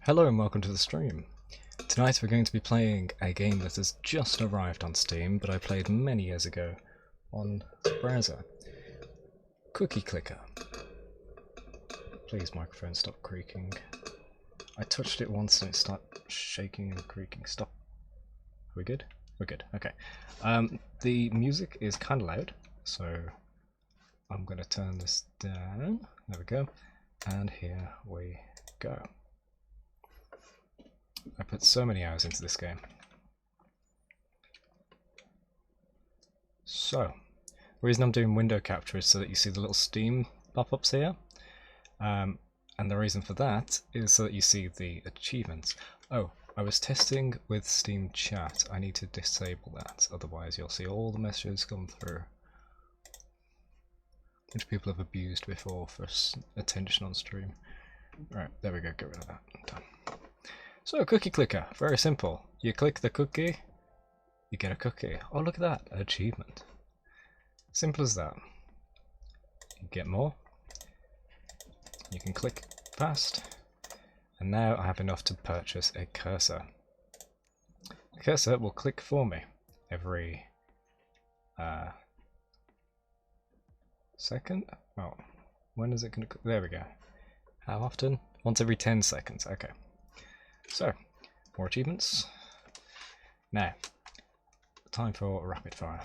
Hello and welcome to the stream. Tonight we're going to be playing a game that has just arrived on Steam, but I played many years ago on the browser. Cookie Clicker. Please, microphone, stop creaking. I touched it once and it started shaking and creaking. Stop. Are we good? We're good. Okay. The music is kind of loud, so I'm going to turn this down. There we go. And here we go. I put so many hours into this game. So, the reason I'm doing window capture is so that you see the little Steam pop-ups here. And the reason for that is so that you see the achievements. Oh, I was testing with Steam Chat. I need to disable that, otherwise you'll see all the messages come through, which people have abused before for attention on stream. Right, there we go, get rid of that. Done. So, Cookie Clicker, very simple. You click the cookie, you get a cookie. Oh, look at that, achievement. Simple as that. You get more. You can click fast. And now I have enough to purchase a cursor. The cursor will click for me every second? Oh, when is it going to... There we go. How often? Once every 10 seconds, okay. So, more achievements. Now, time for rapid fire.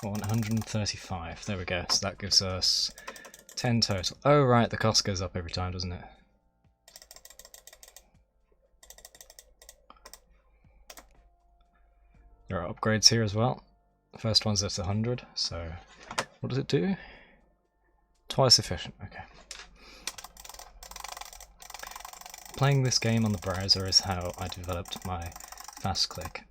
Oh, 135, there we go, so that gives us 10 total. Oh right, the cost goes up every time, doesn't it? There are upgrades here as well. The first one's at 100, so what does it do? Twice efficient, okay. Playing this game on the browser is how I developed my fast click.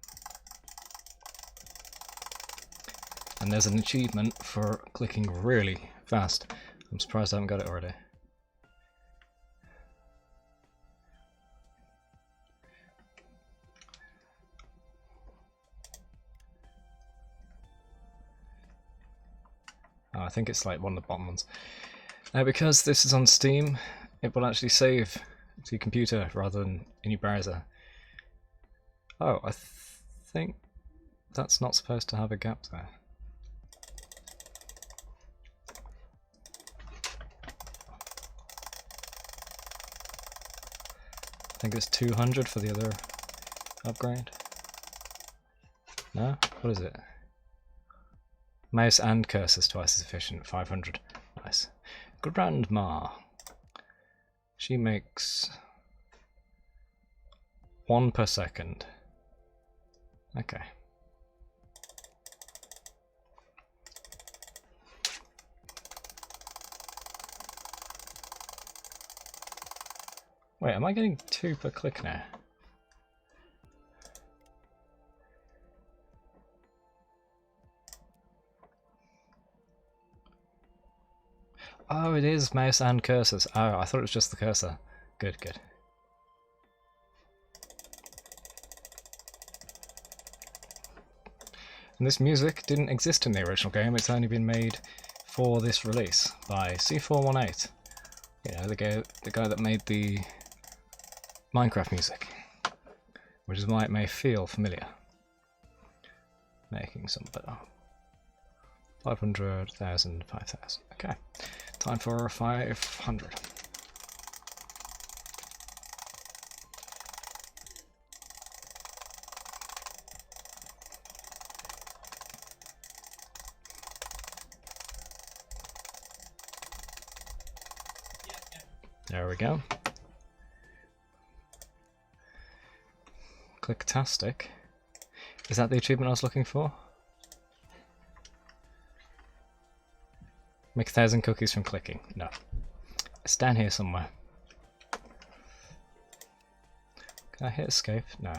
And there's an achievement for clicking really fast. I'm surprised I haven't got it already. Oh, I think it's like one of the bottom ones. Now, because this is on Steam, it will actually save to your computer rather than in your browser. Oh, I think that's not supposed to have a gap there. I think it's 200 for the other upgrade. No? What is it? Mouse and cursor's twice as efficient, 500. Nice. Grandma. She makes 1 per second. Okay. Wait, am I getting 2 per click now? Oh, it is mouse and cursors. Oh, I thought it was just the cursor. Good, good. And this music didn't exist in the original game, it's only been made for this release by C418. You know, the guy that made the Minecraft music, which is why it may feel familiar. Making some better. 500,000, 5,000. Okay, time for 500. There we go. Clicktastic. Is that the achievement I was looking for? Make 1,000 cookies from clicking. No. It's down here somewhere. Can I hit escape? No.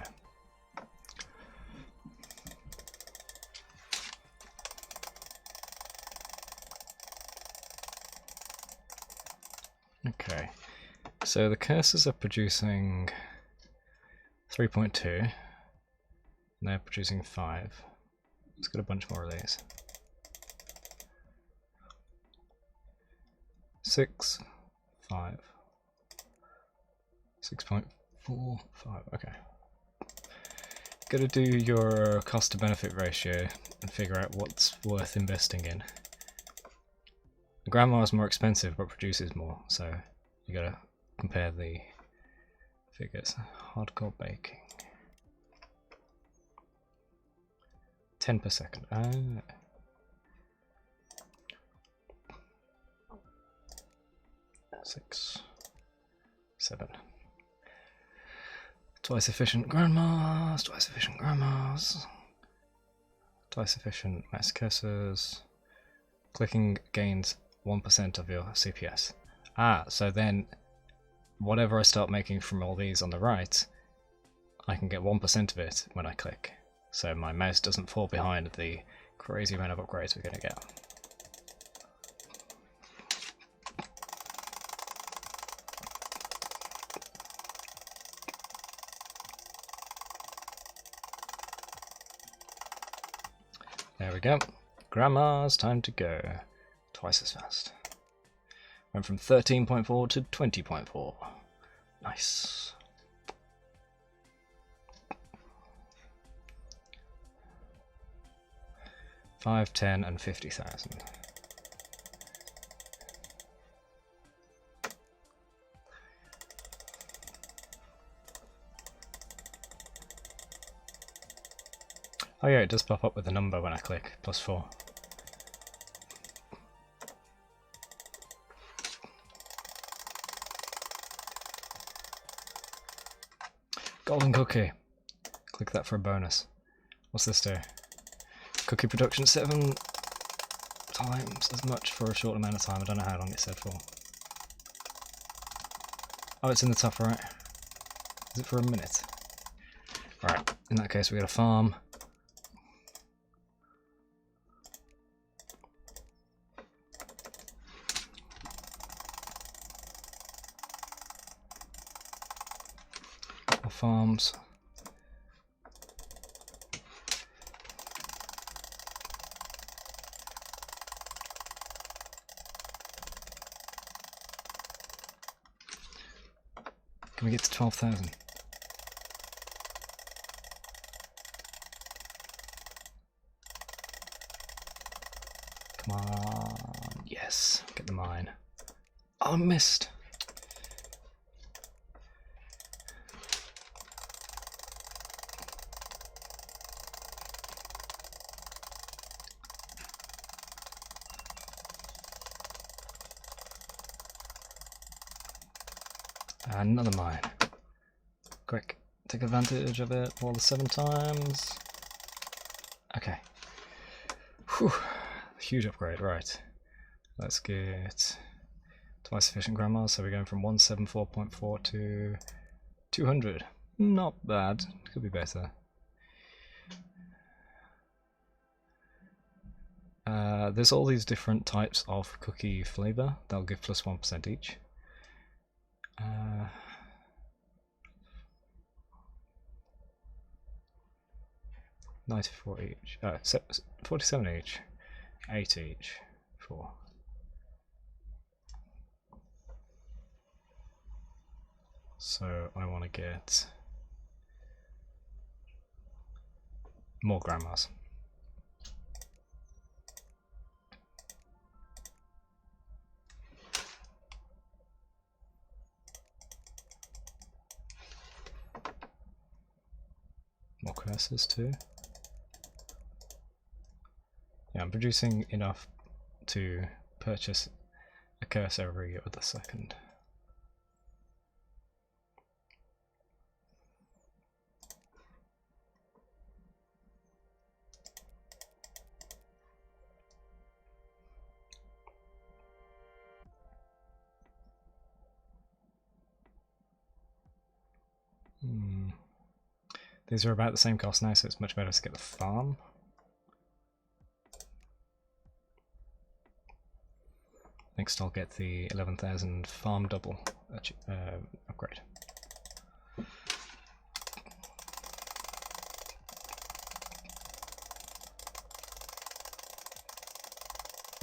Okay. So the cursors are producing 3.2. And they're producing 5. Let's get a bunch more of these. 6, 5, 6.45. Okay. Gotta do your cost to benefit ratio and figure out what's worth investing in. The grandma is more expensive but produces more, so you gotta compare the figures. Hardcore baking. 10 per second. 6, 7. Twice efficient grandmas, twice efficient grandmas, twice efficient mass cursors. Clicking gains 1% of your CPS. So then whatever I start making from all these on the right, I can get 1% of it when I click. So my mouse doesn't fall behind the crazy amount of upgrades we're going to get. There we go. Grandma's time to go. Twice as fast. Went from 13.4 to 20.4. Nice. $5, $10, and $50,000. Oh yeah, it does pop up with a number when I click, +4. Golden cookie. Click that for a bonus. What's this do? Cookie production 7 times as much for a short amount of time. I don't know how long it said for. Oh, it's in the top right. Is it for a minute? Right, in that case we got a farm. Farms. Can we get to 12,000? Come on. Yes, get the mine. Oh, I missed. Another mine. Quick, take advantage of it all the 7 times. Okay. Whew. Huge upgrade, right. Let's get twice efficient grandma, so we're going from 174.4 to 200. Not bad, could be better. There's all these different types of cookie flavour, they'll give plus 1% each. 94 each, 47 each, 8 each, 4. So I want to get more grandmas. More cursors too. Yeah, I'm producing enough to purchase a cursor every other second. These are about the same cost now, so it's much better to get the farm. Next I'll get the 11,000 farm double upgrade.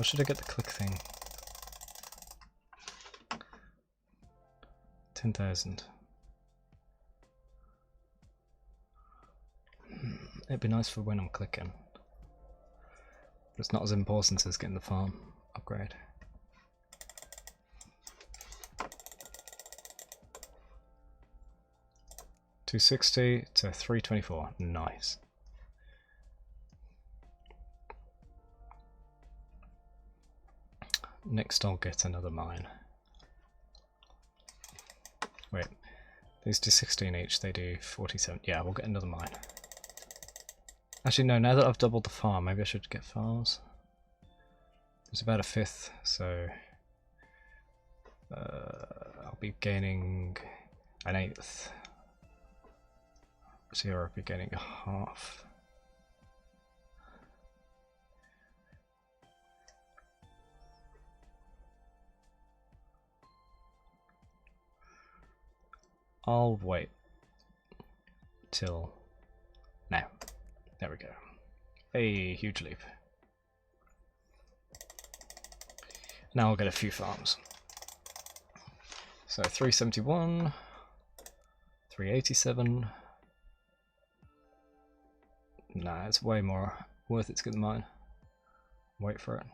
Or should I get the click thing? 10,000. It'd be nice for when I'm clicking. But it's not as important as getting the farm upgrade. $260 to $324. Nice. Next I'll get another mine. Wait, these do 16 each, they do 47. Yeah, we'll get another mine. Actually no, now that I've doubled the farm, maybe I should get farms. It's about a fifth, so I'll be gaining an eighth. So here I'll be gaining a half. I'll wait till now. There we go. A huge leap. Now I'll get a few farms. So 371, 387. Nah, it's way more worth it to get the mine. Wait for it.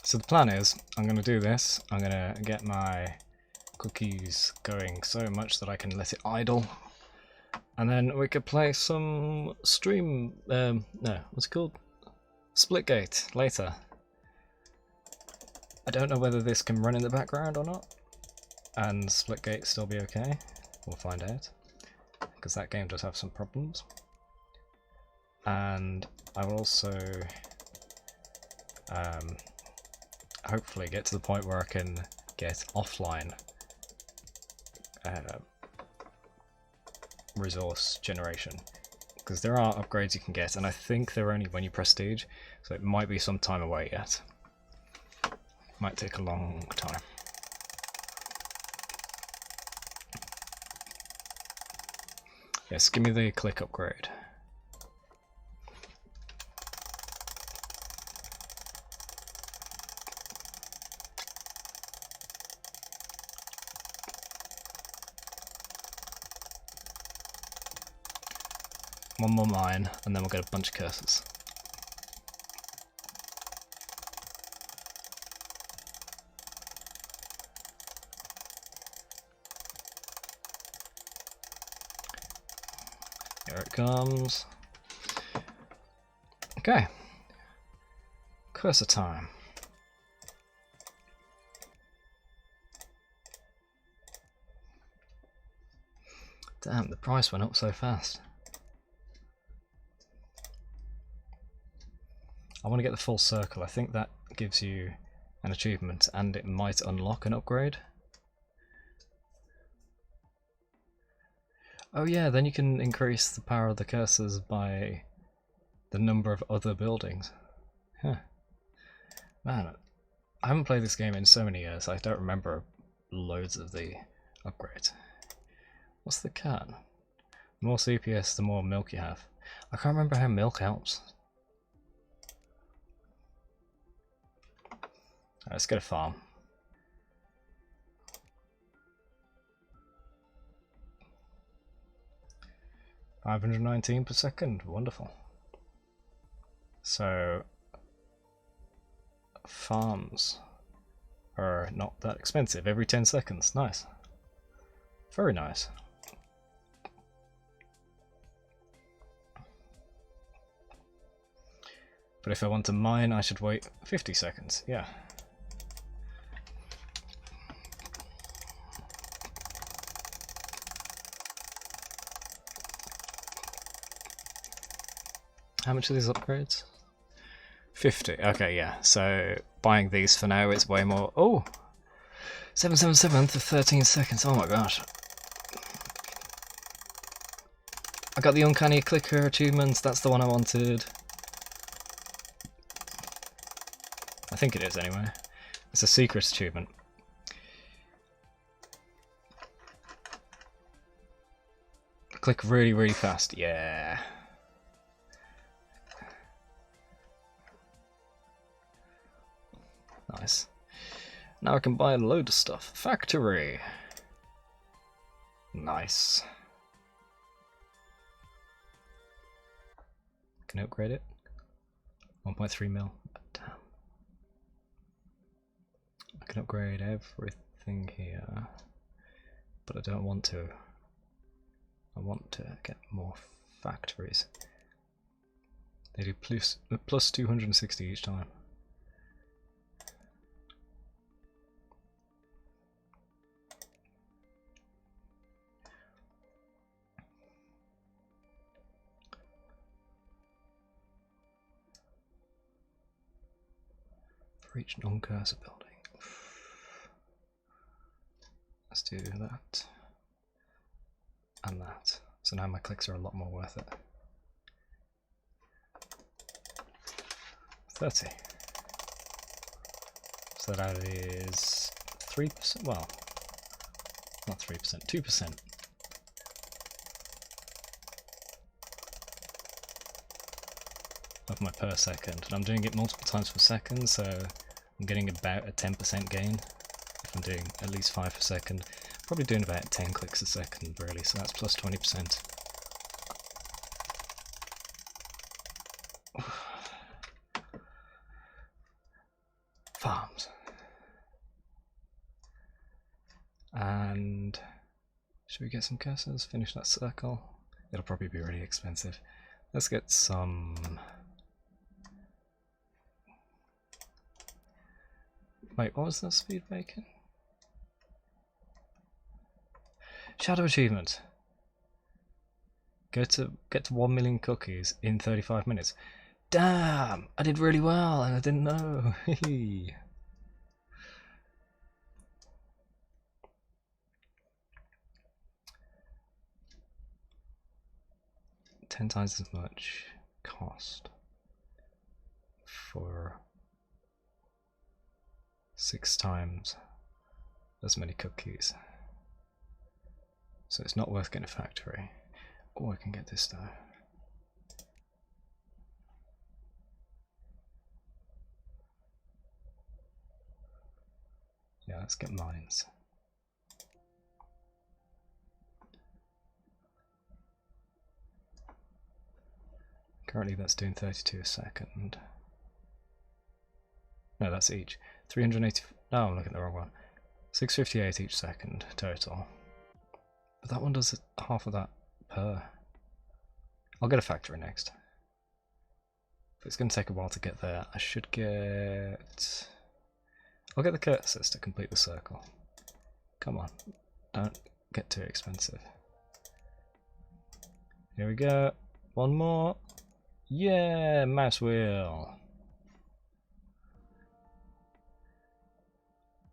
So the plan is, I'm going to do this, I'm going to get my cookies going so much that I can let it idle. And then we could play some stream, no, what's it called? Splitgate later. I don't know whether this can run in the background or not. And Splitgate still be okay. We'll find out. Because that game does have some problems. And I will also hopefully get to the point where I can get offline resource generation, because there are upgrades you can get, and I think they're only when you prestige, so it might be some time away yet. Might take a long time. Yes, give me the click upgrade. One more mine, and then we'll get a bunch of curses. Here it comes. Okay. Cursor time. Damn, the price went up so fast. I want to get the full circle. I think that gives you an achievement, and it might unlock an upgrade. Oh yeah, then you can increase the power of the cursors by the number of other buildings. Huh. Man, I haven't played this game in so many years, I don't remember loads of the upgrades. What's the can? The more CPS, the more milk you have. I can't remember how milk helps. Alright, let's get a farm. $519 per second, wonderful. So farms are not that expensive, every 10 seconds, nice. Very nice. But if I want to mine, I should wait 50 seconds, yeah. How much are these upgrades? 50. Okay, yeah. So buying these for now is way more. Oh, 777 for 13 seconds. Oh my gosh. I got the uncanny clicker achievements. That's the one I wanted. I think it is anyway. It's a secret achievement. Click really, really fast. Yeah. Nice. Now I can buy a load of stuff. Factory. Nice. Can I upgrade it? 1.3 mil. Damn. I can upgrade everything here, but I don't want to. I want to get more factories. They do plus 260 each time. For each non-cursor building. Let's do that. And that. So now my clicks are a lot more worth it. 30. So that is 3%, well, not 3%, 2%. Of my per second. And I'm doing it multiple times per second, so I'm getting about a 10% gain if I'm doing at least 5 per second. Probably doing about 10 clicks a second, really, so that's plus 20%. Farms. And should we get some cursors? Finish that circle. It'll probably be really expensive. Let's get some. Wait, what was that speed bacon? Shadow achievement. Get to 1 million cookies in 35 minutes. Damn! I did really well and I didn't know. 10 times as much cost for 6 times as many cookies. So it's not worth getting a factory. Oh, I can get this though. Yeah, let's get mines. Currently that's doing 32 a second. No, that's each. 380. No, I'm looking at the wrong one. 658 each second total. But that one does half of that per. I'll get a factory next. If it's going to take a while to get there, I should get. I'll get the cursors to complete the circle. Come on, don't get too expensive. Here we go. One more. Yeah, mouse wheel.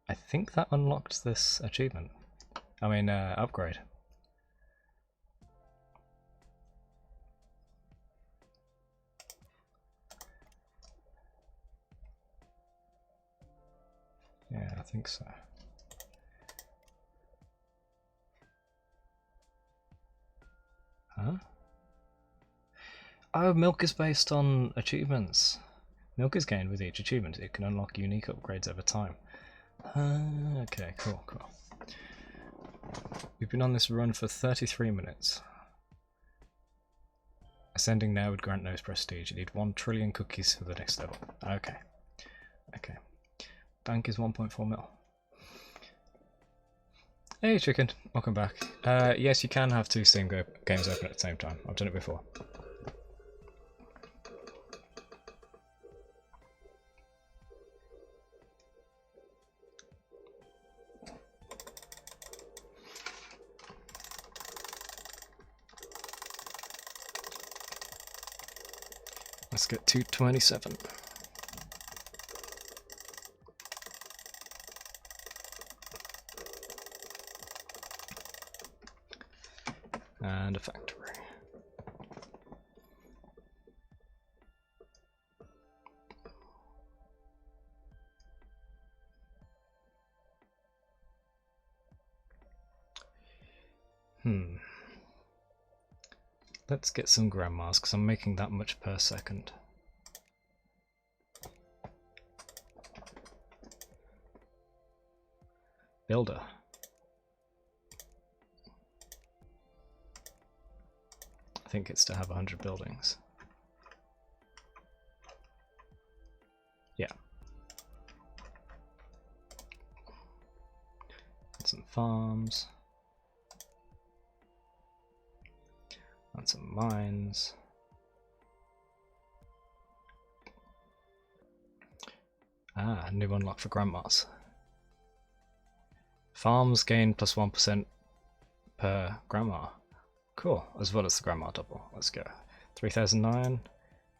I think that unlocked this achievement. I mean, upgrade. Yeah, I think so. Huh? Oh, milk is based on achievements. Milk is gained with each achievement. It can unlock unique upgrades over time. Okay, cool. We've been on this run for 33 minutes. Ascending now would grant no prestige. You need 1 trillion cookies for the next level. Okay. Bank is 1.4 mil. Hey chicken, welcome back. Yes, you can have 2 Steam games open at the same time. I've done it before. Let's get 227. And a factory. Let's get some grandmas, because I'm making that much per second. Builder. I think it's to have 100 buildings. Yeah. Some farms. And some mines. Ah, new unlock for grandmas. Farms gain plus 1% per grandma. Cool, as well as the grandma double. Let's go. 3009,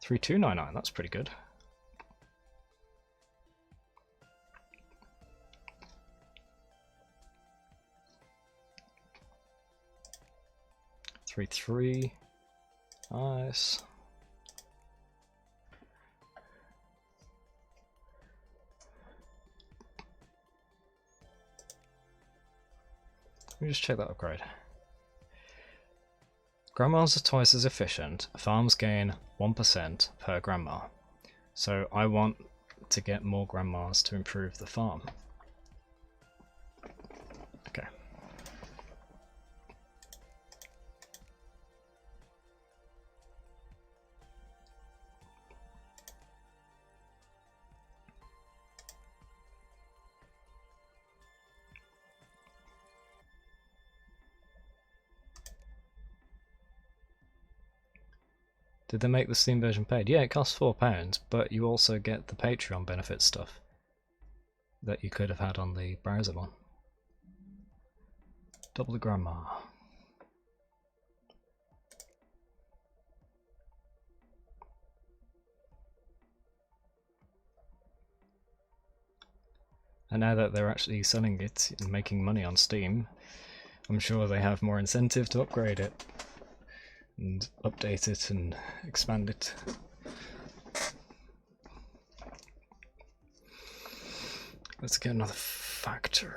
3299, that's pretty good. Three, nice. Let me just check that upgrade. Grandmas are twice as efficient. Farms gain 1% per grandma. So I want to get more grandmas to improve the farm. Okay. Did they make the Steam version paid? Yeah, it costs £4, but you also get the Patreon benefit stuff that you could have had on the browser one. Double the grandma. And now that they're actually selling it and making money on Steam, I'm sure they have more incentive to upgrade it and update it and expand it. Let's get another factory.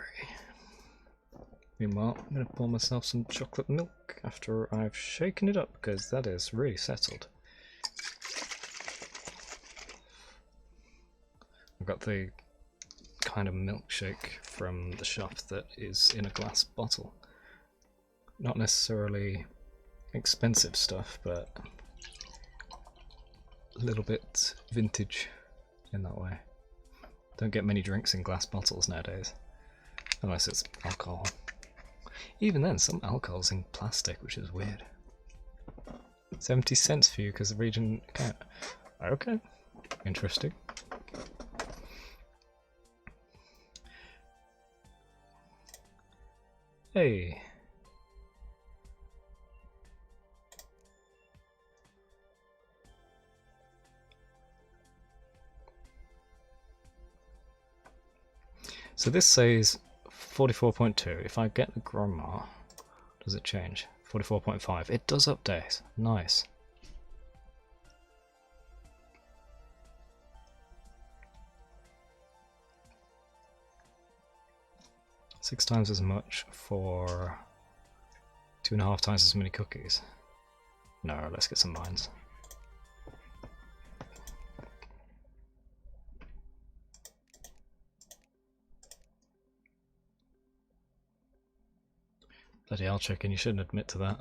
Meanwhile, I'm going to pour myself some chocolate milk after I've shaken it up, because that is really settled. I've got the kind of milkshake from the shop that is in a glass bottle. Not necessarily expensive stuff, but a little bit vintage in that way. Don't get many drinks in glass bottles nowadays, unless it's alcohol. Even then, some alcohol's in plastic, which is weird. 70 cents for you because the region account. Okay, interesting. Hey. So this says 44.2. If I get the grandma, does it change? 44.5. It does update. Nice. Six times as much for 2.5 times as many cookies. No, let's get some mines. Bloody hell, chicken, you shouldn't admit to that.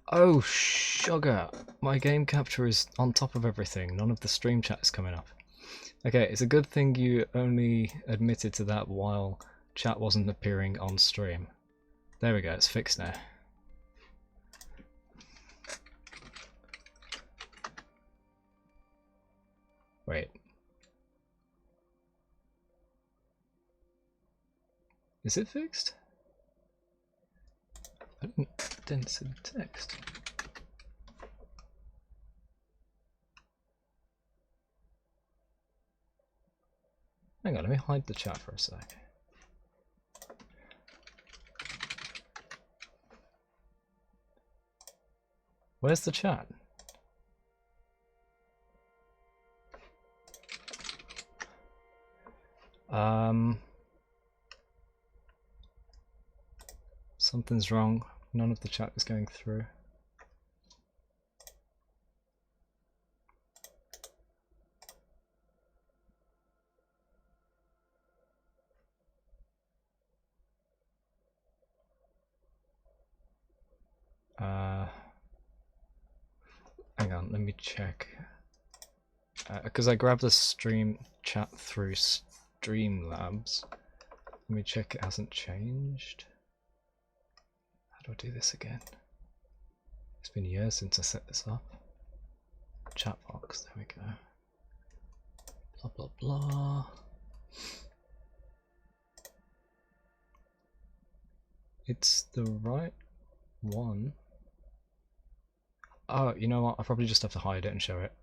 Oh, sugar! My game capture is on top of everything. None of the stream chat is coming up. Okay, it's a good thing you only admitted to that while chat wasn't appearing on stream. There we go, it's fixed now. Wait. Is it fixed? I didn't see the text. Hang on, let me hide the chat for a sec. Where's the chat? Something's wrong. None of the chat is going through. Hang on, let me check. Because I grabbed the stream chat through Streamlabs. Let me check it hasn't changed. How do I do this again? It's been years since I set this up. Chat box, there we go. Blah blah blah. It's the right one. Oh, you know what? I probably just have to hide it and show it.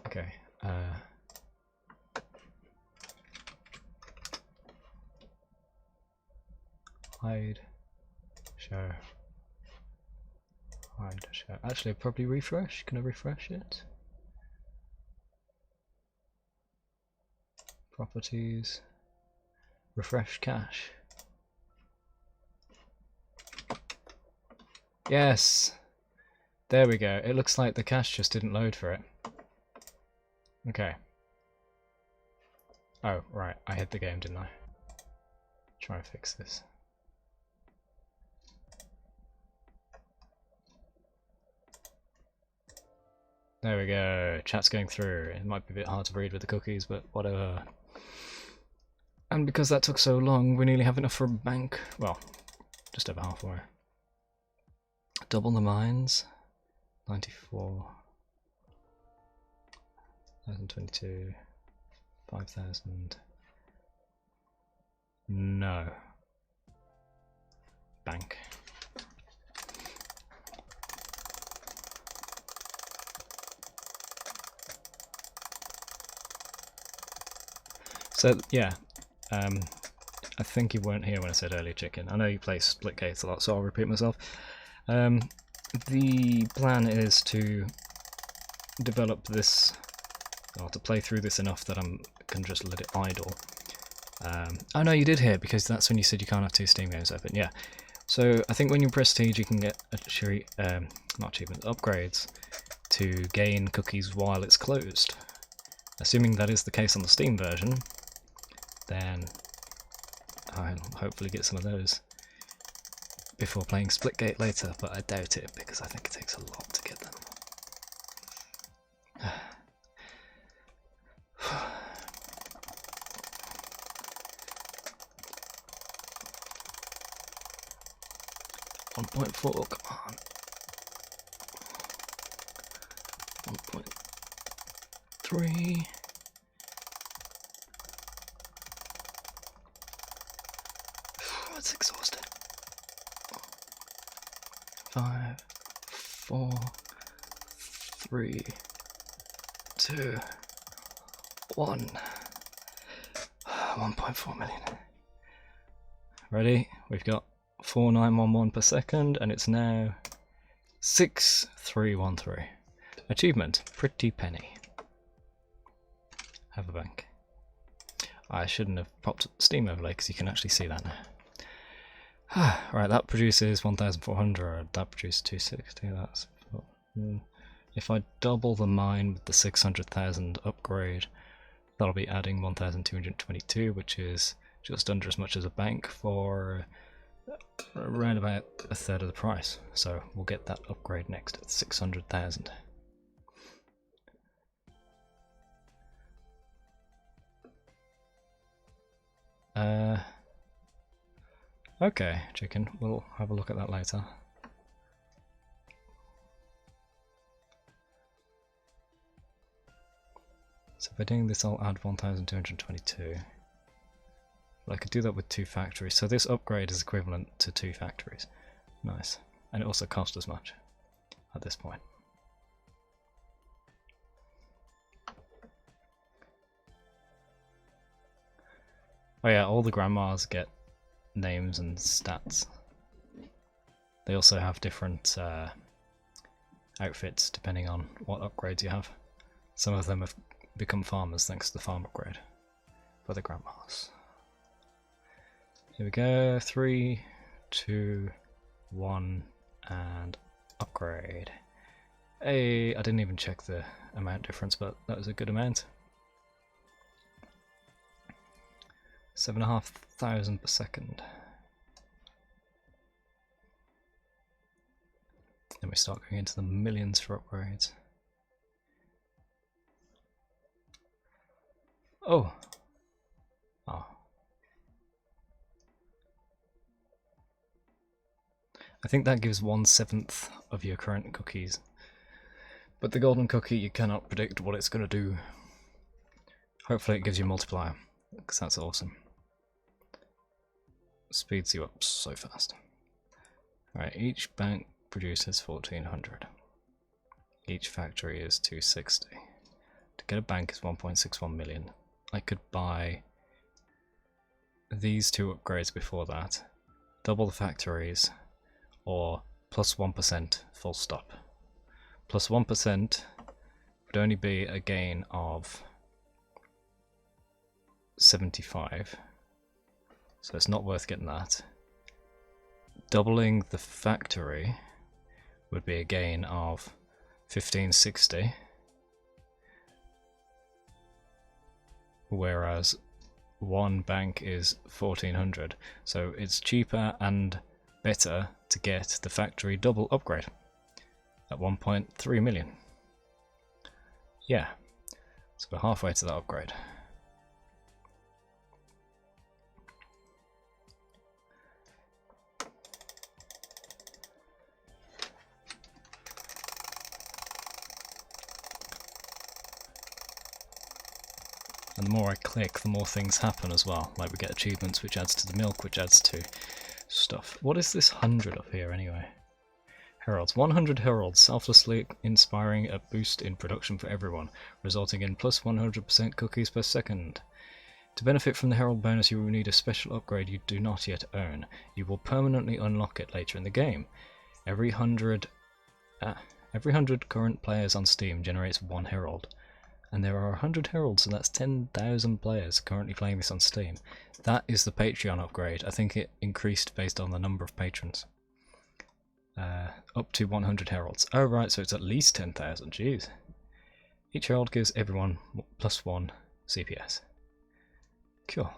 Okay. Hide, show, hide, show. Actually, probably refresh. Can I refresh it? Properties, refresh cache. Yes! There we go. It looks like the cache just didn't load for it. Okay. Oh, right. I hit the game, didn't I? Try and fix this. There we go. Chat's going through. It might be a bit hard to read with the cookies, but whatever. And because that took so long, we nearly have enough for a bank. Well, just over halfway. Double the mines. 94. 1022. 5000. No. Bank. So yeah, I think you weren't here when I said earlier, Chicken. I know you play Splitgate a lot, so I'll repeat myself. The plan is to develop this, or to play through this enough that I can just let it idle. Oh no, you did hear, because that's when you said you can't have 2 Steam games open. Yeah. So I think when you Prestige, you can get not achievements, upgrades to gain cookies while it's closed. Assuming that is the case on the Steam version, then I'll hopefully get some of those before playing Splitgate later, but I doubt it because I think it takes a lot to get them. .4, come on. 1.3. That's exhausting. 5, 4, 3, 2, 1. 1.4 million. Ready? We've got 4911 per second, and it's now 6313. Achievement, Pretty Penny. Have a bank. I shouldn't have popped Steam overlay because you can actually see that now. Right, that produces 1,400. That produces 260. That's if I double the mine with the 600,000 upgrade, that'll be adding 1,222, which is just under as much as a bank for around about a third of the price. So we'll get that upgrade next at 600,000. Okay, Chicken, we'll have a look at that later. So by doing this, I'll add 1,222. But I could do that with 2 factories. So this upgrade is equivalent to 2 factories. Nice. And it also costs as much at this point. Oh yeah, all the grandmas get names and stats. They also have different outfits depending on what upgrades you have. Some of them have become farmers thanks to the farm upgrade. for the grandmas. Here we go. 3, 2, 1, and upgrade. Hey, I didn't even check the amount difference, but that was a good amount. 7,500 per second. Then we start going into the millions for upgrades. Oh. Oh. I think that gives 1/7 of your current cookies. But the golden cookie, you cannot predict what it's going to do. Hopefully it gives you a multiplier, because that's awesome. Speeds you up so fast. Alright, each bank produces 1,400. Each factory is 260. To get a bank is 1.61 million. I could buy these 2 upgrades before that, double the factories, or plus 1% full stop. Plus 1% would only be a gain of 75, so it's not worth getting that. Doubling the factory would be a gain of 1560, whereas one bank is 1,400, so it's cheaper and better to get the factory double upgrade at 1.3 million. Yeah, so we're halfway to that upgrade. And the more I click, the more things happen as well. Like we get achievements, which adds to the milk, which adds to stuff. What is this 100 up here anyway? Heralds. 100 heralds, selflessly inspiring a boost in production for everyone, resulting in plus 100% cookies per second. To benefit from the herald bonus, you will need a special upgrade you do not yet own. You will permanently unlock it later in the game. Every 100 current players on Steam generates 1 herald. And there are 100 heralds, so that's 10,000 players currently playing this on Steam. That is the Patreon upgrade. I think it increased based on the number of patrons. Up to 100 heralds. Oh right, so it's at least 10,000, jeez. Each herald gives everyone plus 1 CPS. Cool.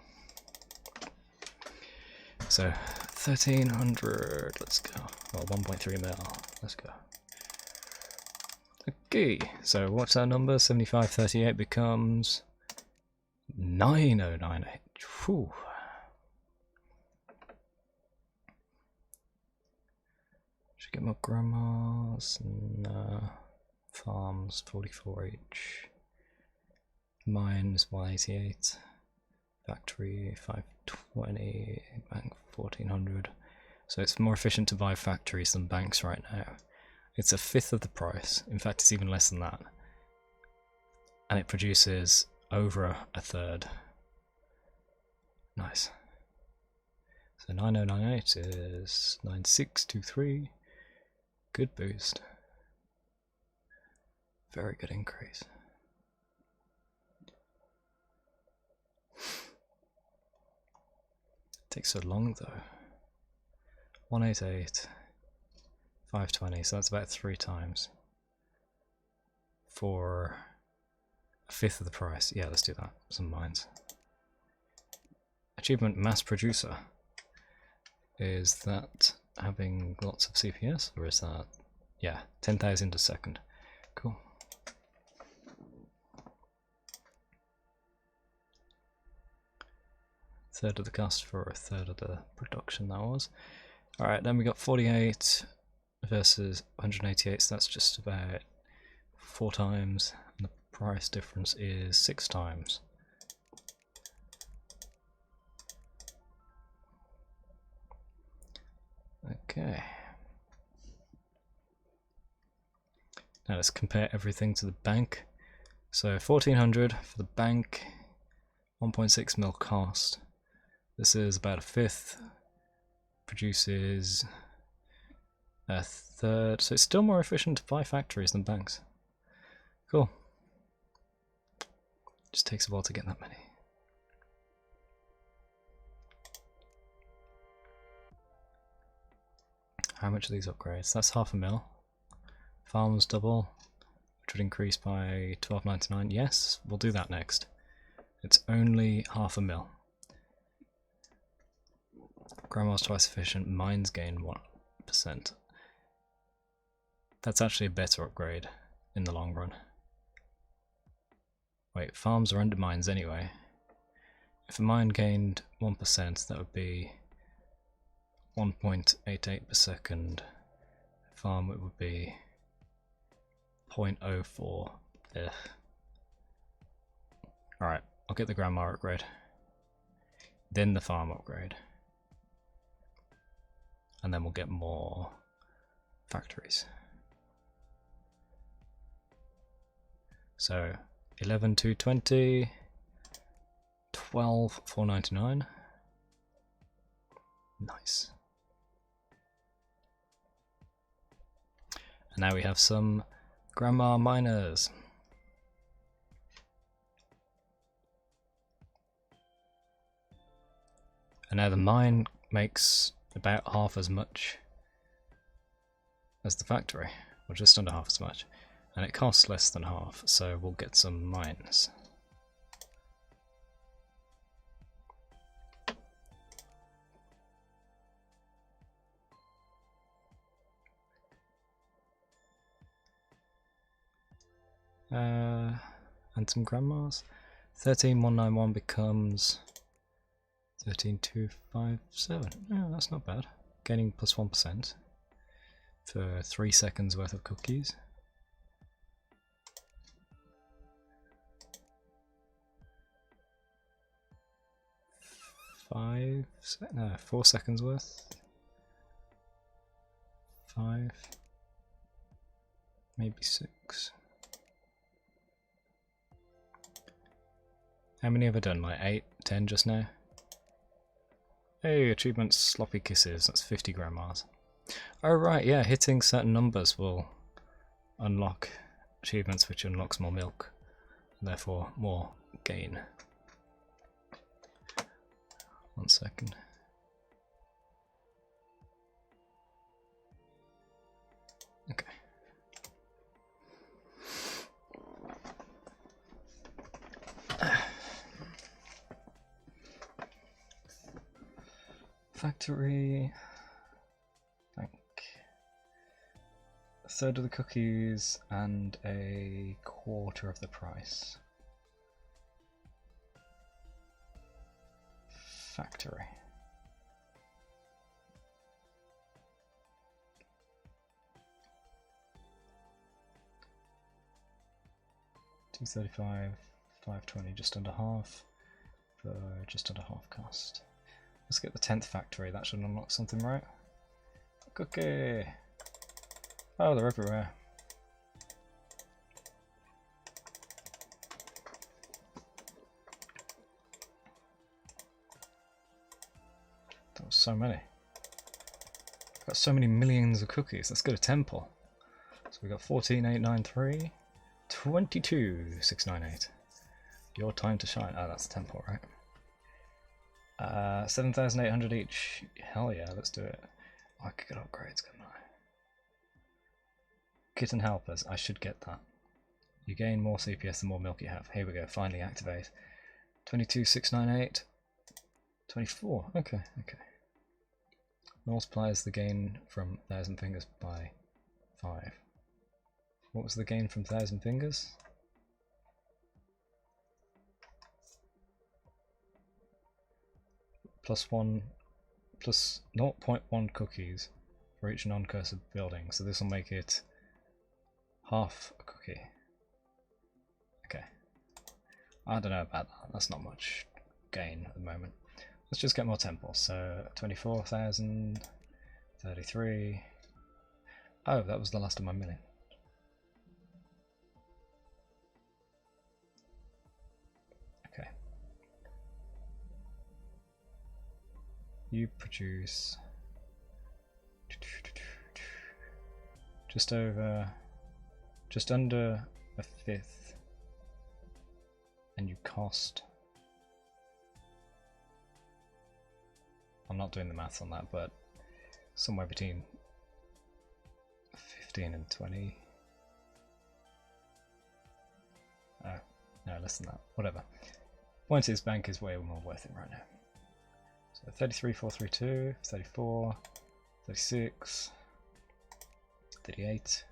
So, 1,300, let's go. Well, 1.3 mil, let's go. Okay, so what's our number? 7538 becomes 9098. Whew. Should get more grandmas. Nah. Farms 44 each. Mines 188. Factory 520. Bank 1400. So it's more efficient to buy factories than banks right now. It's 1/5 of the price. In fact, it's even less than that. And it produces over 1/3. Nice. So 9098 is 9623. Good boost. Very good increase. Takes so long though. 188. 520, so that's about 3 times. For 1/5 of the price. Yeah, let's do that. Some mines. Achievement Mass Producer. Is that having lots of CPS, or is that... yeah, 10,000 a second. Cool. Third of the cost for 1/3 of the production, that was. Alright, then we got 48 versus 188, so that's just about 4 times, and the price difference is 6 times. Okay. Now let's compare everything to the bank. So 1,400 for the bank, 1.6 mil cost. This is about 1/5, produces 1/3, so it's still more efficient to buy factories than banks. Cool. Just takes a while to get that many. How much are these upgrades? That's $500,000. Farms double, which would increase by $12.99. Yes, we'll do that next. It's only $500,000. Grandma's twice efficient. Mines gain 1%. That's actually a better upgrade in the long run. Wait, farms are under mines anyway. If a mine gained 1%, that would be 1.88 per second. Farm, it would be 0.04. Ugh. Alright, I'll get the grandma upgrade. Then the farm upgrade. And then we'll get more factories. So 11,220, 12,499. Nice. And now we have some grandma miners. And now the mine makes about half as much as the factory, or just under half as much. And it costs less than half, so we'll get some mines. And some grandmas. 13,191 becomes 13,257. Oh, that's not bad. Gaining plus 1% for 3 seconds worth of cookies. No, 4 seconds worth. 5, maybe 6. How many have I done? Like 8, 10 just now? Hey, achievement sloppy kisses. That's 50 grandmas. Oh right, yeah, hitting certain numbers will unlock achievements, which unlocks more milk, and therefore more gain. 1 second. Okay. Factory. Thank. A third of the cookies and a quarter of the price. Factory. $235, $520, just under half for just under half cost. Let's get the 10th factory, that should unlock something, right? Cookie! Oh, they're everywhere. That was so many. Got so many millions of cookies. Let's go to temple. So we got 14,893, 22,698. Your time to shine. Oh, that's temple, right? 7,800 each. Hell yeah, let's do it. Oh, I could get upgrades, couldn't I? Kitten helpers. I should get that. You gain more CPS the more milk you have. Here we go. Finally activate. 22,698. 24. Okay, okay. Multiplies the gain from 1,000 fingers by 5. What was the gain from 1,000 fingers? Plus 0.1 cookies for each non-cursed building, so this will make it half a cookie. Okay. I don't know about that, that's not much gain at the moment. Let's just get more temples, so 24,000, 33. Oh, that was the last of my milling. Okay. You produce just under a fifth, and you cost, I'm not doing the maths on that, but somewhere between 16 and 20. Oh, no, less than that. Whatever. Point is, bank is way more worth it right now. So 33, 432, 34, 36, 38.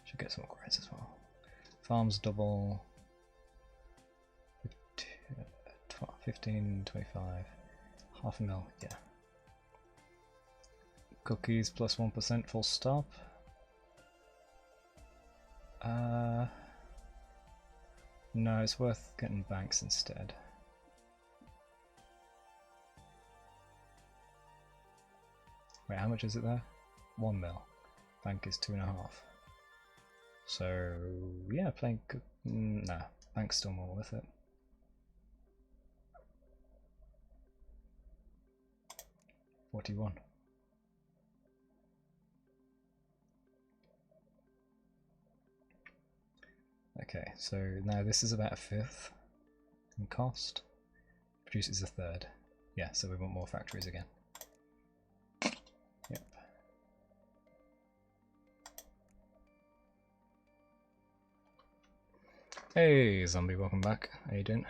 Should get some upgrades as well. Farms double. 15, 25. Half a mil, yeah. Cookies plus 1% full stop. No, it's worth getting banks instead. Wait, how much is it there? 1 mil. Bank is 2.5. So yeah, playing. Nah, bank's still more worth it. $41. Okay, so now this is about a fifth in cost. Produces a third. Yeah, so we want more factories again. Yep. Hey, zombie, welcome back. How you doing?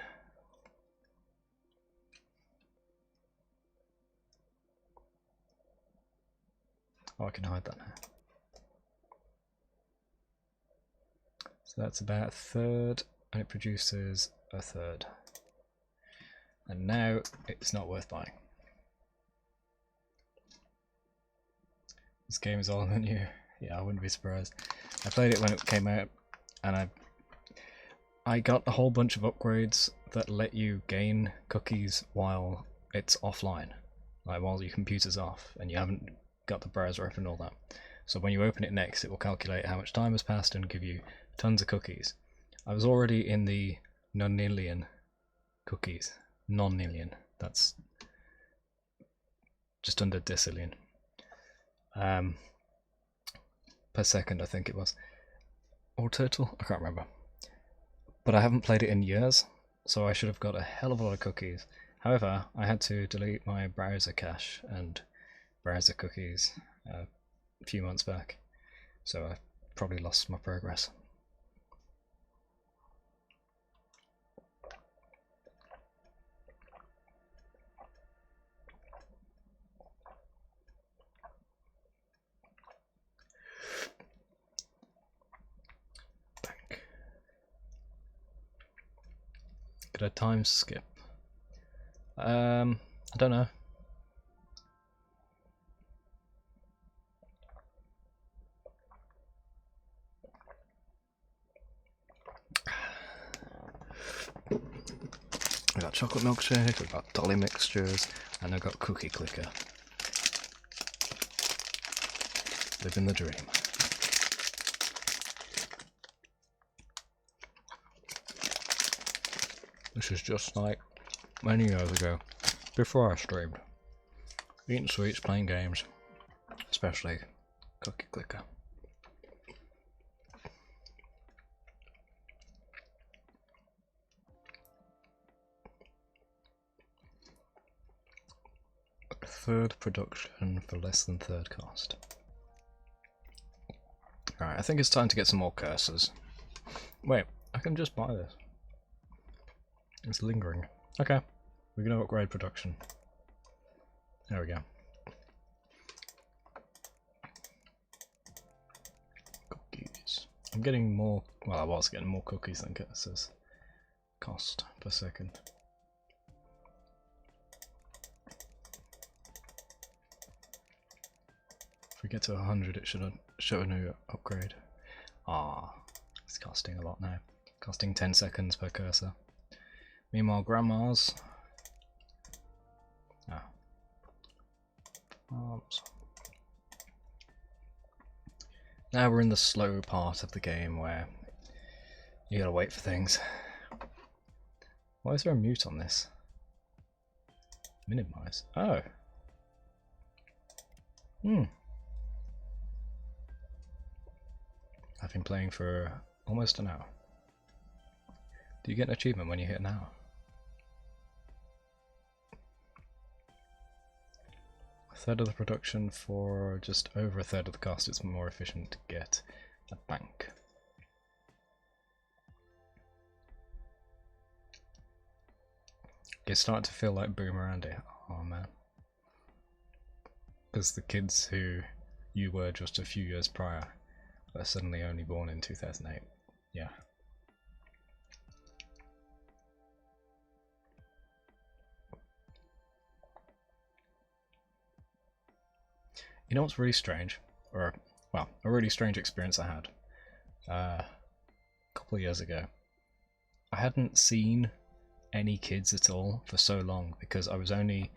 Oh, I can hide that now. So that's about a third, and it produces a third. And now it's not worth buying. This game is older than you. Yeah, I wouldn't be surprised. I played it when it came out, and I got a whole bunch of upgrades that let you gain cookies while it's offline, like while your computer's off and you haven't got the browser open and all that. So when you open it next, it will calculate how much time has passed and give you tons of cookies. I was already in the nonillion cookies. Nonillion. That's just under decillion. Per second, I think it was. Or total? I can't remember. But I haven't played it in years, so I should have got a hell of a lot of cookies. However, I had to delete my browser cache and browser cookies a few months back, so I probably lost my progress. Bank. Could I time skip? I don't know. I got chocolate milkshake, I got dolly mixtures, and I got cookie clicker. Living the dream. This is just like many years ago, before I streamed. Eating sweets, playing games, especially cookie clicker. Third production for less than third cost. Alright, I think it's time to get some more cursors. Wait, I can just buy this. It's lingering. Okay, we're going to upgrade production. There we go. Cookies. I'm getting more, well, I was getting more cookies than cursors. Cost per second. If we get to 100, it should show a new upgrade. Ah, it's costing a lot now. Costing 10 seconds per cursor. Meanwhile, grandmas. Now we're in the slow part of the game where you gotta wait for things. Why is there a mute on this? Minimize. Oh. I've been playing for almost an hour. Do you get an achievement when you hit an hour? I third of the production for just over a third of the cost. It's more efficient to get a bank. It's starting to feel like Boomerang. Oh man. Because the kids who you were just a few years prior are suddenly only born in 2008. Yeah. You know what's really strange? Or, well, a really strange experience I had a couple of years ago. I hadn't seen any kids at all for so long because I was only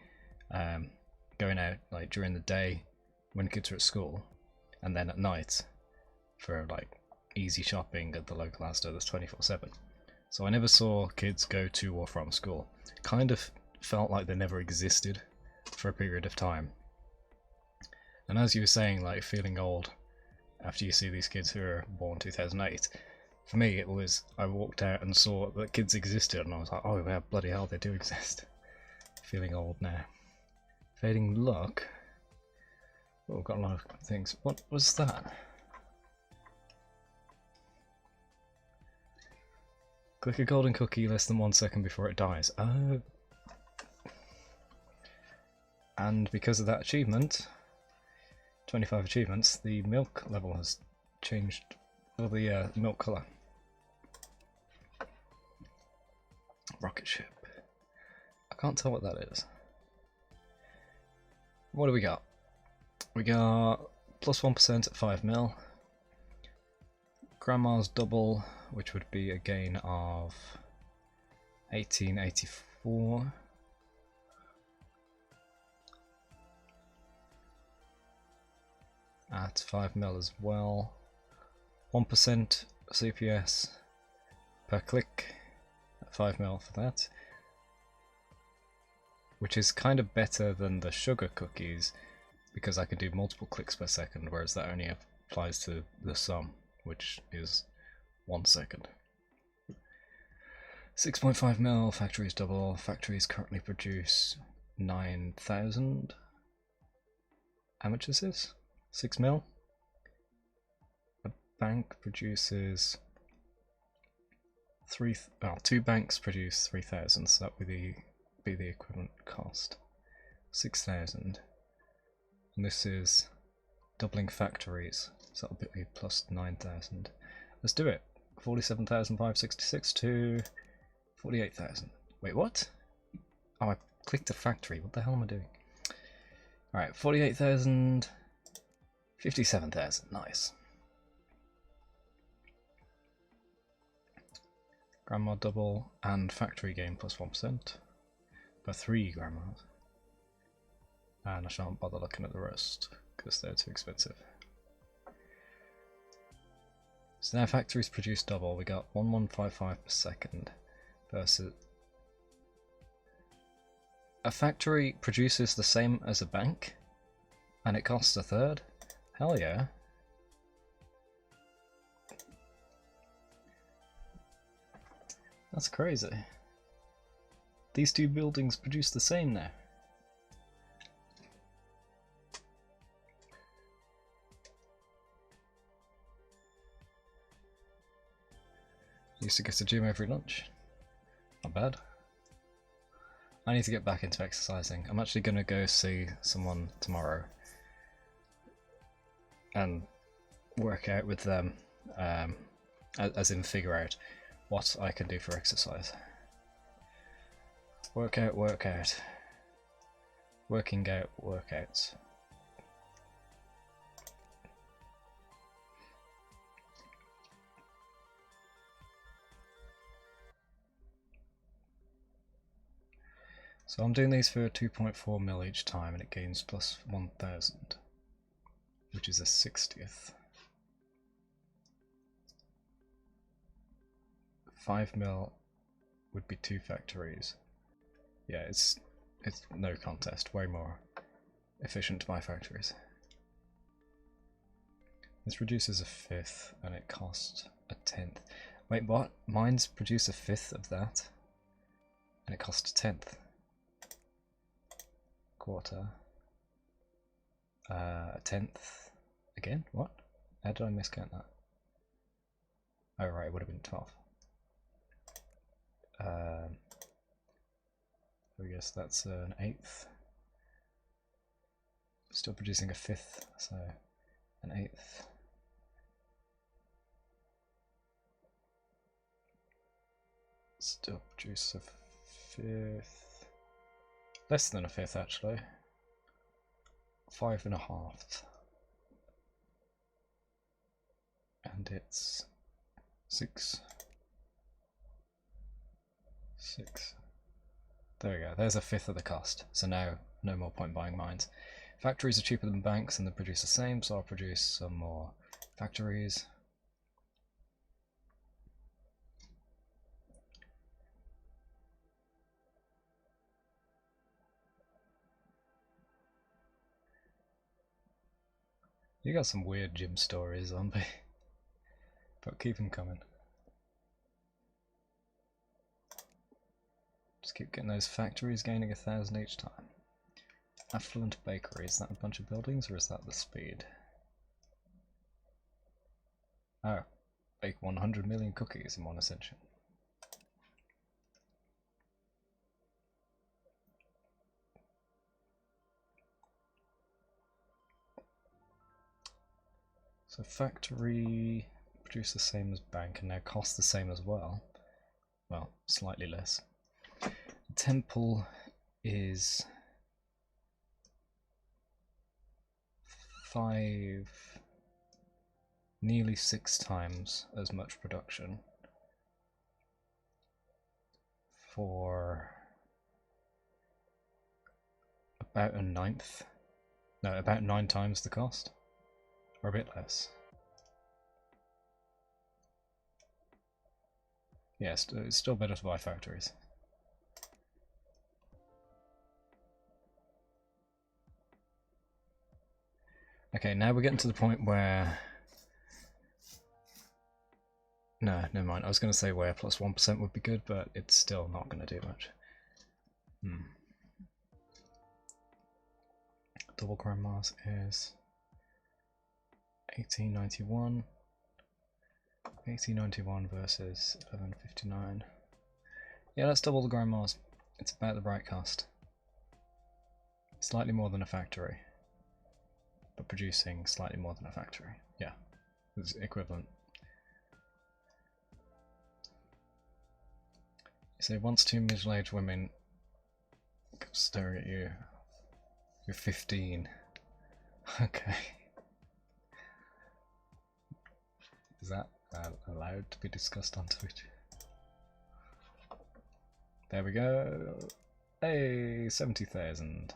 going out like during the day when kids were at school, and then at night for like easy shopping at the local Asda that's 24/7. So I never saw kids go to or from school. Kind of felt like they never existed for a period of time. And as you were saying, like feeling old after you see these kids who are born 2008, for me it was, I walked out and saw that kids existed and I was like, oh yeah, bloody hell, they do exist. Feeling old now. Fading luck. Oh, we've got a lot of things. What was that? Click a golden cookie less than 1 second before it dies. Oh. And because of that achievement, 25 achievements, the milk level has changed, or the milk colour. Rocket ship. I can't tell what that is. What do we got? We got plus 1% at 5 mil. Grandma's double, which would be a gain of 1884. At 5 mil as well. 1% CPS per click at 5 mil for that. Which is kind of better than the sugar cookies because I can do multiple clicks per second, whereas that only applies to the sum, which is 1 second. 6.5 mil, factories double. Factories currently produce 9,000. How much is this? 6 mil? A bank produces 2 banks produce 3,000, so that would be the equivalent cost. 6,000. And this is doubling factories, so that'll be plus 9,000. Let's do it. 47,566 to 48,000. Wait, what? Oh, I clicked a factory. What the hell am I doing? Alright, 48,000. 57,000. Nice. Grandma double and factory gain plus 1%. For 3 grandmas. And I shan't bother looking at the rest because they're too expensive. So now factories produce double. We got 1155 per second versus a factory produces the same as a bank and it costs a third. Hell yeah. That's crazy. These two buildings produce the same now. Used to go to the gym every lunch. Not bad. I need to get back into exercising. I'm actually going to go see someone tomorrow and work out with them, as in figure out what I can do for exercise. Workout, workout. Working out, workouts. So I'm doing these for 2.4 mil each time and it gains plus 1,000, which is a 60th. 5 mil would be 2 factories. Yeah, it's no contest, way more efficient to buy factories. This reduces a 5th and it costs a 10th. Wait, what? Mines produce a 5th of that and it costs a 10th. Quarter. A tenth again? What? How did I miscount that? Oh right, it would have been 12. I guess that's an eighth. Still producing a fifth, so an eighth. Still produce a fifth. Less than a fifth actually. 5.5. And it's 6. There we go, there's a fifth of the cost. So now, no more point buying mines. Factories are cheaper than banks and they produce the same, so I'll produce some more factories. You got some weird gym stories, zombie. But keep them coming. Just keep getting those factories gaining 1,000 each time. Affluent bakery, is that a bunch of buildings or is that the speed? Oh, bake 100 million cookies in one ascension. So factory produce the same as bank and now cost the same as well. Well, slightly less. Temple is 5, nearly 6 times as much production for about a ninth. No, about 9 times the cost. Or a bit less. Yes, it's still better to buy factories. Okay, now we're getting to the point where... No, never mind. I was going to say where plus 1% would be good, but it's still not going to do much. Double Grand Mars is 1891. 1891 versus 1159. Yeah, let's double the Grand Mars. It's about the right cost. Slightly more than a factory, but producing slightly more than a factory. Yeah, it's equivalent. You say once 2 middle-aged women stare at you. You're 15. Okay. Is that allowed to be discussed on Twitch? There we go. Hey, 70,000.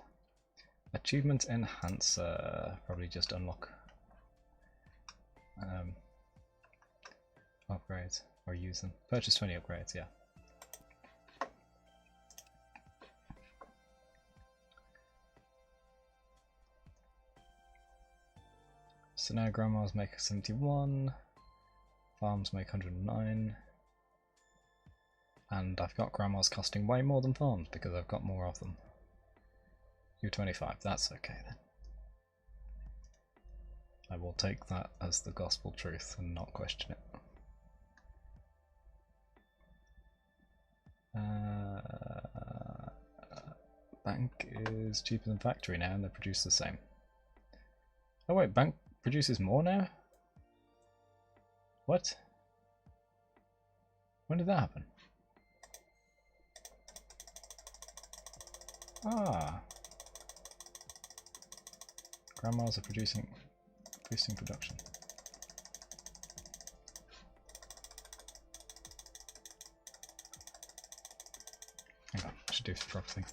Achievement enhancer. Probably just unlock upgrades or use them. Purchase 20 upgrades, yeah. So now grandmas make 71, farms make 109, and I've got grandmas costing way more than farms because I've got more of them. You're 25, that's okay then. I will take that as the gospel truth and not question it. Bank is cheaper than factory now and they produce the same. Oh wait, bank produces more now? What? When did that happen? Ah. Grandmas are boosting production. Hang on, I should do the proper thing.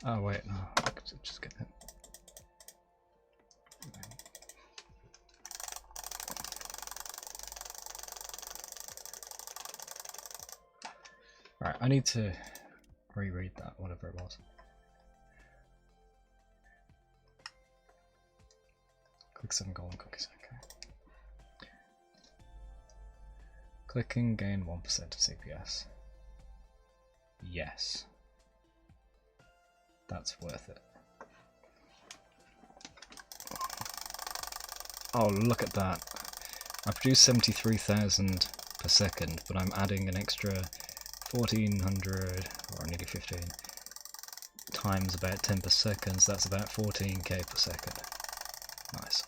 Oh wait, no, I could just get it. Right, I need to reread that, whatever it was. Click 7 golden cookies, okay. Clicking gain 1% of CPS. Yes. That's worth it. Oh, look at that. I produce 73,000 per second, but I'm adding an extra 1,400, or nearly 15, times about 10 per second, so that's about 14k per second. Nice.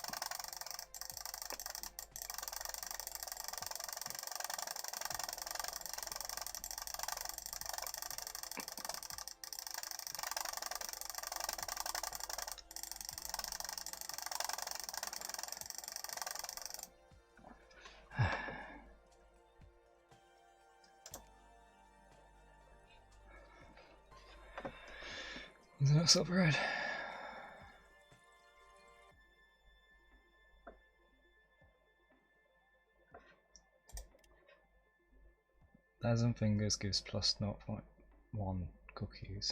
There's no silver red. Thousand Fingers gives plus 0.1 cookies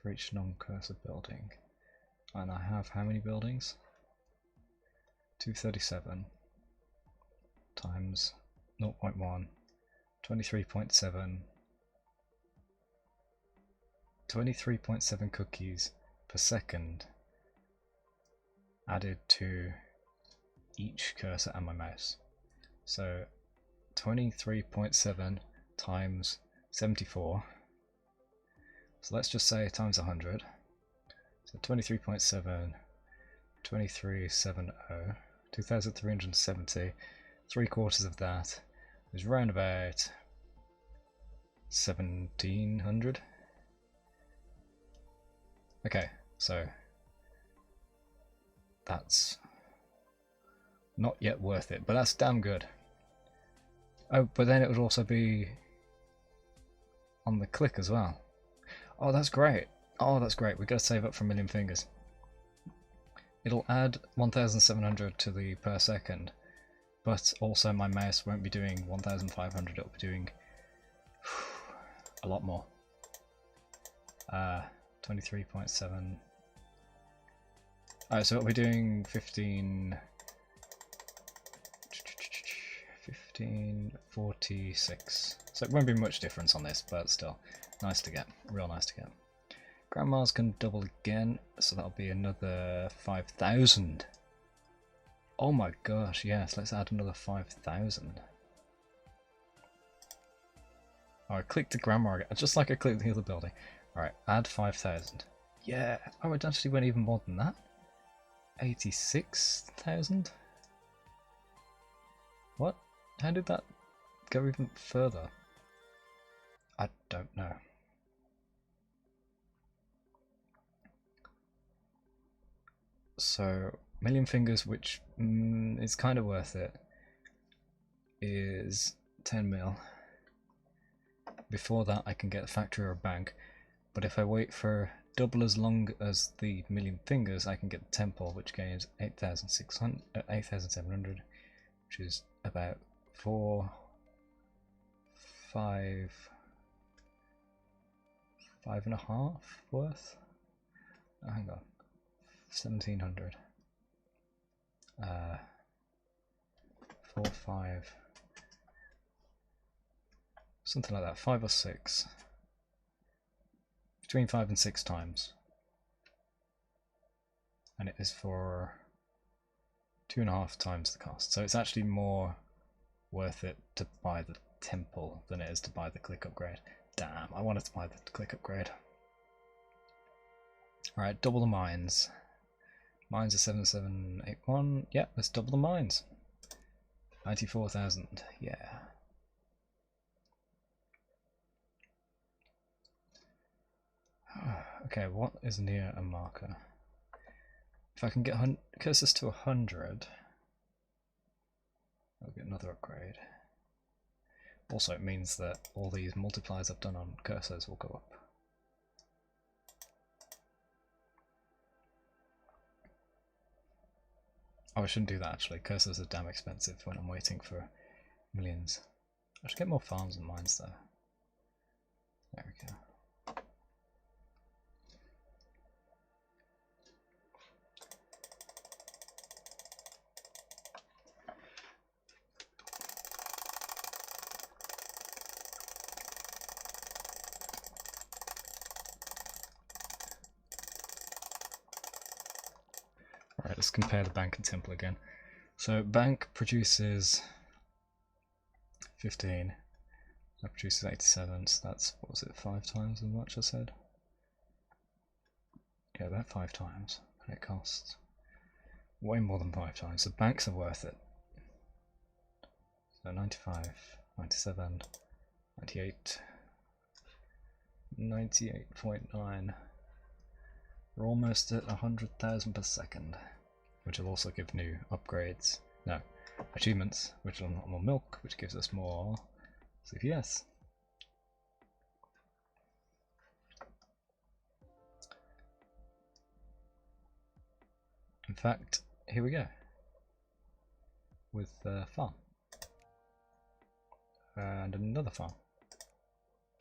for each non-cursor building. And I have how many buildings? 237 times 0.1, 23.7. 23.7 cookies per second added to each cursor and my mouse. So 23.7 times 74. So let's just say times 100. So 23.7, 2370, 2370, 3/4 of that is round about 1700. Okay, so that's not yet worth it, but that's damn good. Oh, but then it would also be on the click as well. Oh, that's great. Oh, that's great. We've got to save up for a million fingers. It'll add 1,700 to the per second, but also my mouse won't be doing 1,500. It'll be doing a lot more. 23.7. Alright, so it'll be doing 1546. So it won't be much difference on this, but still nice to get. Real nice to get. Grandma's can double again, so that'll be another 5,000. Oh my gosh, yes, let's add another 5,000. Alright, click the grandma again, just like I clicked the other building. Alright, add 5,000. Yeah, oh, it actually went even more than that. 86,000? What? How did that go even further? I don't know. So, million fingers, which is kind of worth it, is 10 mil. Before that I can get a factory or a bank, but if I wait for double as long as the million fingers, I can get the temple, which gains 8,700, which is about 5.5 worth. Oh, hang on, 1,700. 4, 5, something like that, 5 or 6. Between 5 and 6 times. And it is for 2.5 times the cost. So it's actually more worth it to buy the temple than it is to buy the click upgrade. Damn, I wanted to buy the click upgrade. Alright, double the mines. Mines are 7781. Yeah, let's double the mines. 94,000. Yeah. Okay, what is near a marker? If I can get cursors to 100, I'll get another upgrade. Also, it means that all these multipliers I've done on cursors will go up. Oh, I shouldn't do that actually. Cursors are damn expensive when I'm waiting for millions. I should get more farms and mines though. There we go. Right, let's compare the bank and temple again. So bank produces 15, that produces 87, so that's, what was it, 5 times as much I said? Yeah, about 5 times, and it costs way more than 5 times, so banks are worth it. So 95, 97, 98, 98.9. We're almost at 100,000 per second, which will also give new upgrades. No, achievements, which will unlock more milk, which gives us more CPS. In fact, here we go with farm and another farm.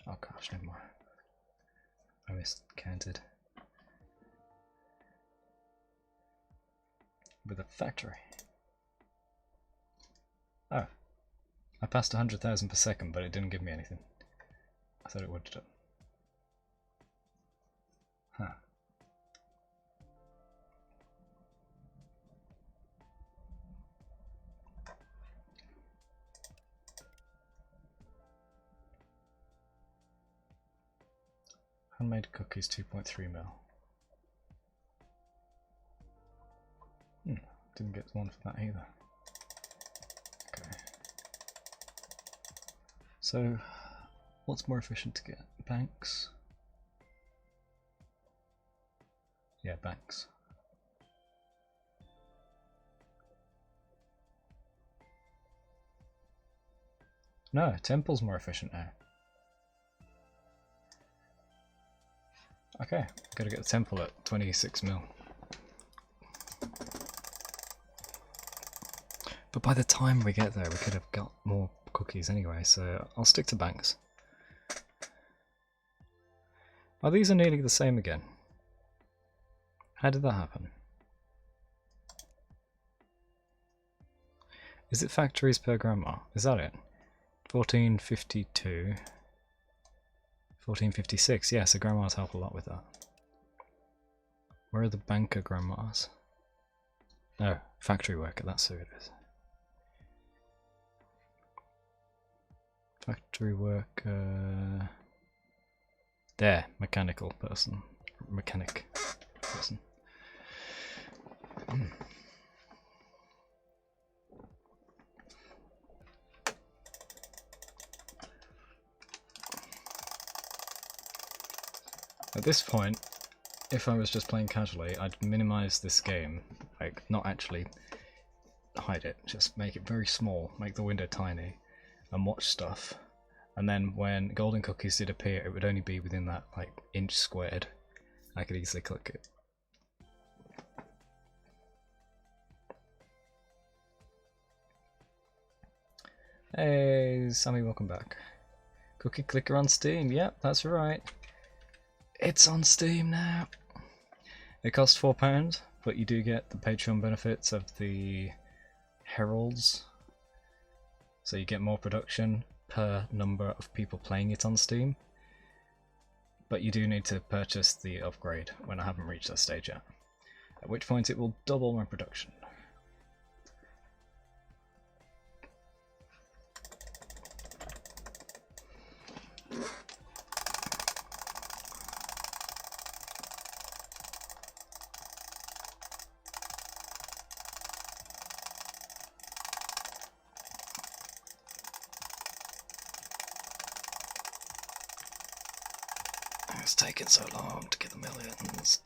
Oh gosh, never mind. I miscounted. With a factory. Oh, I passed 100,000 per second, but it didn't give me anything. I thought it would have done. Huh. Handmade cookies 2.3 mil. Didn't get one for that either. Okay. So, what's more efficient to get? Banks? Yeah, banks. No, temple's more efficient now. Okay, gotta get the temple at 26 mil. But by the time we get there, we could have got more cookies anyway, so I'll stick to banks. Oh, these are nearly the same again. How did that happen? Is it factories per grandma? Is that it? 1452. 1456, yeah, so grandmas help a lot with that. Where are the banker grandmas? No, factory worker, that's who it is. Factory worker... There, mechanical person. Mechanic person. At this point, if I was just playing casually, I'd minimize this game, like not actually hide it, just make it very small, make the window tiny, and watch stuff. And then when golden cookies did appear, it would only be within that like inch squared. I could easily click it. Hey, Sammy, welcome back. Cookie Clicker on Steam, yep, that's right. It's on Steam now. It costs £4, but you do get the Patreon benefits of the heralds. So you get more production per number of people playing it on Steam. But you do need to purchase the upgrade when I haven't reached that stage yet. At which point it will double my production. It's taken so long to get the millions.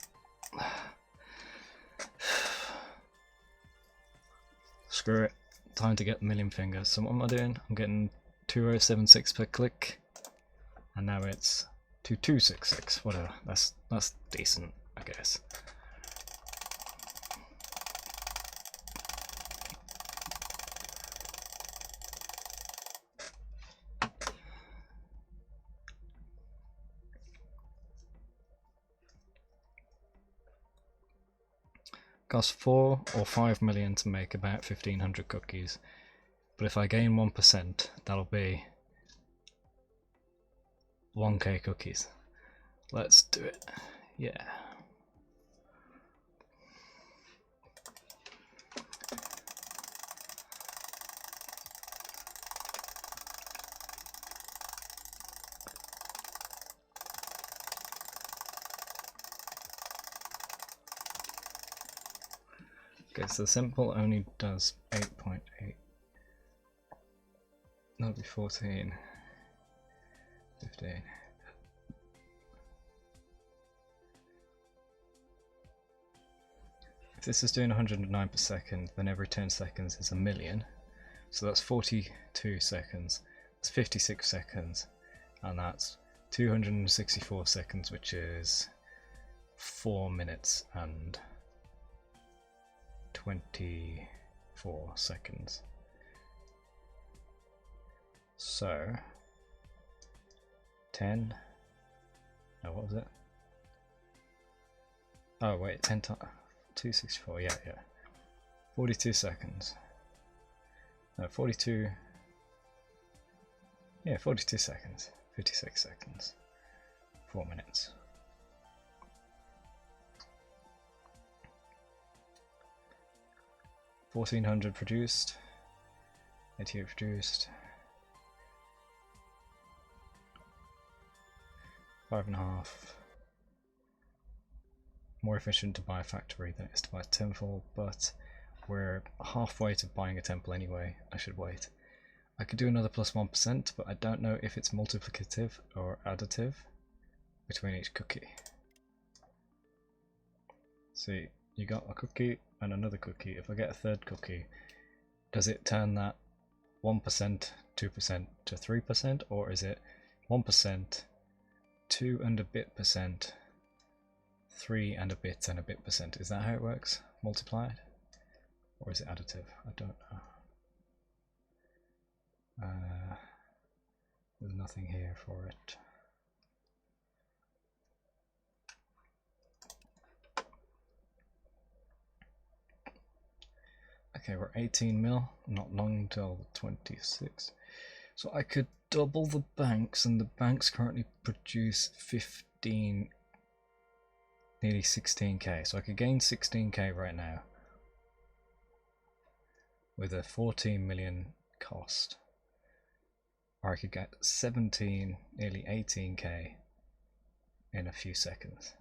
Screw it. Time to get the million fingers. So what am I doing? I'm getting 2076 per click. And now it's 2266. Whatever. That's decent, I guess. Costs 4 or 5 million to make about 1500 cookies. But if I gain 1%, that'll be 1k cookies. Let's do it. Yeah. Okay, so the simple only does 8.8. That'll be 14. 15. If this is doing 109 per second, then every 10 seconds is a million. So that's 42 seconds. That's 56 seconds. And that's 264 seconds, which is 4 minutes and 24 seconds. So 10. No, what was it? Oh wait, 10 times 264. Yeah. 42 seconds. No, 42. Yeah, 42 seconds. 56 seconds. 4 minutes. $1,400 produced. 88 produced. 5.5. More efficient to buy a factory than it is to buy a temple, but we're halfway to buying a temple anyway. I should wait. I could do another plus 1%, but I don't know if it's multiplicative or additive between each cookie. See, you got a cookie and another cookie. If I get a third cookie, does it turn that 1%, 2% to 3%, or is it 1%, 2 and a bit percent, 3 and a bit percent? Is that how it works? Multiplied? Or is it additive? I don't know. There's nothing here for it. Okay, we're 18 mil, not long till the 26. So I could double the banks, and the banks currently produce 15, nearly 16k. So I could gain 16k right now with a 14 million cost. Or I could get 17, nearly 18k in a few seconds.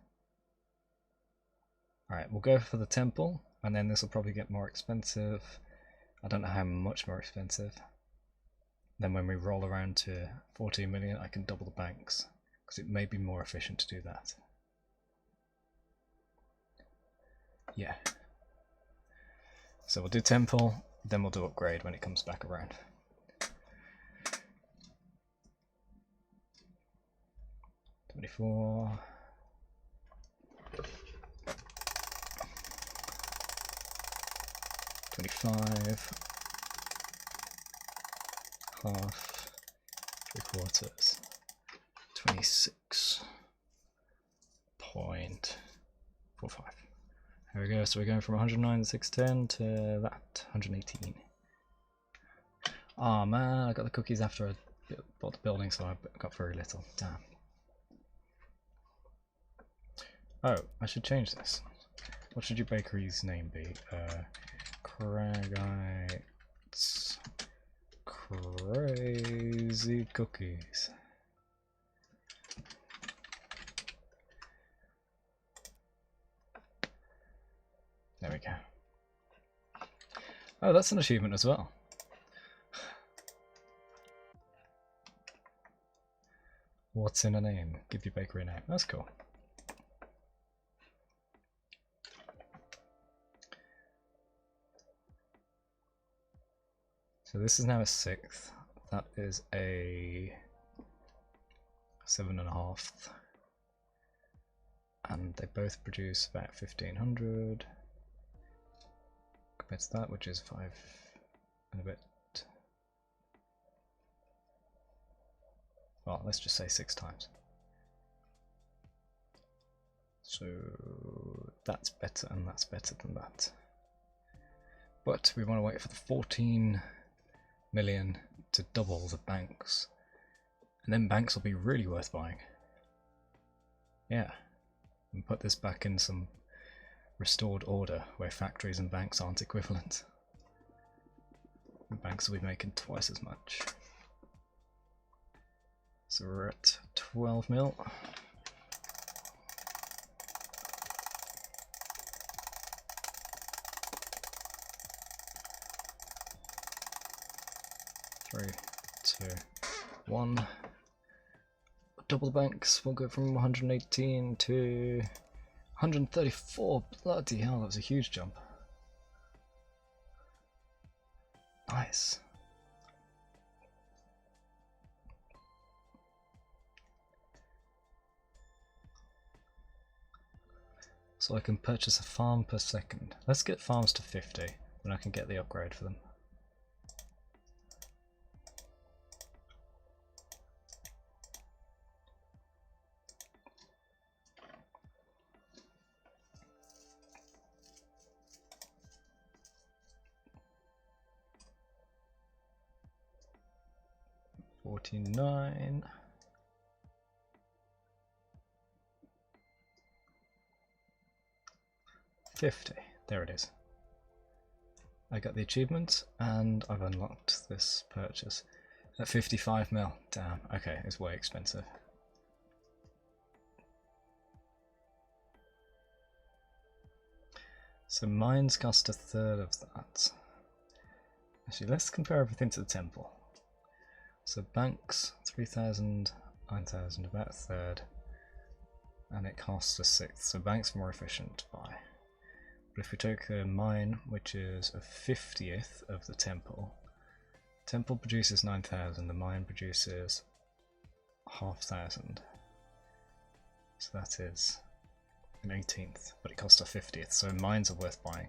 Alright, we'll go for the temple, and then this will probably get more expensive. I don't know how much more expensive. Then when we roll around to 14 million, I can double the banks, because it may be more efficient to do that. Yeah. So we'll do temple, then we'll do upgrade when it comes back around. $24. $25. Half. 3/4. 26.45. There we go. So we're going from 109 to 610 to that 118. Oh man, I got the cookies after I bought the building, so I got very little. Damn. Oh, I should change this. What should your bakery's name be? Cragite's Crazy Cookies. There we go. Oh, that's an achievement as well. What's in a name? Give your bakery a name. That's cool. So this is now a 6th. That is a 7.5. And they both produce about 1,500 compared to that, which is 5 and a bit. Well, let's just say 6 times. So that's better, and that's better than that. But we want to wait for the 14 million to double the banks, and then banks will be really worth buying. Yeah, and put this back in some restored order where factories and banks aren't equivalent. The banks will be making twice as much. So we're at 12 mil. 3, 2, 1. Double the banks. We'll go from 118 to 134. Bloody hell, that was a huge jump. Nice. So I can purchase a farm per second. Let's get farms to 50, then I can get the upgrade for them. $49. 50. There it is. I got the achievement and I've unlocked this purchase at 55 mil. Damn, okay, it's way expensive. So mines cost a third of that. Actually, let's compare everything to the temple. So banks, 3,000, 9,000, about a third. And it costs a sixth, so banks are more efficient to buy. But if we take a mine, which is a 50th of the temple, temple produces 9,000, the mine produces 5,000. So that is an 18th, but it costs a 50th, so mines are worth buying.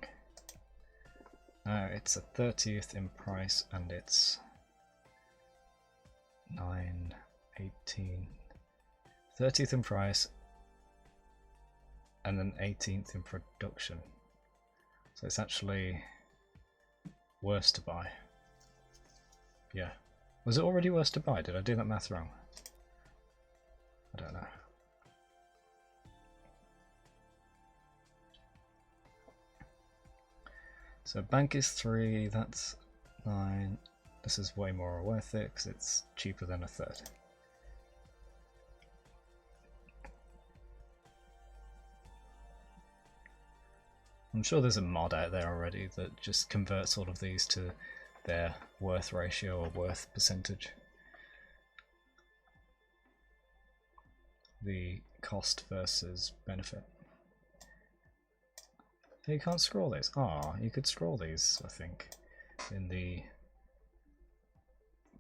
It's a 30th in price, and it's 9, 18, 30th in price, and then 18th in production. So it's actually worse to buy. Yeah. Was it already worse to buy? Did I do that math wrong? I don't know. So bank is 3, that's 9. This is way more worth it because it's cheaper than a third. I'm sure there's a mod out there already that just converts all of these to their worth ratio or worth percentage. The cost versus benefit. You can't scroll these. Ah, you could scroll these, I think, in the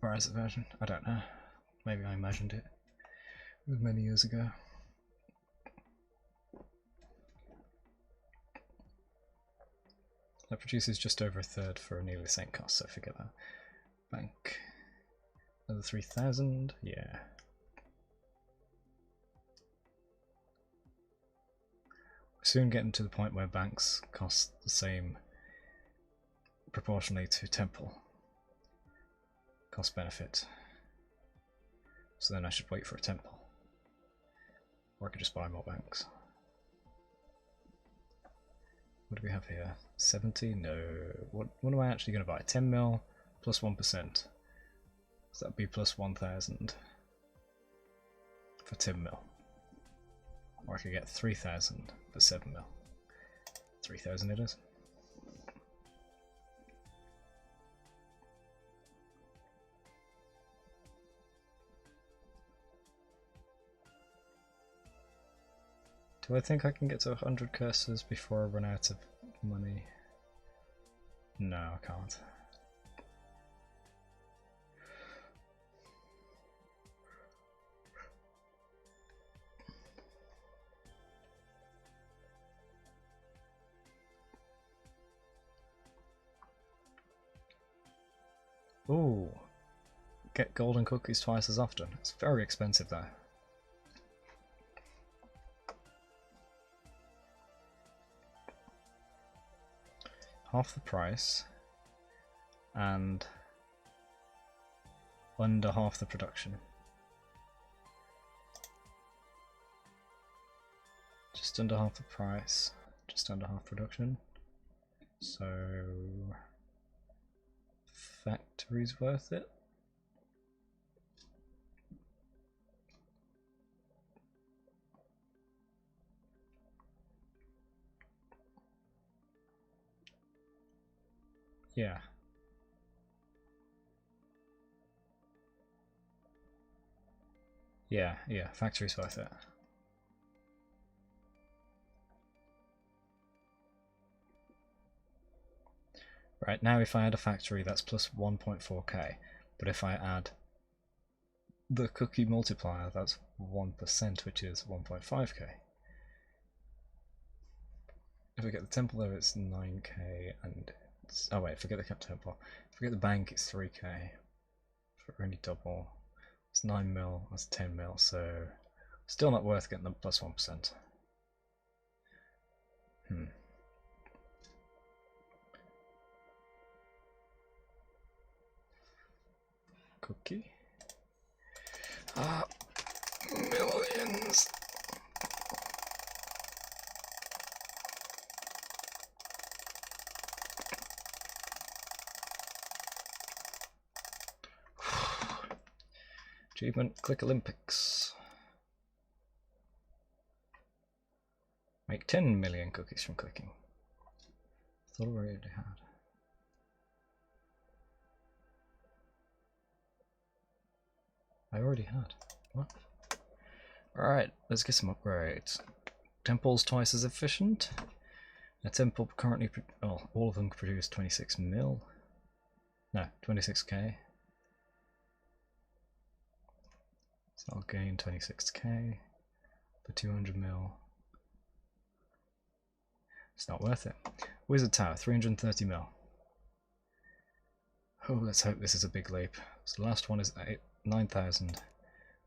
browser version. I don't know. Maybe I imagined it. It was many years ago. That produces just over a third for nearly the same cost, so forget that. Bank. Another 3,000, yeah. We're soon getting to the point where banks cost the same proportionally to temple. Cost benefit. So then I should wait for a temple. Or I could just buy more banks. What do we have here? 70? No. What am I actually going to buy? 10 mil plus 1%. So that'd be plus 1,000 for 10 mil. Or I could get 3,000 for 7 mil. 3,000 it is. Do I think I can get to 100 cursors before I run out of money? No, I can't. Ooh, get golden cookies twice as often. It's very expensive though. Half the price and under half the production. Just under half the price, just under half production. So factory's worth it. Yeah. Yeah, factory's worth it. Right, now if I add a factory, that's plus 1.4k. But if I add the cookie multiplier, that's 1%, which is 1.5k. If I get the temple though, it's 9k, and it's, oh wait, forget the temple. Forget the bank, it's 3k. For only double, it's 9 mil, that's 10 mil, so still not worth getting the plus 1%. Cookie. Millions. Achievement, click Olympics. Make 10 million cookies from clicking. Thought I already had. I already had. What? Alright, let's get some upgrades. Temple's twice as efficient. A temple currently, all of them produce 26 mil. No, 26k. So I'll gain 26k for 200 mil. It's not worth it. Wizard Tower, 330 mil. Oh, let's hope this is a big leap. So the last one is 9,000.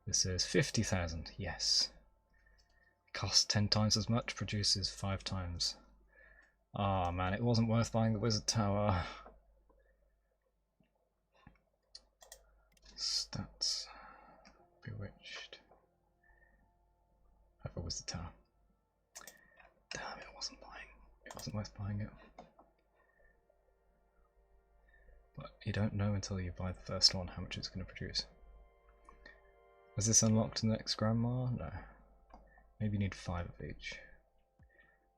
This is 50,000. Yes. Costs 10 times as much, produces 5 times. Ah, oh, man, it wasn't worth buying the Wizard Tower. Stats. Bewitched. Have a Wizard Tower. Damn, it wasn't worth buying it. But you don't know until you buy the first one how much it's going to produce. Has this unlocked the next grandma? No. Maybe you need 5 of each.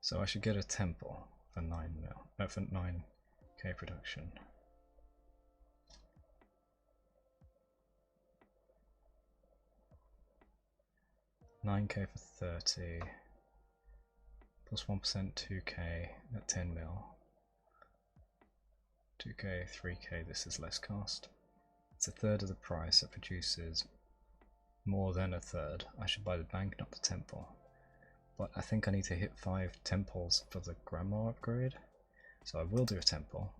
So I should get a temple for 9 mil. No, for 9k production. $9k for 30. Plus 1%, 2k at 10 mil. 2k, 3k, this is less cost. It's a third of the price, it produces more than a third. I should buy the bank, not the temple. But I think I need to hit 5 temples for the grandma upgrade. So I will do a temple.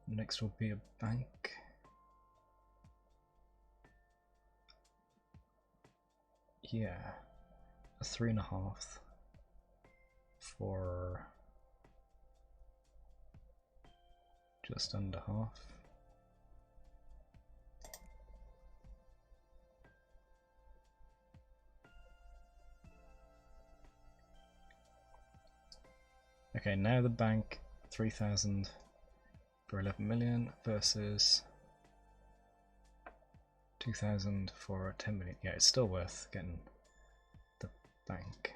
Next will be a bank. Yeah, a 3.5 for just under half. Okay, now the bank, 3,000 for 11 million versus 2,000 for 10 million. Yeah, it's still worth getting the bank.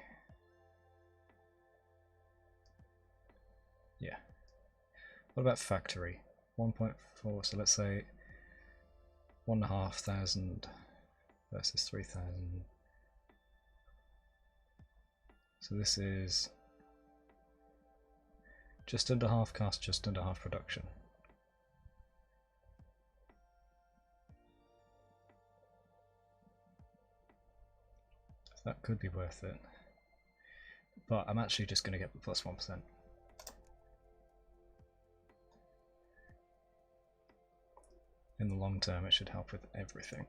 Yeah. What about factory? 1.4, so let's say 1,500 versus 3,000. So this is just under half cost, just under half production. So that could be worth it. But I'm actually just going to get the plus 1%. In the long term, it should help with everything.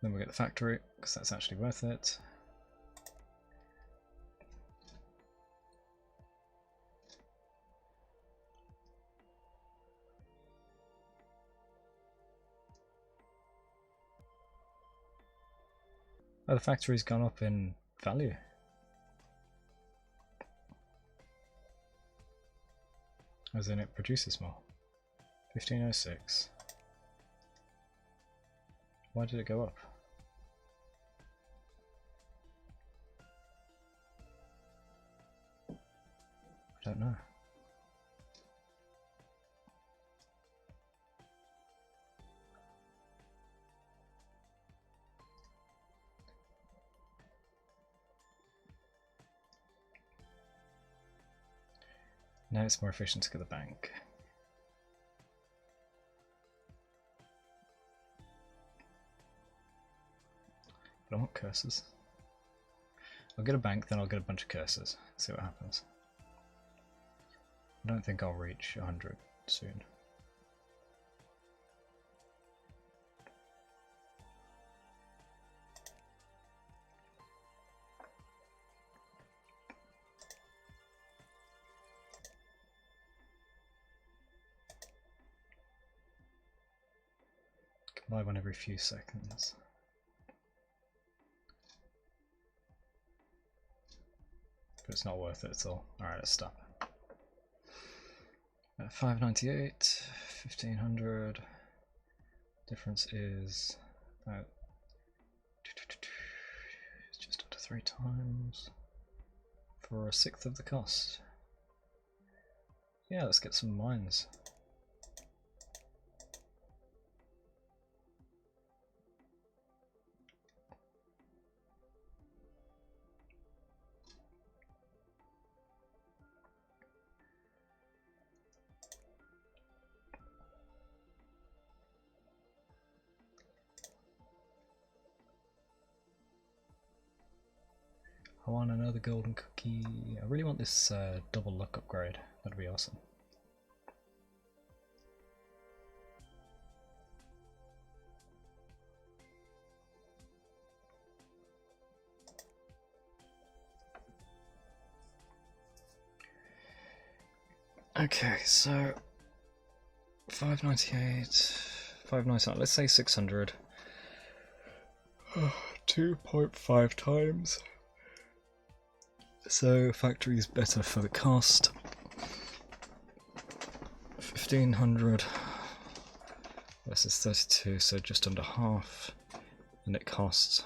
Then we get the factory, because that's actually worth it. Oh, the factory's gone up in value. As in it produces more. 1506. Why did it go up? I don't know. Now it's more efficient to get the bank. But I want curses. I'll get a bank, then I'll get a bunch of curses. See what happens. I don't think I'll reach 100 soon. Can buy one every few seconds. But it's not worth it at all. Alright, let's stop. 598, 1500. Difference is about it's just under 3 times for a sixth of the cost. Yeah, let's get some mines. I want another golden cookie. I really want this double luck upgrade. That'd be awesome. Okay, so 598, 599. Let's say 600. 2.5 times. So factory is better for the cost. 1500 versus 32, so just under half, and it costs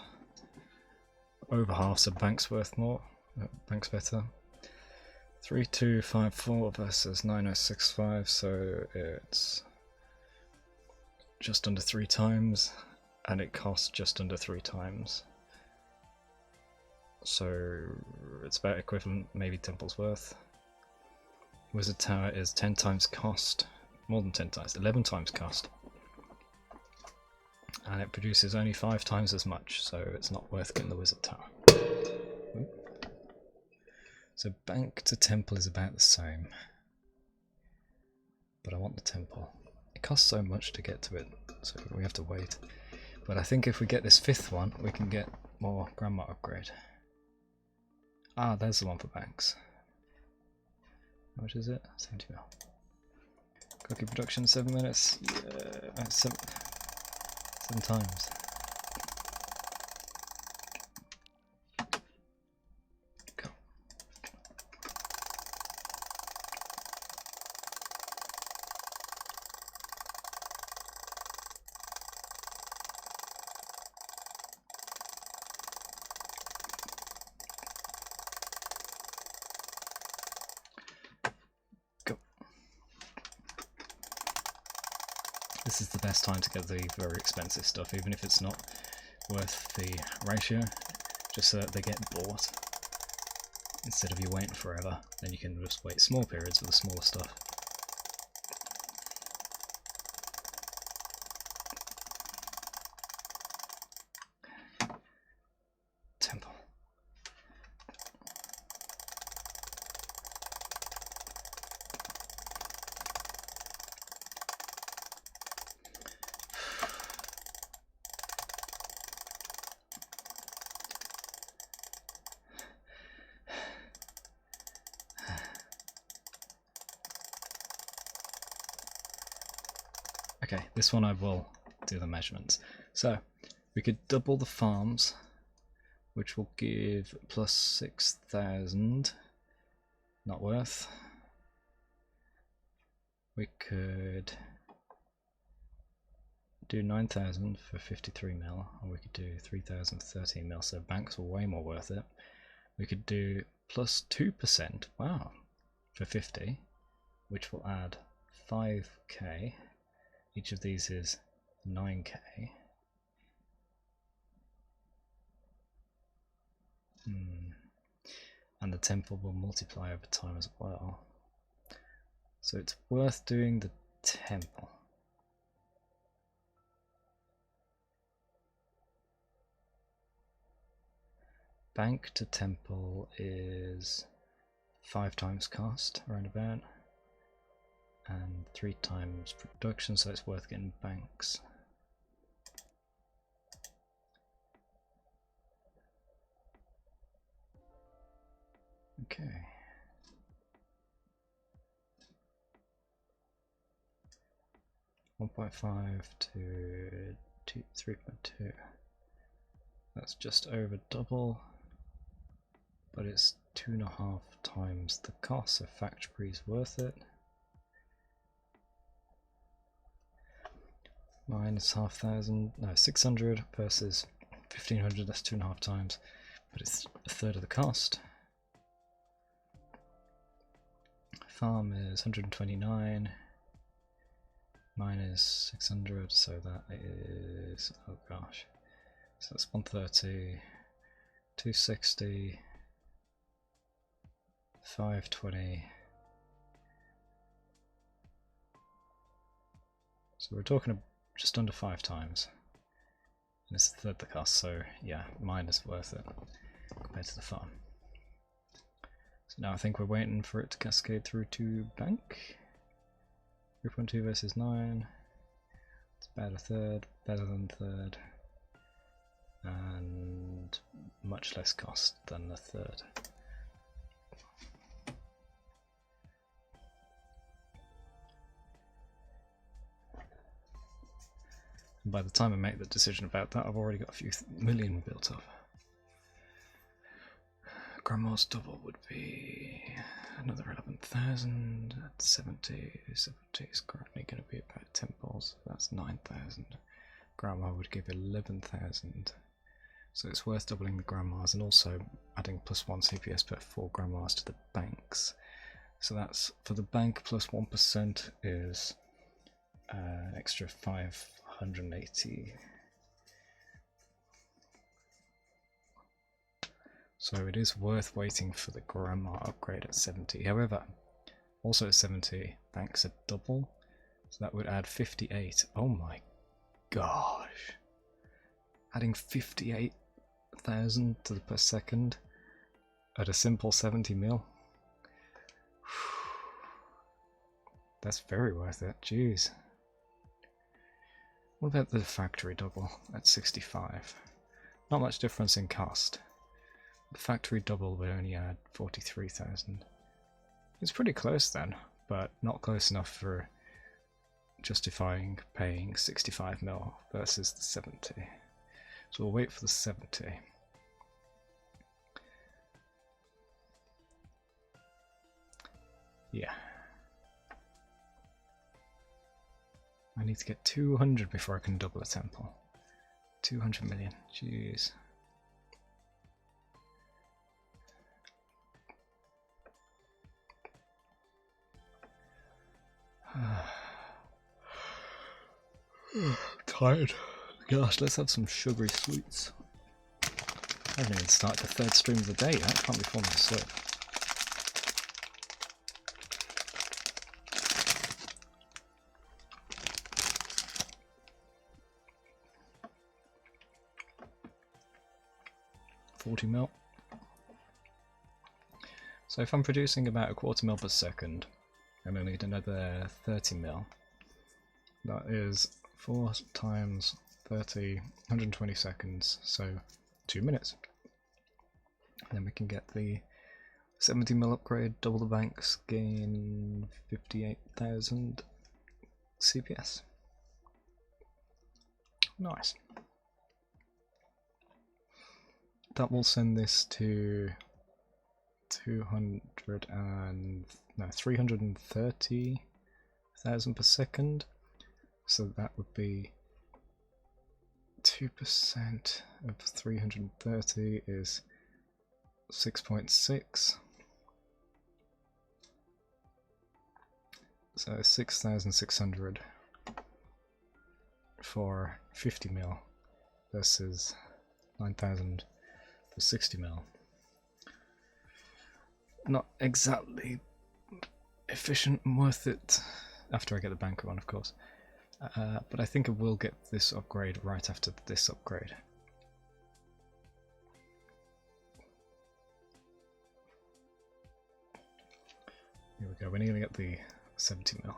over half, so bank's worth more. Bank's better. 3254 versus 9065, so it's just under 3 times, and it costs just under 3 times. So it's about equivalent, maybe Temple's worth. Wizard Tower is 10 times cost, more than 10 times, 11 times cost. And it produces only 5 times as much, so it's not worth getting the Wizard Tower. So bank to temple is about the same. But I want the temple. It costs so much to get to it, so we have to wait. But I think if we get this 5th one, we can get more grandma upgrade. Ah, there's the one for banks. How much is it? 70 mil. Cookie production 7 minutes. Yeah, 7 times. Go. This is the best time to get the very expensive stuff, even if it's not worth the ratio, just so that they get bought. Instead of you waiting forever, then you can just wait small periods for the smaller stuff. Temple. Okay, this one I will do the measurements. So, we could double the farms, which will give plus 6,000, not worth. We could do 9,000 for 53 mil, or we could do 3,000 for 13 mil, so banks were way more worth it. We could do plus 2%, wow, for 50, which will add 5k. Each of these is 9k. And the temple will multiply over time as well. So it's worth doing the temple. Bank to temple is 5 times cost, around about, and 3 times production, so it's worth getting banks. Okay. $1.5 to 3.2. That's just over double, but it's 2.5 times the cost, so factory is worth it. Minus 5,000, no, 600 versus 1,500, that's 2.5 times, but it's a third of the cost. Farm is 129 minus 600, so that is, oh gosh, so that's 130, 260, 520. So we're talking just under 5 times. And it's a third the cost, so yeah, mine is worth it compared to the farm. So now I think we're waiting for it to cascade through to bank. 3.2 versus 9. It's about a third, better than third, and much less cost than the third. And by the time I make the decision about that, I've already got a few million built up. Grandma's double would be another 11,000 at 70. 70 is currently going to be about temples. That's 9,000. Grandma would give 11,000. So it's worth doubling the grandmas and also adding +1 CPS per 4 grandmas to the banks. So that's for the bank plus 1% is an extra 580. So it is worth waiting for the grandma upgrade at 70. However, also at 70, banks are double, so that would add 58. Oh my gosh! Adding 58,000 to the per second at a simple 70 mil. That's very worth it. Jeez. What about the factory double at 65? Not much difference in cost. The factory double would only add 43,000. It's pretty close then, but not close enough for justifying paying 65 mil versus the 70. So we'll wait for the 70. Yeah. I need to get 200 before I can double a temple. 200 million, jeez. Tired. Gosh, let's have some sugary sweets. I haven't even started the third stream of the day yet. Can't be falling asleep. $40 mil. So if I'm producing about a quarter mil per second, and I need another 30 mil, that is 4 times 30, 120 seconds, so 2 minutes. And then we can get the 70 mil upgrade, double the banks, gain 58,000 CPS. Nice. That will send this to 330 1,000 per second. So that would be 2% of 330 is 6.6. So 6,600 for 50 mil versus 9,000 for 60 mil. Not exactly efficient and worth it after I get the banker one, of course. But I think I will get this upgrade right after this upgrade. Here we go, we're nearly at the 70 mil.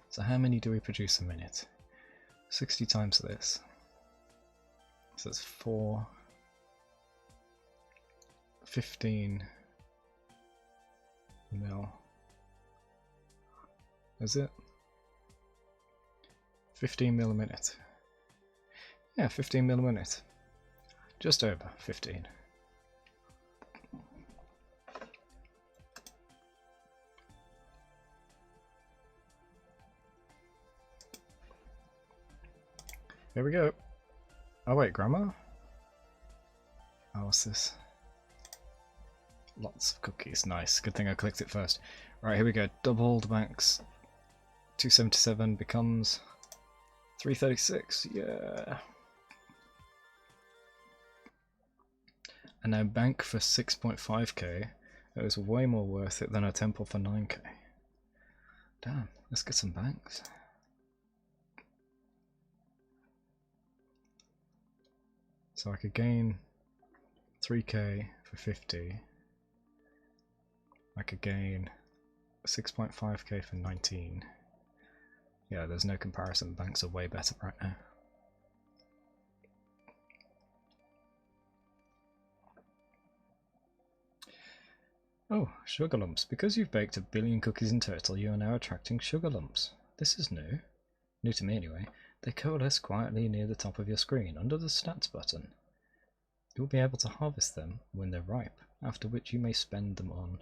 So how many do we produce a minute? 60 times this. So that's 4, 15 mil. Is it? 15 mil a minute. Yeah, 15 mil a minute. Just over 15. Here we go. Oh wait, grammar? Oh, what's this? Lots of cookies. Nice. Good thing I clicked it first. Right, here we go. Doubled banks. 277 becomes 336. Yeah. And now bank for 6.5k. It was way more worth it than a temple for 9k. Damn, let's get some banks. So I could gain 3k for 50. I could gain 6.5k for 19. Yeah, there's no comparison. Banks are way better right now. Oh, sugar lumps. Because you've baked 1 billion cookies in total, you are now attracting sugar lumps. This is new. New to me anyway. They coalesce quietly near the top of your screen, under the stats button. You will be able to harvest them when they're ripe, after which you may spend them on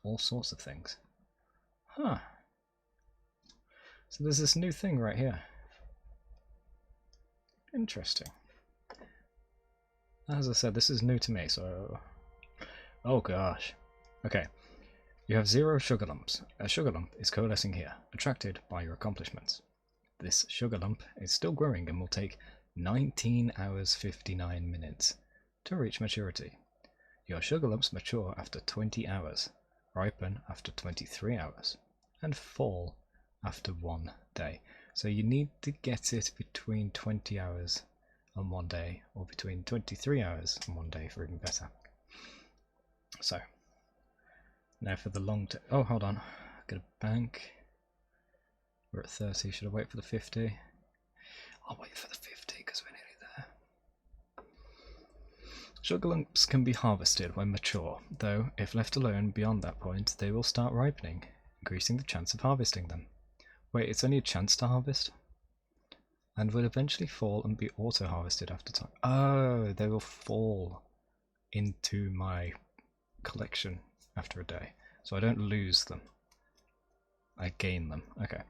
all sorts of things. Huh. So there's this new thing right here. Interesting. As I said, this is new to me, so... Oh gosh. Okay. You have 0 sugar lumps. A sugar lump is coalescing here, attracted by your accomplishments. This sugar lump is still growing and will take 19 hours 59 minutes to reach maturity. Your sugar lumps mature after 20 hours, ripen after 23 hours, and fall after 1 day. So you need to get it between 20 hours and 1 day, or between 23 hours and 1 day for even better. So, now for the long term. Oh, hold on. Got a bank. We're at 30. Should I wait for the 50? I'll wait for the 50 because we're nearly there. Sugar lumps can be harvested when mature, though if left alone beyond that point, they will start ripening, increasing the chance of harvesting them. Wait, it's only a chance to harvest? And will eventually fall and be auto-harvested after time. Oh, they will fall into my collection after a day. So I don't lose them. I gain them. Okay.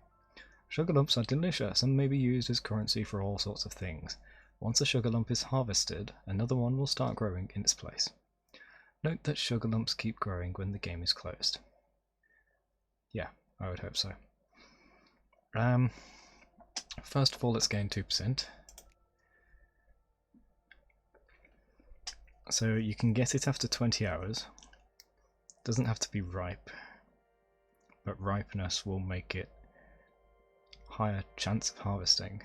Sugar lumps are delicious and may be used as currency for all sorts of things. Once a sugar lump is harvested, another one will start growing in its place. Note that sugar lumps keep growing when the game is closed. Yeah, I would hope so. First of all, let's gain 2%. So you can get it after 20 hours. Doesn't have to be ripe, but ripeness will make it higher chance of harvesting.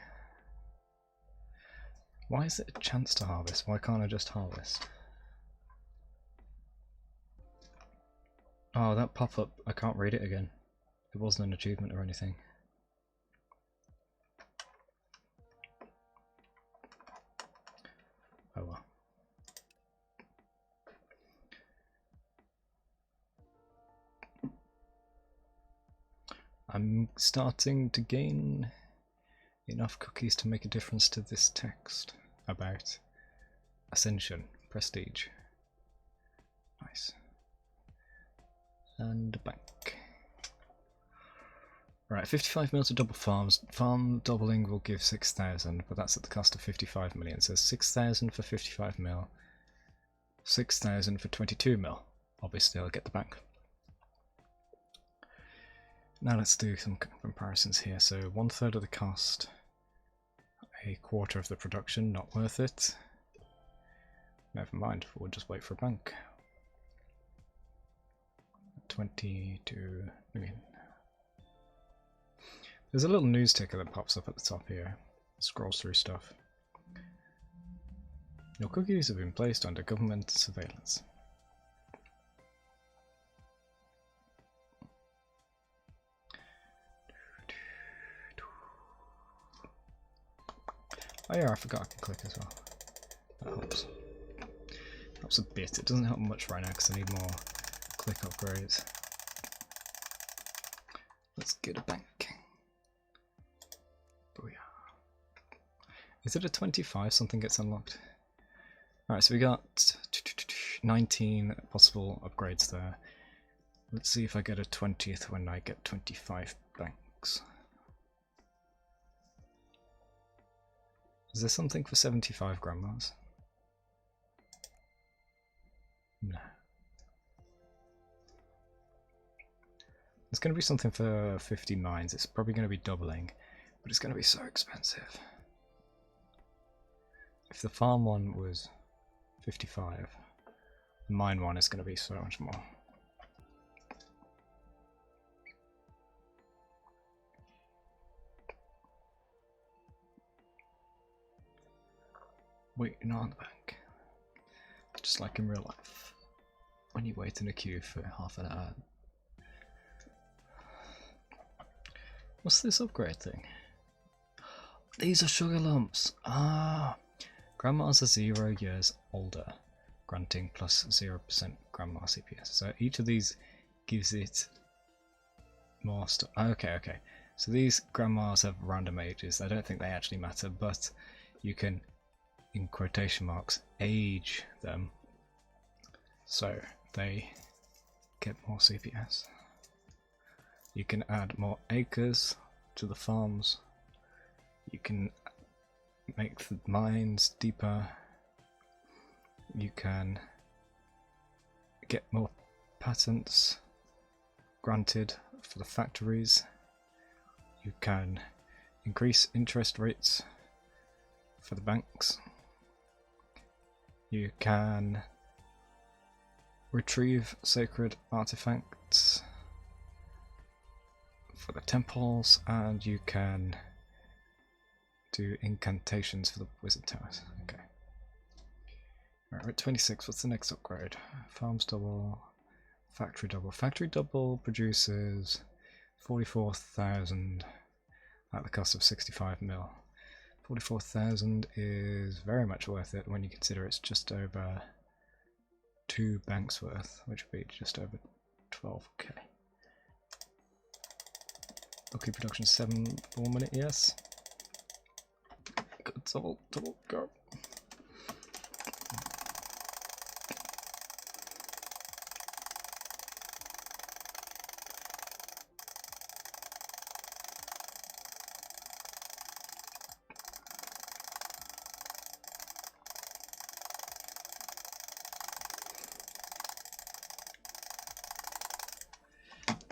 Why is it a chance to harvest? Why can't I just harvest? Oh, that pop-up, I can't read it again. It wasn't an achievement or anything. Oh well. I'm starting to gain enough cookies to make a difference to this text about Ascension, Prestige. Nice. And bank. Right, 55 mil to double farms. Farm doubling will give 6,000, but that's at the cost of 55 million. So 6,000 for 55 mil, 6,000 for 22 mil. Obviously, I'll get the bank. Now let's do some comparisons here. So 1/3 of the cost, a quarter of the production, not worth it. Never mind, we'll just wait for a bank. 22 million. There's a little news ticker that pops up at the top here. It scrolls through stuff. Your cookies have been placed under government surveillance. Oh yeah, I forgot I can click as well. That helps. Helps a bit. It doesn't help much right now because I need more click upgrades. Let's get a bank. Booyah. Is it a 25 something gets unlocked? Alright, so we got 19 possible upgrades there. Let's see if I get a 20th when I get 25 banks. Is there something for 75 grandmas? No. There's going to be something for 50 mines. It's probably going to be doubling, but it's going to be so expensive. If the farm one was 55, the mine one is going to be so much more. Waiting on the bank. Just like in real life. When you wait in a queue for half an hour. What's this upgrade thing? These are sugar lumps! Ah! Grandmas are 0 years older, granting plus 0% grandma CPS. So each of these gives it more stuff. Okay, okay. So these grandmas have random ages. I don't think they actually matter, but you can, in quotation marks, age them so they get more CPS. You can add more acres to the farms. You can make the mines deeper. You can get more patents granted for the factories. You can increase interest rates for the banks. You can retrieve sacred artifacts for the temples, and you can do incantations for the wizard towers. Okay. Alright, we're at 26. What's the next upgrade? Farms double, factory double. Factory double produces 44,000 at the cost of 65 mil. 44,000 is very much worth it when you consider it's just over 2 banks worth, which would be just over 12k. Okay, production 4 minute, yes. Good, double, go.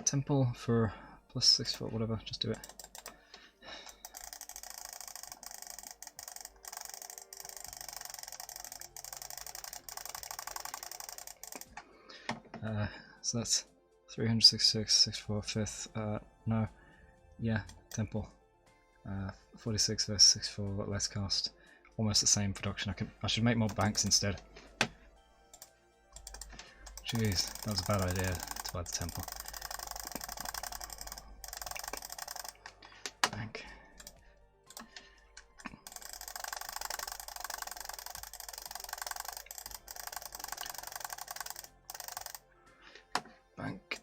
Temple for plus 6 foot, whatever, just do it. So that's 366, 64, 5th, no, yeah, temple. 46 versus 64, less cost, almost the same production. I should make more banks instead. Jeez, that was a bad idea to buy the temple. Bank. Bank.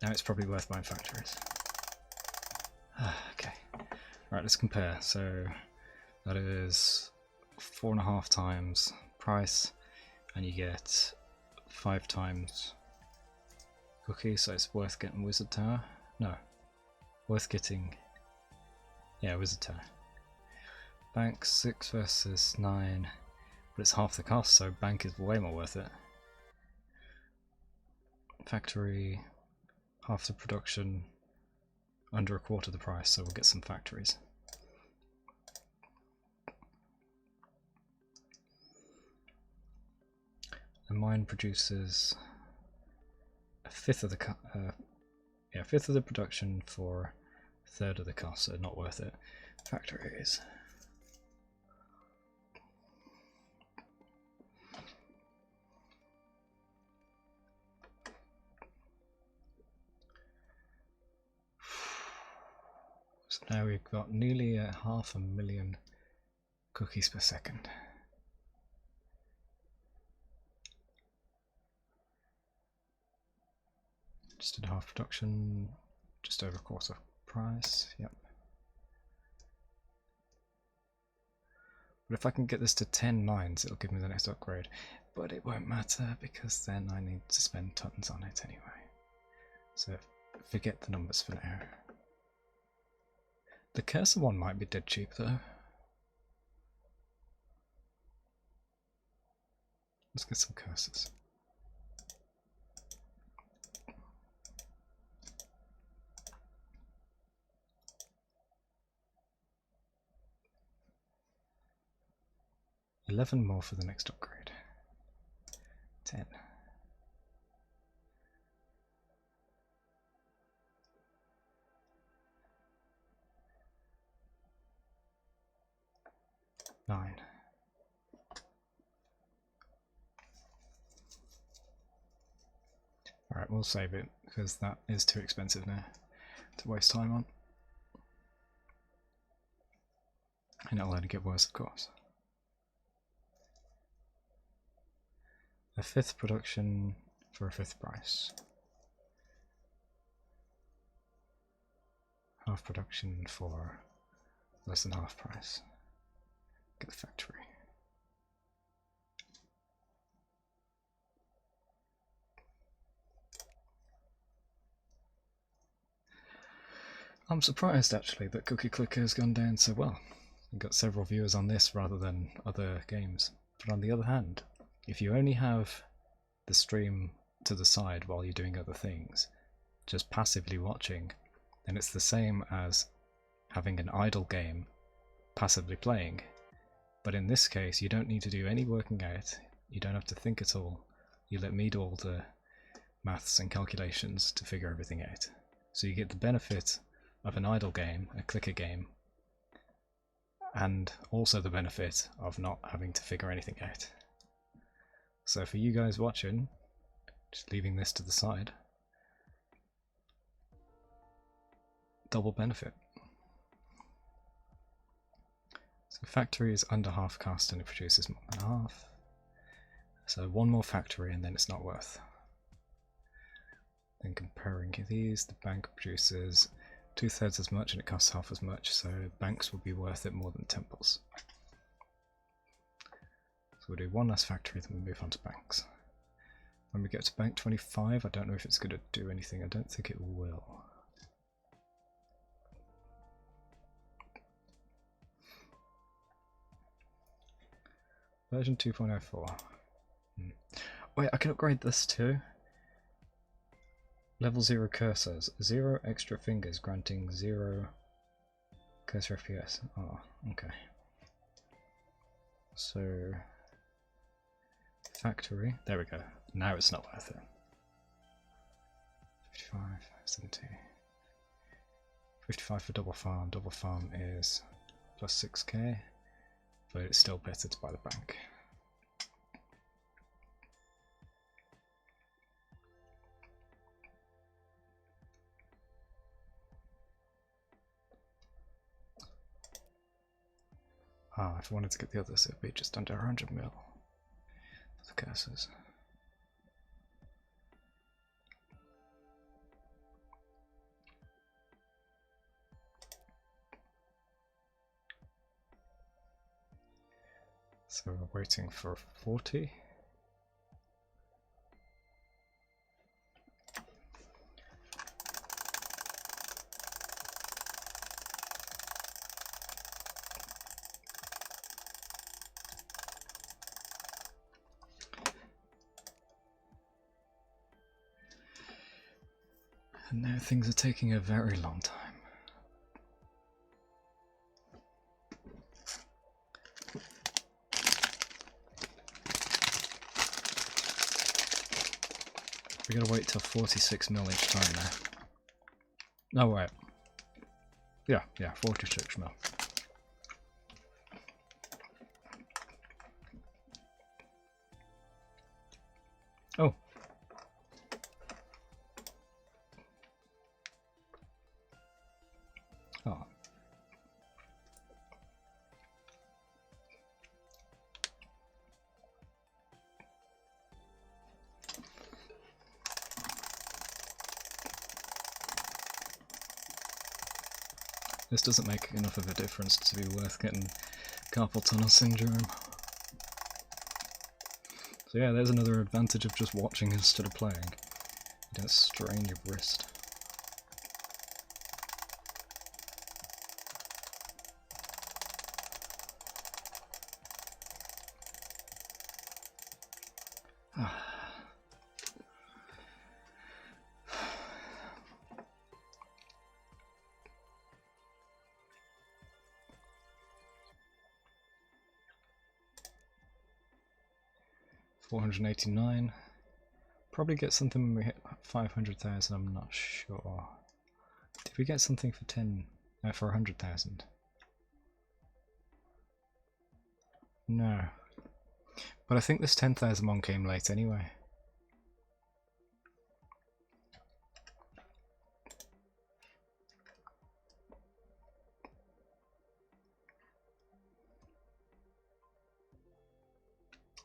Now it's probably worth buying factories. Okay. Right, let's compare. So that is 4.5 times price, and you get 5 times cookie, so it's worth getting Wizard Tower. No. worth getting. Yeah, Wizard Tower. Bank 6 versus 9, but it's half the cost, so bank is way more worth it. Factory, half the production, under a quarter the price, so we'll get some factories. The mine produces a fifth of the production for a third of the cost, so not worth it. Factories. So now we've got nearly 500,000 cookies per second. Just did half production, just over a quarter price, yep. But if I can get this to 10 lines, it'll give me the next upgrade. But it won't matter because then I need to spend tons on it anyway. So forget the numbers for now. The cursor one might be dead cheap though. Let's get some cursors. $11 more for the next upgrade. 10. $9. Alright, we'll save it because that is too expensive now to waste time on. And it'll only get worse, of course. A fifth production for a fifth price. Half production for less than half price. Get the factory. I'm surprised actually that Cookie Clicker has gone down so well. We've got several viewers on this rather than other games. But on the other hand, if you only have the stream to the side while you're doing other things, just passively watching, then it's the same as having an idle game passively playing. But in this case, you don't need to do any working out, you don't have to think at all, you let me do all the maths and calculations to figure everything out. So you get the benefit of an idle game, a clicker game, and also the benefit of not having to figure anything out. So for you guys watching, just leaving this to the side, double benefit. So factory is under half cost and it produces more than half. So one more factory and then it's not worth. Then comparing these, the bank produces 2/3 as much and it costs half as much, so banks will be worth it more than temples. So we'll do one last factory, then we'll move on to banks. When we get to bank 25, I don't know if it's going to do anything. I don't think it will. Version 2.04. Wait, I can upgrade this too. Level 0 cursors. 0 extra fingers granting 0 cursor FPS. Oh, okay. So factory, there we go. Now it's not worth it. 55, 70. 55 for double farm. Double farm is plus 6k, but it's still better to buy the bank. Ah, if I wanted to get the others, it would be just under 100 mil. The cursors. So we're waiting for 40. And now things are taking a very long time. We gotta wait till 46 mil each time now. No, wait. Yeah, 46 mil. Oh. Oh. This doesn't make enough of a difference to be worth getting carpal tunnel syndrome. So yeah, there's another advantage of just watching instead of playing. You don't strain your wrist. Ah. 489. Probably get something when we hit 500,000, I'm not sure. Did we get something for 10? For 100,000? No. But I think this 10,000 one came late anyway.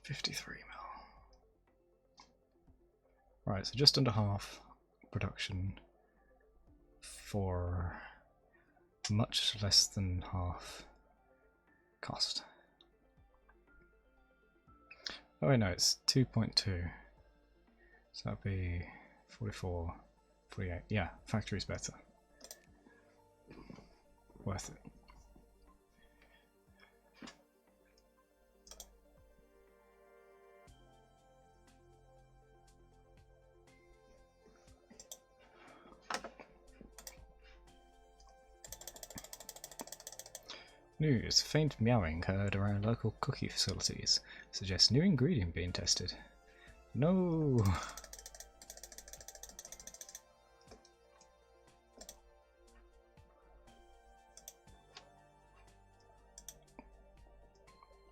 $53 mil. Right, so just under half production for much less than half cost. Oh wait, no, it's 2.2. So that'd be 44, 48. Yeah, factory's better. Worth it. News. Faint meowing heard around local cookie facilities. Suggests new ingredient being tested. No!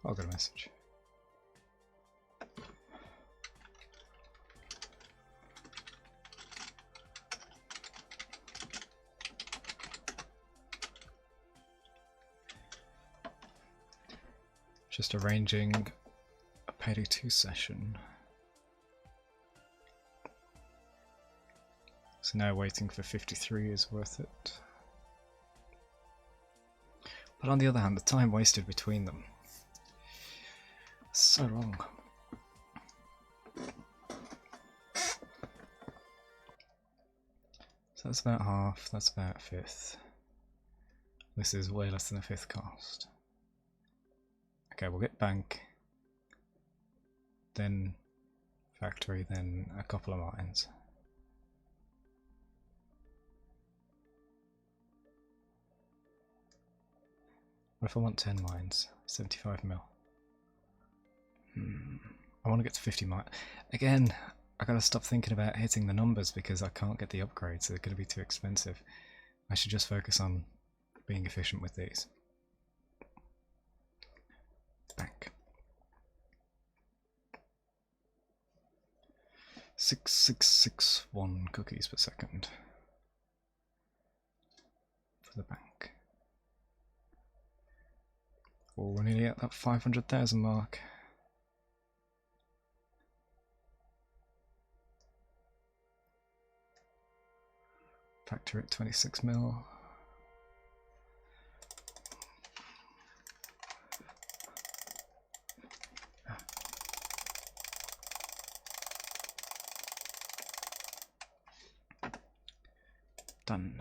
I got a message. Just arranging a Payday 2 session. So now waiting for 53 is worth it. But on the other hand, the time wasted between them. So long. So that's about half, that's about a fifth. This is way less than a fifth cost. Okay, we'll get bank, then factory, then a couple of mines. What if I want 10 mines? 75 mil. I want to get to 50 mines. Again, I gotta stop thinking about hitting the numbers because I can't get the upgrades, they're gonna be too expensive. I should just focus on being efficient with these. Bank. 6661 cookies per second for the bank. Oh, we're nearly at that 500,000 mark. Factor at 26 mil. Done.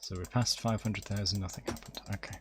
So we passed 500,000, nothing happened. Okay.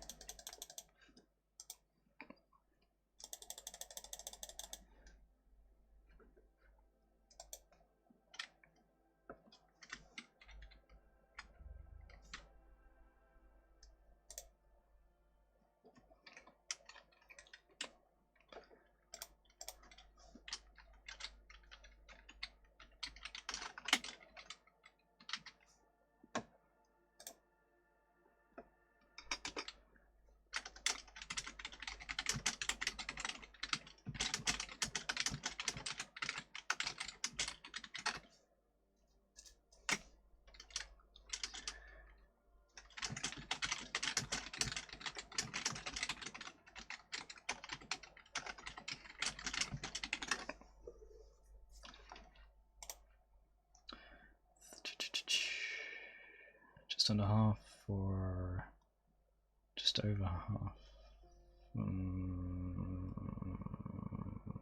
under half or just over half.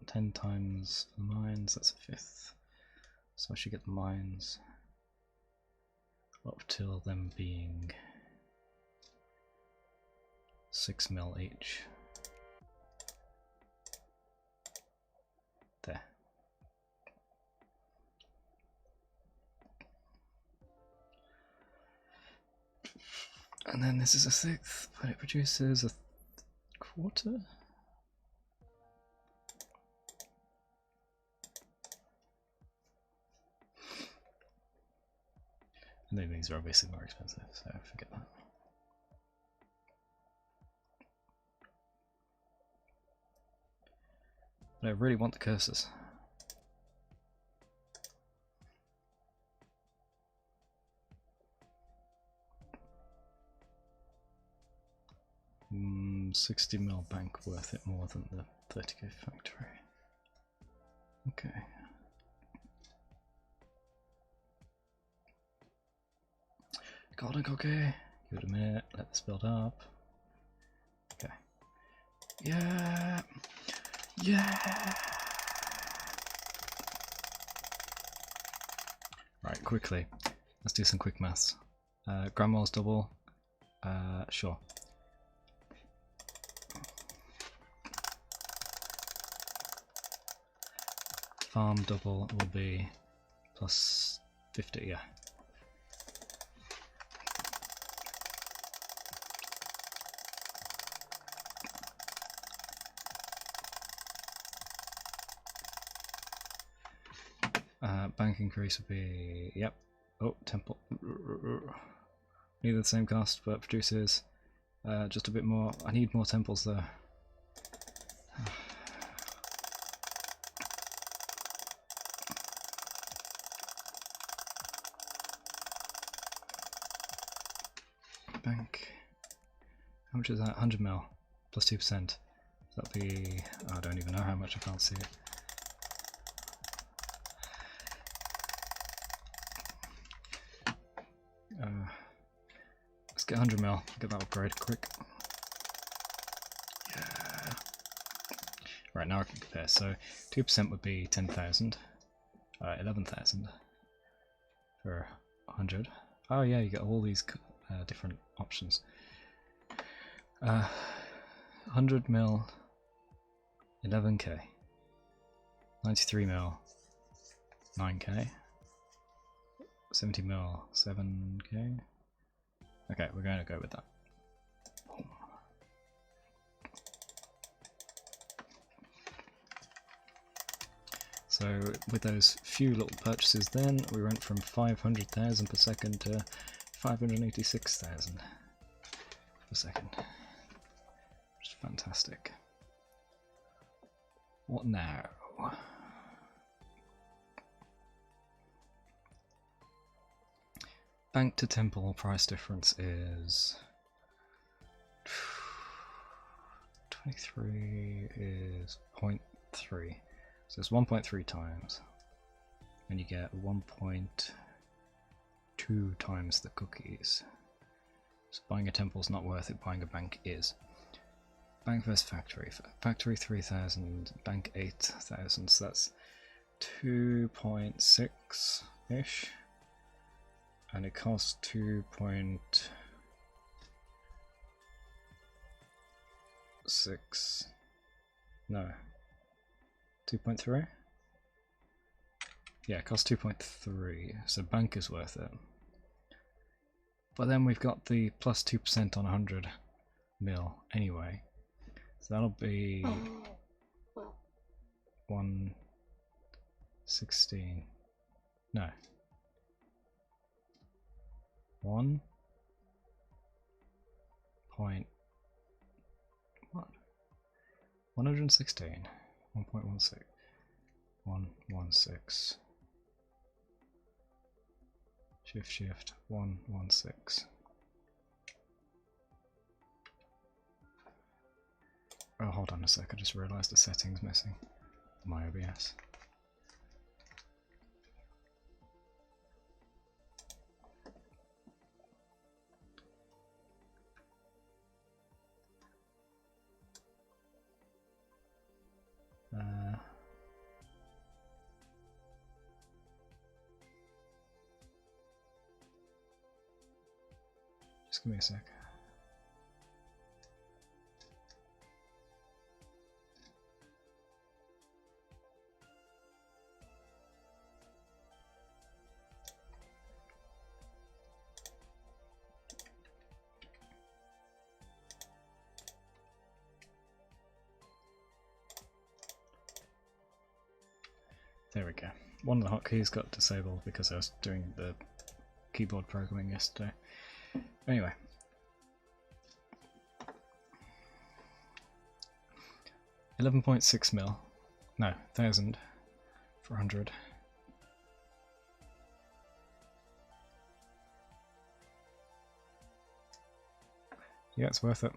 10 times the mines, that's a fifth. So I should get the mines up till them being 6 mil each. There. And then this is a sixth, but it produces a quarter? And then these are obviously more expensive, so forget that. But I really want the cursors. Mm, 60 mil bank worth it more than the 30k factory. Okay. Golden cookie. Give it a minute. Let this build up. Okay. Yeah. Yeah. Right, quickly. Let's do some quick maths. Grandma's double. Sure. Farm double will be plus 50, yeah. Bank increase would be, yep. Oh, temple. Neither the same cost, but produces just a bit more. I need more temples though. Bank. How much is that? 100 mil plus 2%. That'll be. I don't even know how much. I can't see it. Let's get 100 mil. Get that upgrade quick. Yeah. Right, now I can compare. So 2% would be 10,000. 11,000 for 100. Oh yeah, you get all these different options. 100 mil, 11k. 93 mil, 9k. 70 mil, 7k. Okay, we're going to go with that. So with those few little purchases then, we went from 500,000 per second to 586,000 per second. Which is fantastic. What now? Bank to temple price difference is 23 is 0.3. So it's 1.3 times. And you get 1.2 times the cookies. So buying a temple is not worth it, buying a bank is. Bank versus factory. Factory 3,000, bank 8,000, so that's 2.6-ish. And it costs 2.6. No. 2.3? Yeah, it costs 2.3, so bank is worth it. But then we've got the plus 2% on 100 mil anyway. So that'll be 116. No. 1 point what? 116. 1.16. 116. Shift 116. Oh, hold on a sec, I just realised the setting's missing. My OBS. Just give me a sec. There we go. One of the hotkeys got disabled because I was doing the keyboard programming yesterday. Anyway. $11.6 mil. No, 1,000 for 100. Yeah, it's worth it.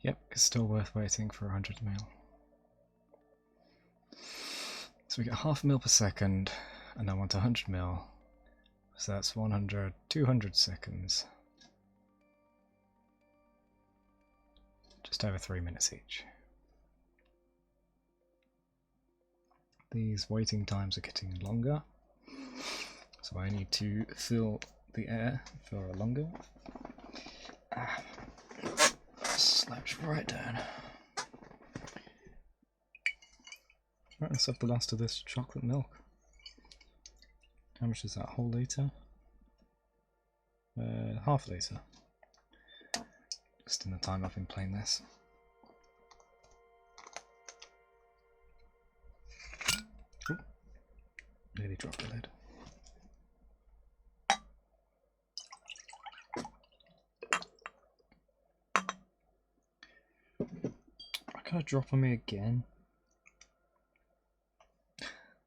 Yep, it's still worth waiting for 100 mil. So we get half a mil per second, and I want 100 mil. So that's 100, 200 seconds. Just over 3 minutes each. These waiting times are getting longer, so I need to fill the air for longer. Slouch right down. Right, let's have the last of this chocolate milk. How much is that? Whole litre? Half a litre. Just in the time I've been playing this. Ooh. Nearly dropped the lid. Why can't I drop on me again?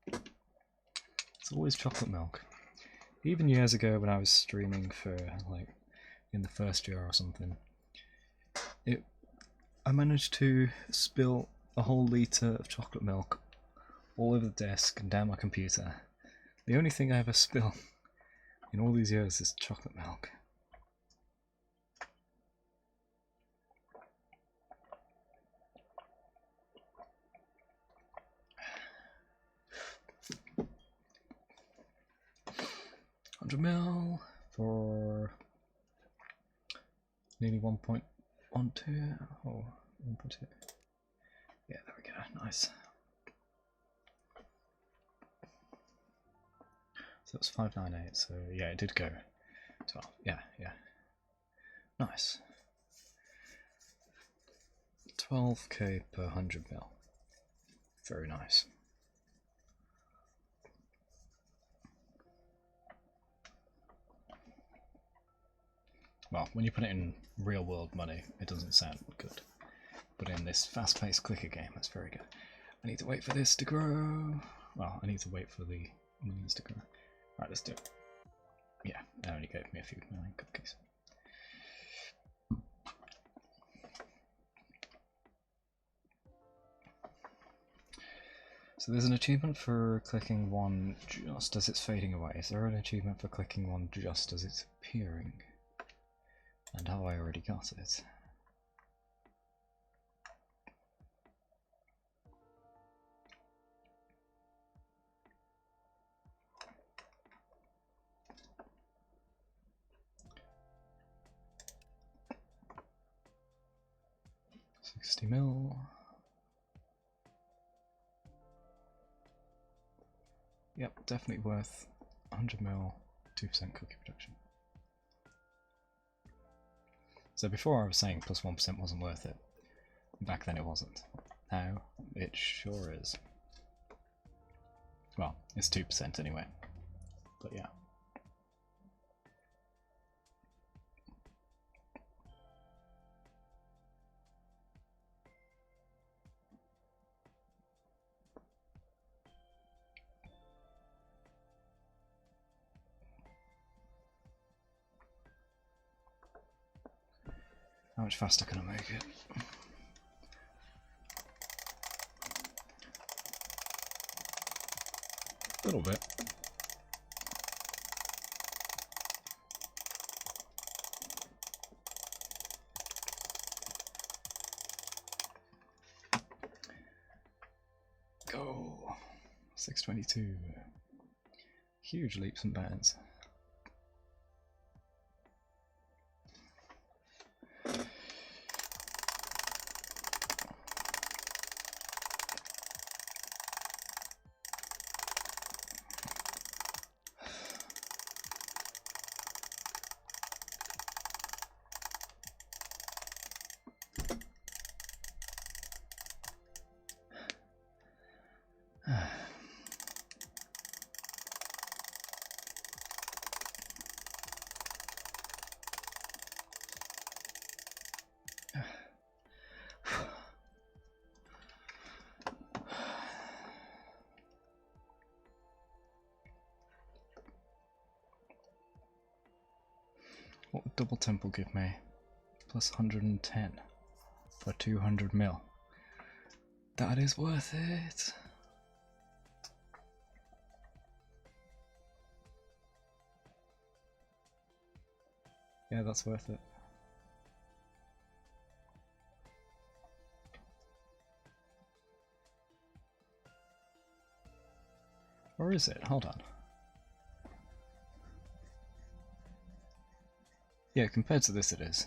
It's always chocolate milk. Even years ago when I was streaming for, like, in the first year or something, I managed to spill a whole litre of chocolate milk all over the desk and down my computer. The only thing I ever spill in all these years is chocolate milk. $100 ml for nearly 1.12. Oh, 1.2. Yeah, there we go. Nice. So that's 598. So yeah, it did go 12. Yeah. Nice. 12k per 100 mil. Very nice. Well, when you put it in real world money, it doesn't sound good. But in this fast-paced clicker game, that's very good. I need to wait for this to grow. Well, I need to wait for the millions to grow. Right, let's do it. Yeah, it only gave me a few million cookies. So there's an achievement for clicking one just as it's fading away. Is there an achievement for clicking one just as it's appearing? And have I already got it? $60 mil. Yep, definitely worth 100 mil, 2% cookie production. So before I was saying plus 1% wasn't worth it. Back then it wasn't. Now it sure is. Well, it's 2% anyway. But yeah. How much faster can I make it? little bit. Go. 622. Huge leaps and bounds. What would double temple give me? Plus 110 for 200 mil. That is worth it. Yeah, that's worth it. Or is it? Hold on. Yeah, compared to this it is.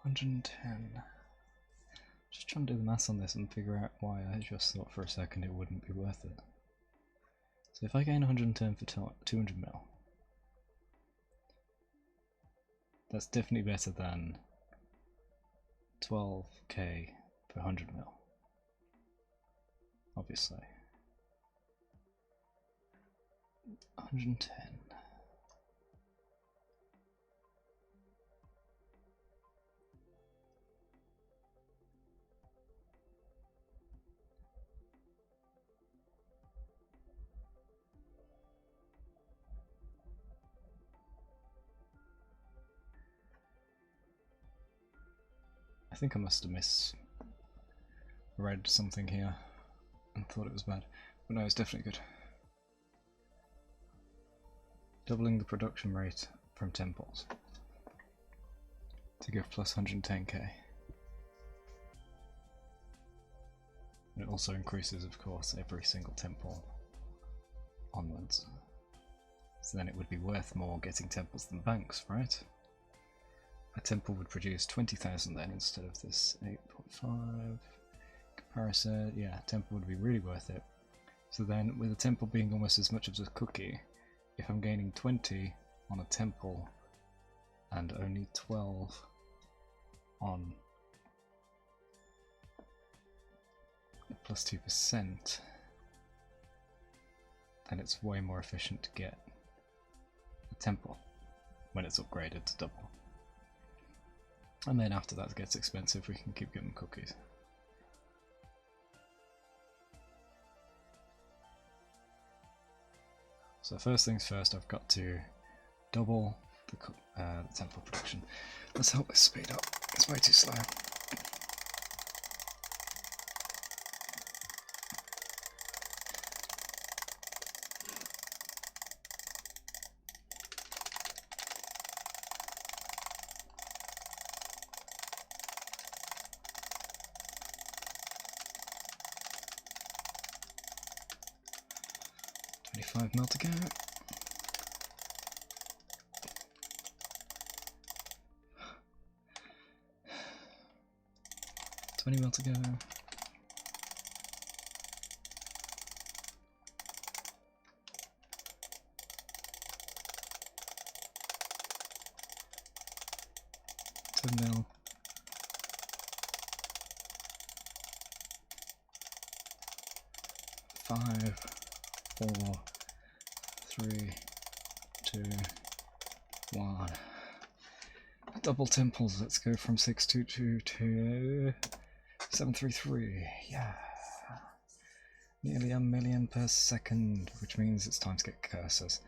$110. Just trying to do the maths on this and figure out why I just thought for a second it wouldn't be worth it. So if I gain 110 for 200 mil, that's definitely better than 12k for 100 mil. Obviously. 110. I think I must have misread something here and thought it was bad, but no, it's definitely good. Doubling the production rate from temples to give plus 110k. It also increases, of course, every single temple onwards. So then it would be worth more getting temples than banks, right? A temple would produce 20,000 then instead of this 8.5 comparison. Yeah, temple would be really worth it. So then with a temple being almost as much as a cookie, if I'm gaining 20 on a temple and only 12 on plus 2%, then it's way more efficient to get a temple when it's upgraded to double. And then after that gets expensive, we can keep getting cookies. So first things first, I've got to double the temple production. Let's help this speed up, it's way too slow. $25 mil to go. $20 mil to go. 100 mil. Five, 4, 3, 2, 1. Double temples. Let's go from 622 to 733. Yeah. Nearly 1,000,000 per second, which means it's time to get cursors.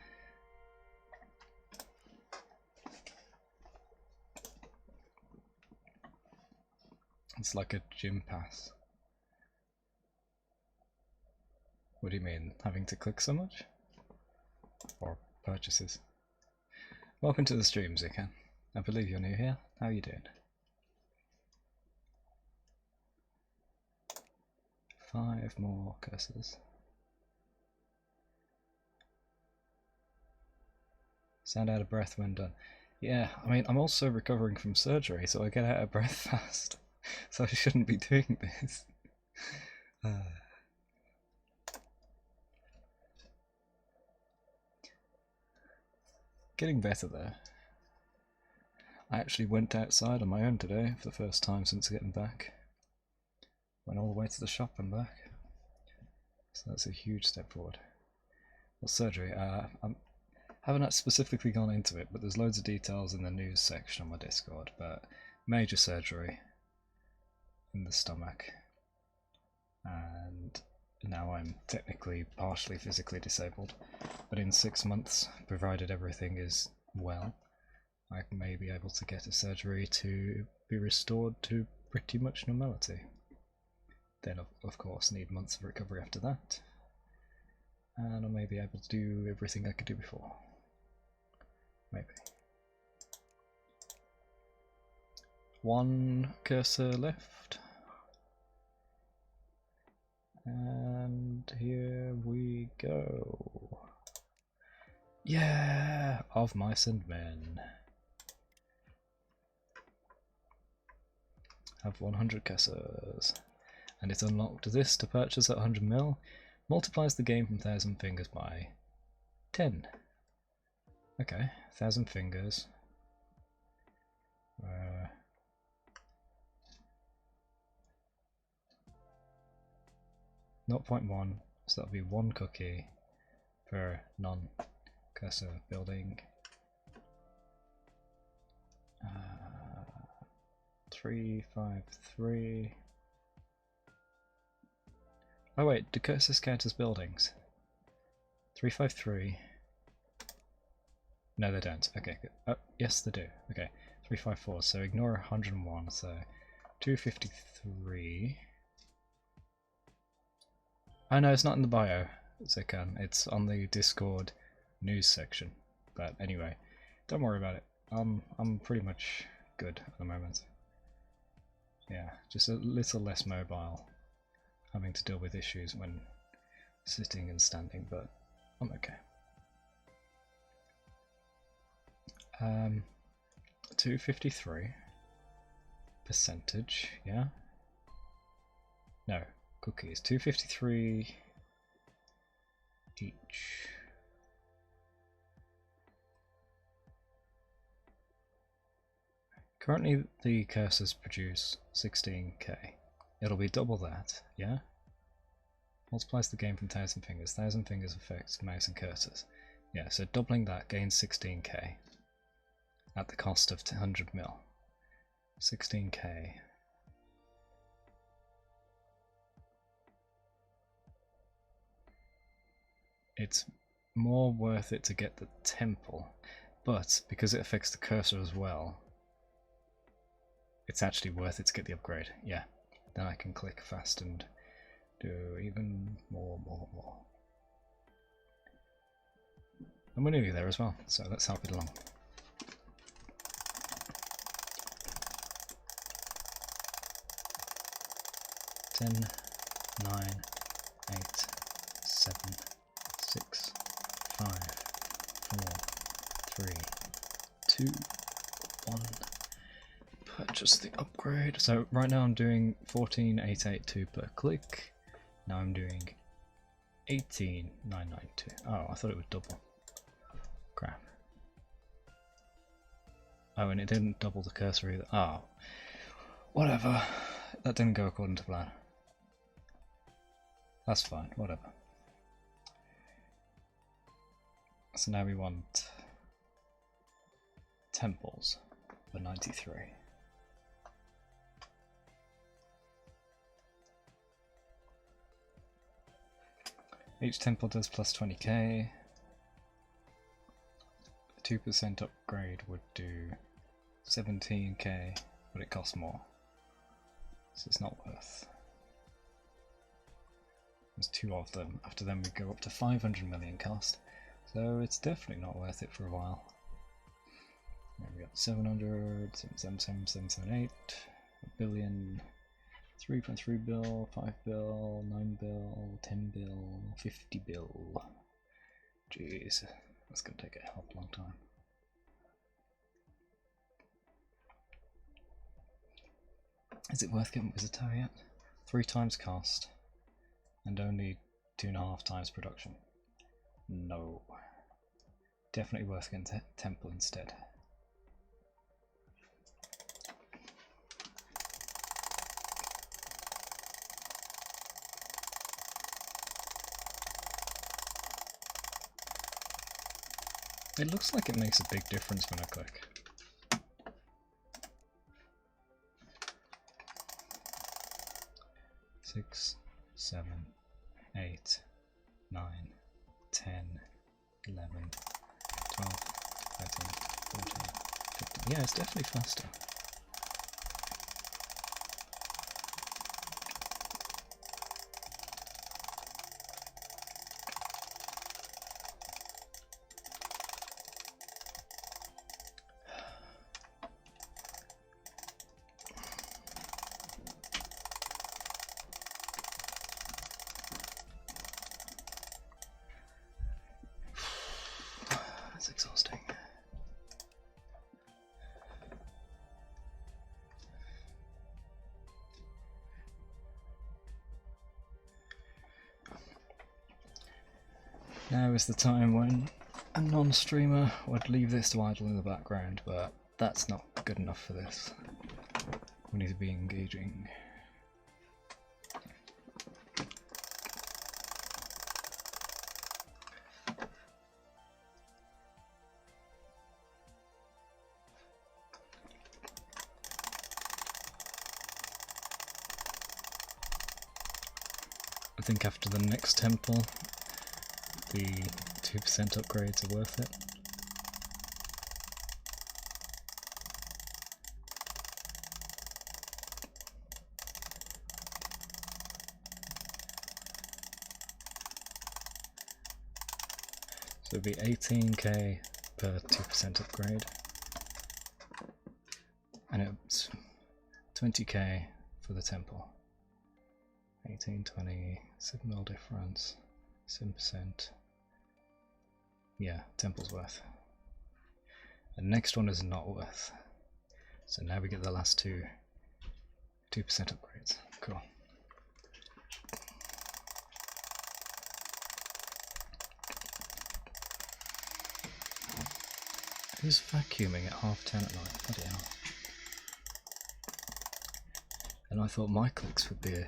It's like a gym pass. What do you mean? Having to click so much? Or purchases? Welcome to the stream, Zikan. I believe you're new here. How are you doing? 5 more cursors. Sound out of breath when done. Yeah, I mean, I'm also recovering from surgery, so I get out of breath fast. So I shouldn't be doing this. Getting better there. I actually went outside on my own today for the first time since getting back. Went all the way to the shop and back. So that's a huge step forward. Well, surgery, I haven't specifically gone into it, but there's loads of details in the news section on my Discord. But major surgery in the stomach, and now I'm technically partially physically disabled, but in 6 months, provided everything is well, I may be able to get a surgery to be restored to pretty much normality. Then of course need months of recovery after that, and I may be able to do everything I could do before. Maybe. 1 cursor left. And here we go. Yeah! Of Mice and Men. Have 100 cursors. And it unlocked this to purchase at 100 mil. Multiplies the game from 1,000 fingers by 10. Okay, 1,000 fingers. 0.1, so that'll be 1 cookie per non-cursor building. 353. Oh wait, do cursors count as buildings? 353. No, they don't. Okay, good. Oh, yes, they do. Okay, 354. So ignore 101. So 253. Oh no, it's not in the bio, Zikan. It's on the Discord news section. But anyway, don't worry about it. I'm pretty much good at the moment. Yeah, just a little less mobile, having to deal with issues when sitting and standing, but I'm okay. 253 percentage, yeah? No, cookies. 253 each. Currently the cursors produce 16k. It'll be double that, yeah? Multiplies the game from 1,000 fingers. 1,000 fingers affects mouse and cursors. Yeah, so doubling that gains 16k at the cost of 100 mil. 16k. It's more worth it to get the temple, but because it affects the cursor as well, it's actually worth it to get the upgrade. Yeah, then I can click fast and do even more. And we're nearly there as well, so let's help it along. 10, 9, 8, 7, 6, 5, 4, 3, 2, 1. Purchase the upgrade. So right now I'm doing 14,882 per click. Now I'm doing 18,992. Oh, I thought it would double. Crap. Oh, and it didn't double the cursor either. Oh. Whatever. That didn't go according to plan. That's fine, whatever. So now we want temples for 93. Each temple does plus 20k. 2% upgrade would do 17k, but it costs more. So it's not worth. There's 2 of them. After them we go up to 500 million cost. So it's definitely not worth it for a while. There we got 700, 777, 778, a billion, 3.3 bill, 5 bill, 9 bill, 10 bill, 50 bill. Jeez, that's gonna take a hell of a long time. Is it worth getting Wizard Tower yet? 3 times cost and only 2.5 times production. No. Definitely worth getting Temple instead. It looks like it makes a big difference when I click. Six, 7, 8, 9, 10, 11, 12, 13, 14, 15. Yeah, it's definitely faster. That's exhausting. Now is the time when a non-streamer would leave this to idle in the background, but that's not good enough for this. We need to be engaging. I think after the next temple, the 2% upgrades are worth it. So it'd be 18k per 2% upgrade, and it's 20k for the temple. 18, 20, 7 mil difference, 7%. Yeah, temple's worth. The next one is not worth. So now we get the last 2% upgrades. Cool. Who's vacuuming at 10:30 at night? Bloody hell. And I thought my clicks would be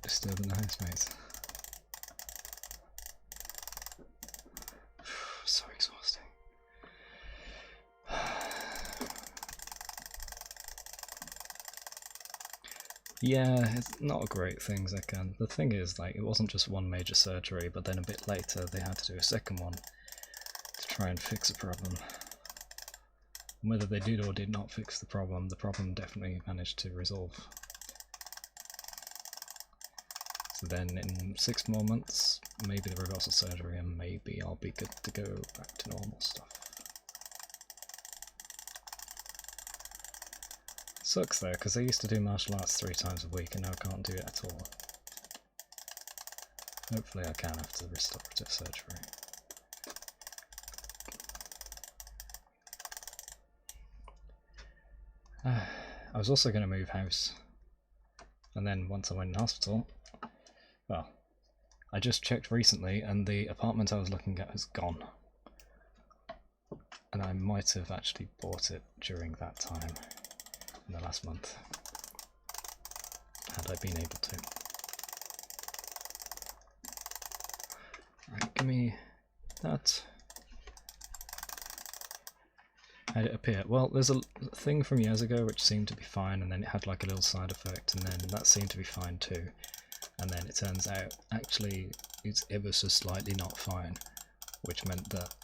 disturbing the housemates. So exhausting. Yeah, it's not a great thing, Zekan. The thing is, like, it wasn't just one major surgery, but then a bit later they had to do a second one to try and fix a problem. Whether they did or did not fix the problem definitely managed to resolve. So then in 6 more months, maybe the reversal surgery, and maybe I'll be good to go back to normal stuff. Sucks though, because I used to do martial arts 3 times a week and now I can't do it at all. Hopefully I can after the restorative surgery. I was also going to move house, and then once I went in hospital, well, I just checked recently and the apartment I was looking at has gone. And I might have actually bought it during that time in the last month, had I been able to. Right, give me that. How did it appear? Well, there's a thing from years ago which seemed to be fine, and then it had like a little side effect, and then that seemed to be fine too. And then it turns out actually it's ever so slightly not fine, which meant that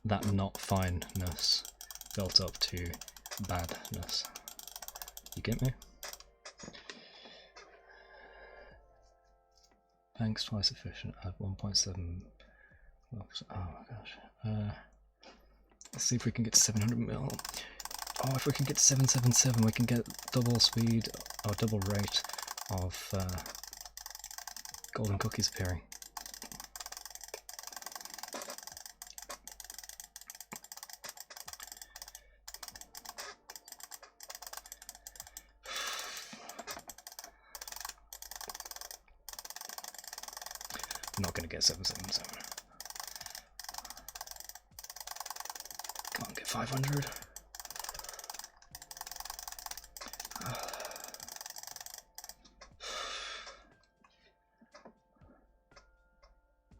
that not fineness built up to badness. You get me? Banks twice efficient at 1.7. Oh my gosh. Let's see if we can get to 700 mil. Oh, if we can get to 777, we can get double speed or double rate of golden cookies appearing. I'm not going to get 777. Can't get 500.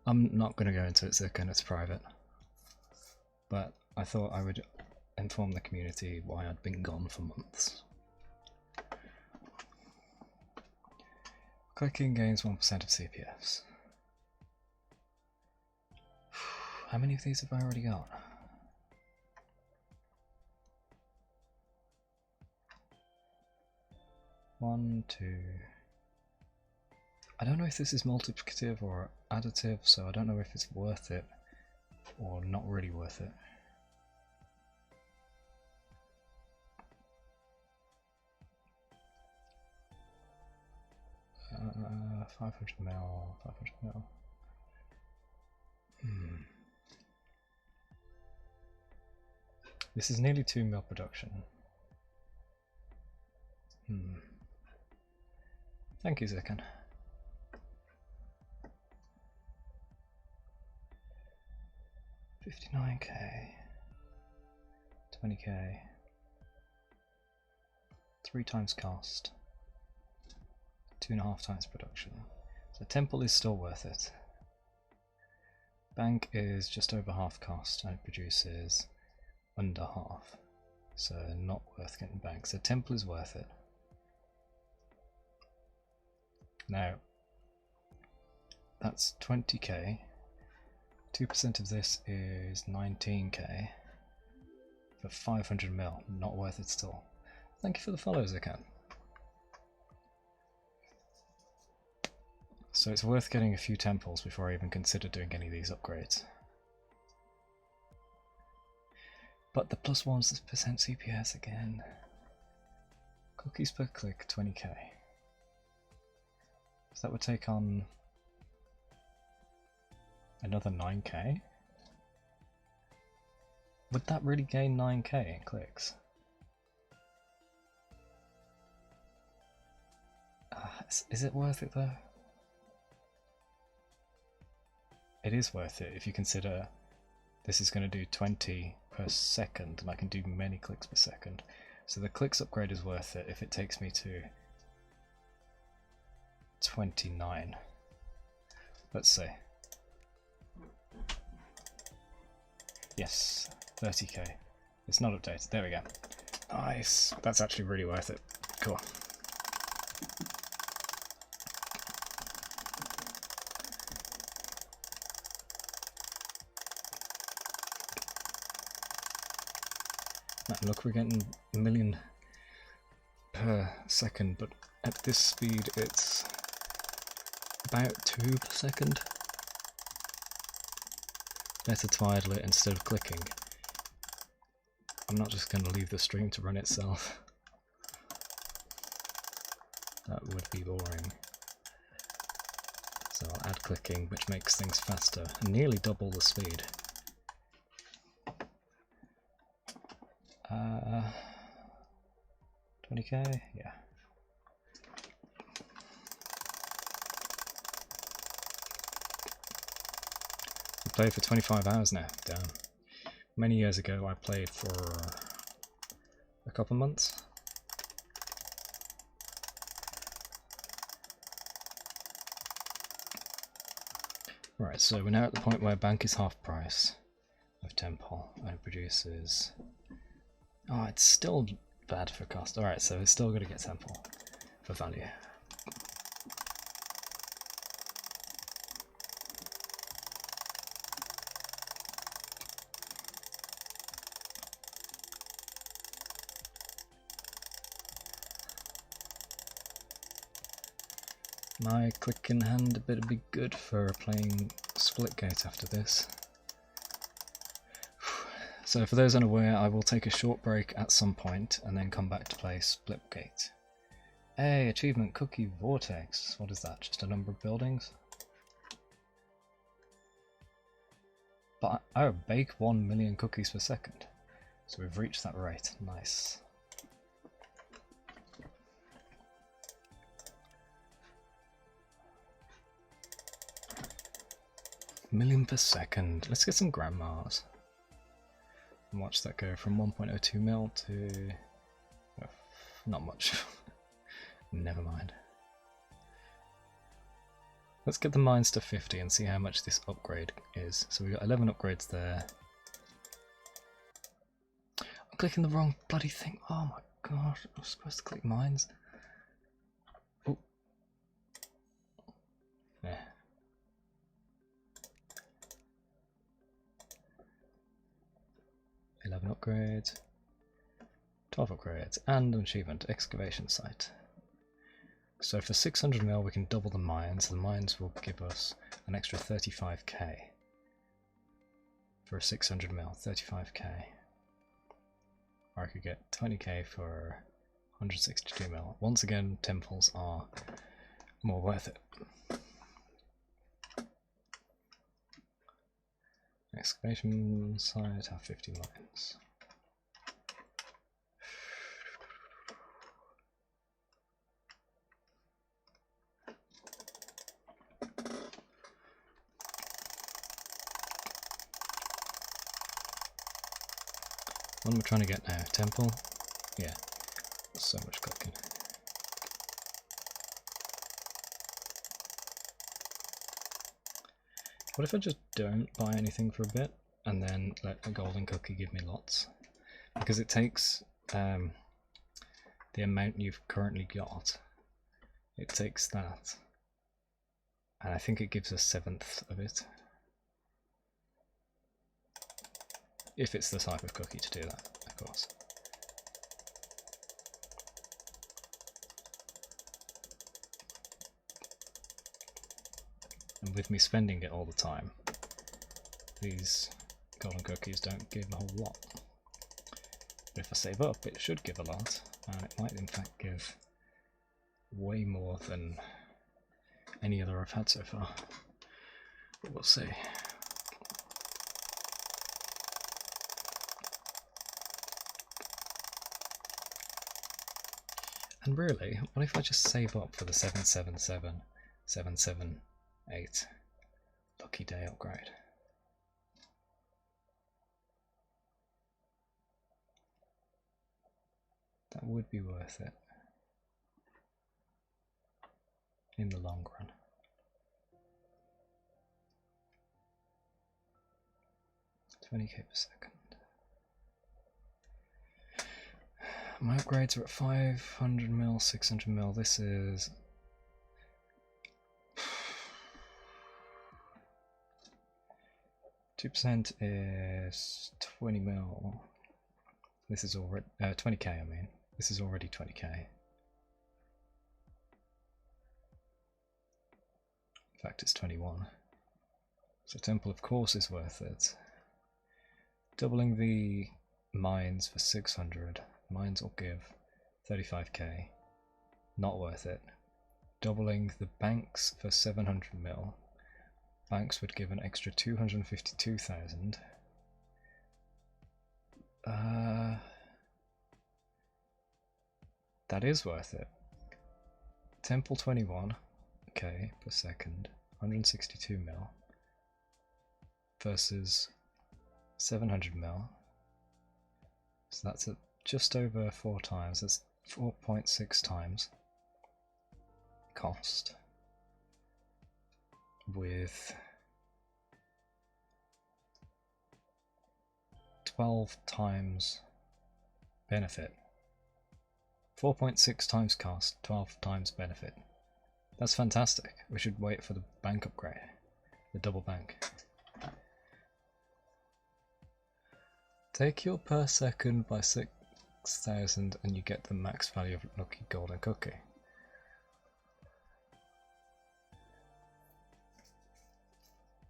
I'm not going to go into it, Zircon, it's private. But I thought I would inform the community why I'd been gone for months. Clicking gains 1% of CPS. How many of these have I already got? One, two. I don't know if this is multiplicative or additive, so I don't know if it's worth it or not really worth it. Uh, 500 mil, 500 mil. This is nearly 2 mil production. Thank you, Zircon. 59k, 20k, 3 times cost, 2.5 times production. So Temple is still worth it. Bank is just over half cost and it produces under half, so not worth getting Bank. So Temple is worth it. Now, that's 20k. 2% of this is 19k for 500 mil. Not worth it still. Thank you for the follows, Zircon. So it's worth getting a few temples before I even consider doing any of these upgrades. But the +1's the percent CPS again. Cookies per click, 20k. So that would take on another 9k? Would that really gain 9k in clicks? Is it worth it though? It is worth it if you consider this is going to do 20 per second and I can do many clicks per second. So the clicks upgrade is worth it if it takes me to 29. Let's see. Yes, 30k. It's not updated. There we go. Nice. That's actually really worth it. Cool. And look, we're getting a million per second, but at this speed it's about 2 per second. Better to idle it instead of clicking. I'm not just going to leave the stream to run itself. That would be boring. So I'll add clicking, which makes things faster, and nearly double the speed. 20k? Yeah. We played for 25 hours now. Damn. Many years ago I played for a couple months. Right, so we're now at the point where bank is half price of Temple, and it produces... Oh, it's still bad for cost. Alright, so it's still going to get Temple for value. My click in hand better be good for playing Splitgate after this. So for those unaware, I will take a short break at some point and then come back to play Splitgate. Hey, achievement Cookie Vortex. What is that? Just a number of buildings? But I bake 1 million cookies per second. So we've reached that rate. Nice. Million per second. Let's get some grandmas. And watch that go from 1.02 mil to... oh, not much. Never mind. Let's get the mines to 50 and see how much this upgrade is. So we got 11 upgrades there. I'm clicking the wrong bloody thing. Oh my god, I'm supposed to click mines. Oh. Yeah. 11 upgrades, 12 upgrades, and an achievement, excavation site. So for 600 mil we can double the mines. The mines will give us an extra 35k. For 600 mil, 35k. Or I could get 20k for 162 mil. Once again, temples are more worth it. Excavation site have 50 mines. What am I trying to get now? Temple? Yeah. So much cooking. What if I just don't buy anything for a bit and then let a golden cookie give me lots? Because it takes the amount you've currently got, it takes that, and I think it gives a 1/7 of it. If it's the type of cookie to do that, of course. And with me spending it all the time, these golden cookies don't give a whole lot. But if I save up, it should give a lot, and it might in fact give way more than any other I've had so far. But we'll see. And really, what if I just save up for the 777, 778 Lucky Day upgrade? That would be worth it in the long run. $20k per second. My upgrades are at 500 mil, 600 mil. This is 2% is 20 mil. This is already 20k. I mean, this is already 20k. In fact, it's 21. So Temple, of course, is worth it. Doubling the mines for 600. Mines will give 35k. Not worth it. Doubling the banks for 700 mil. Banks would give an extra 252,000. That is worth it. Temple 21k per second. 162 mil. Versus 700 mil. So that's at just over 4 times. That's 4.6 times cost with 12 times benefit. 4.6 times cost, 12 times benefit. That's fantastic. We should wait for the bank upgrade, the double bank. Take your per second by 6,000 and you get the max value of Lucky Golden Cookie.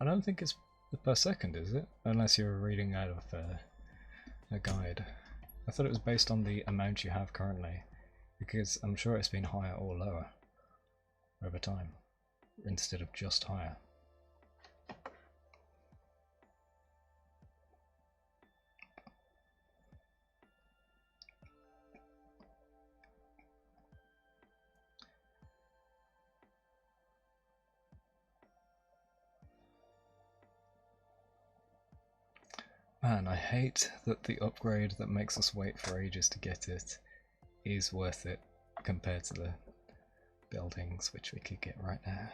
I don't think it's per second, is it? Unless you're reading out of a guide. I thought it was based on the amount you have currently, because I'm sure it's been higher or lower over time, instead of just higher. Man, I hate that the upgrade that makes us wait for ages to get it is worth it compared to the buildings which we could get right now.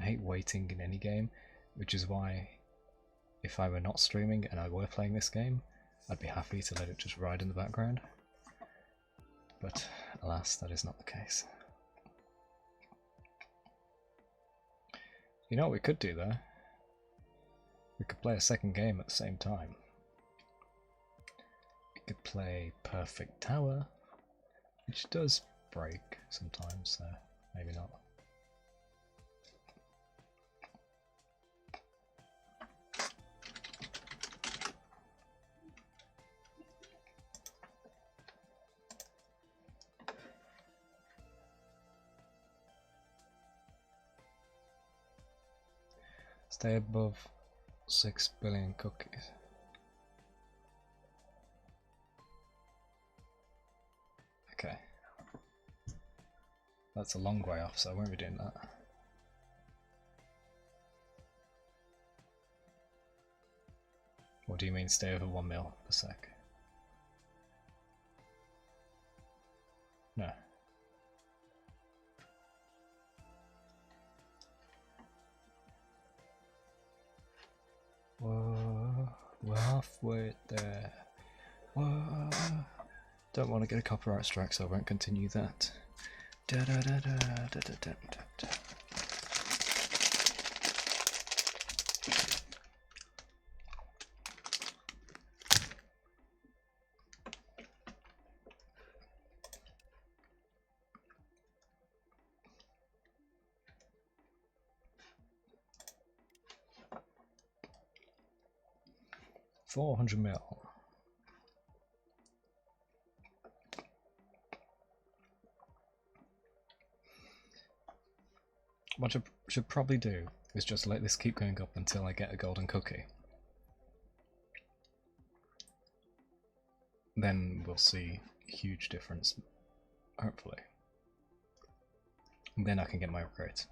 I hate waiting in any game, which is why if I were not streaming and I were playing this game, I'd be happy to let it just ride in the background. But alas, that is not the case. You know what we could do though? We could play a second game at the same time. We could play Perfect Tower, which does break sometimes, so maybe not. Stay above 6 billion cookies. Okay. That's a long way off, so I won't be doing that. What do you mean stay over 1 mil per sec? No. Whoa, we're halfway there. Whoa. Don't want to get a copyright strike, so I won't continue that. Da da da da da da da da. 400 mil. What I should probably do is just let this keep going up until I get a golden cookie. Then we'll see a huge difference, hopefully. And then I can get my upgrades.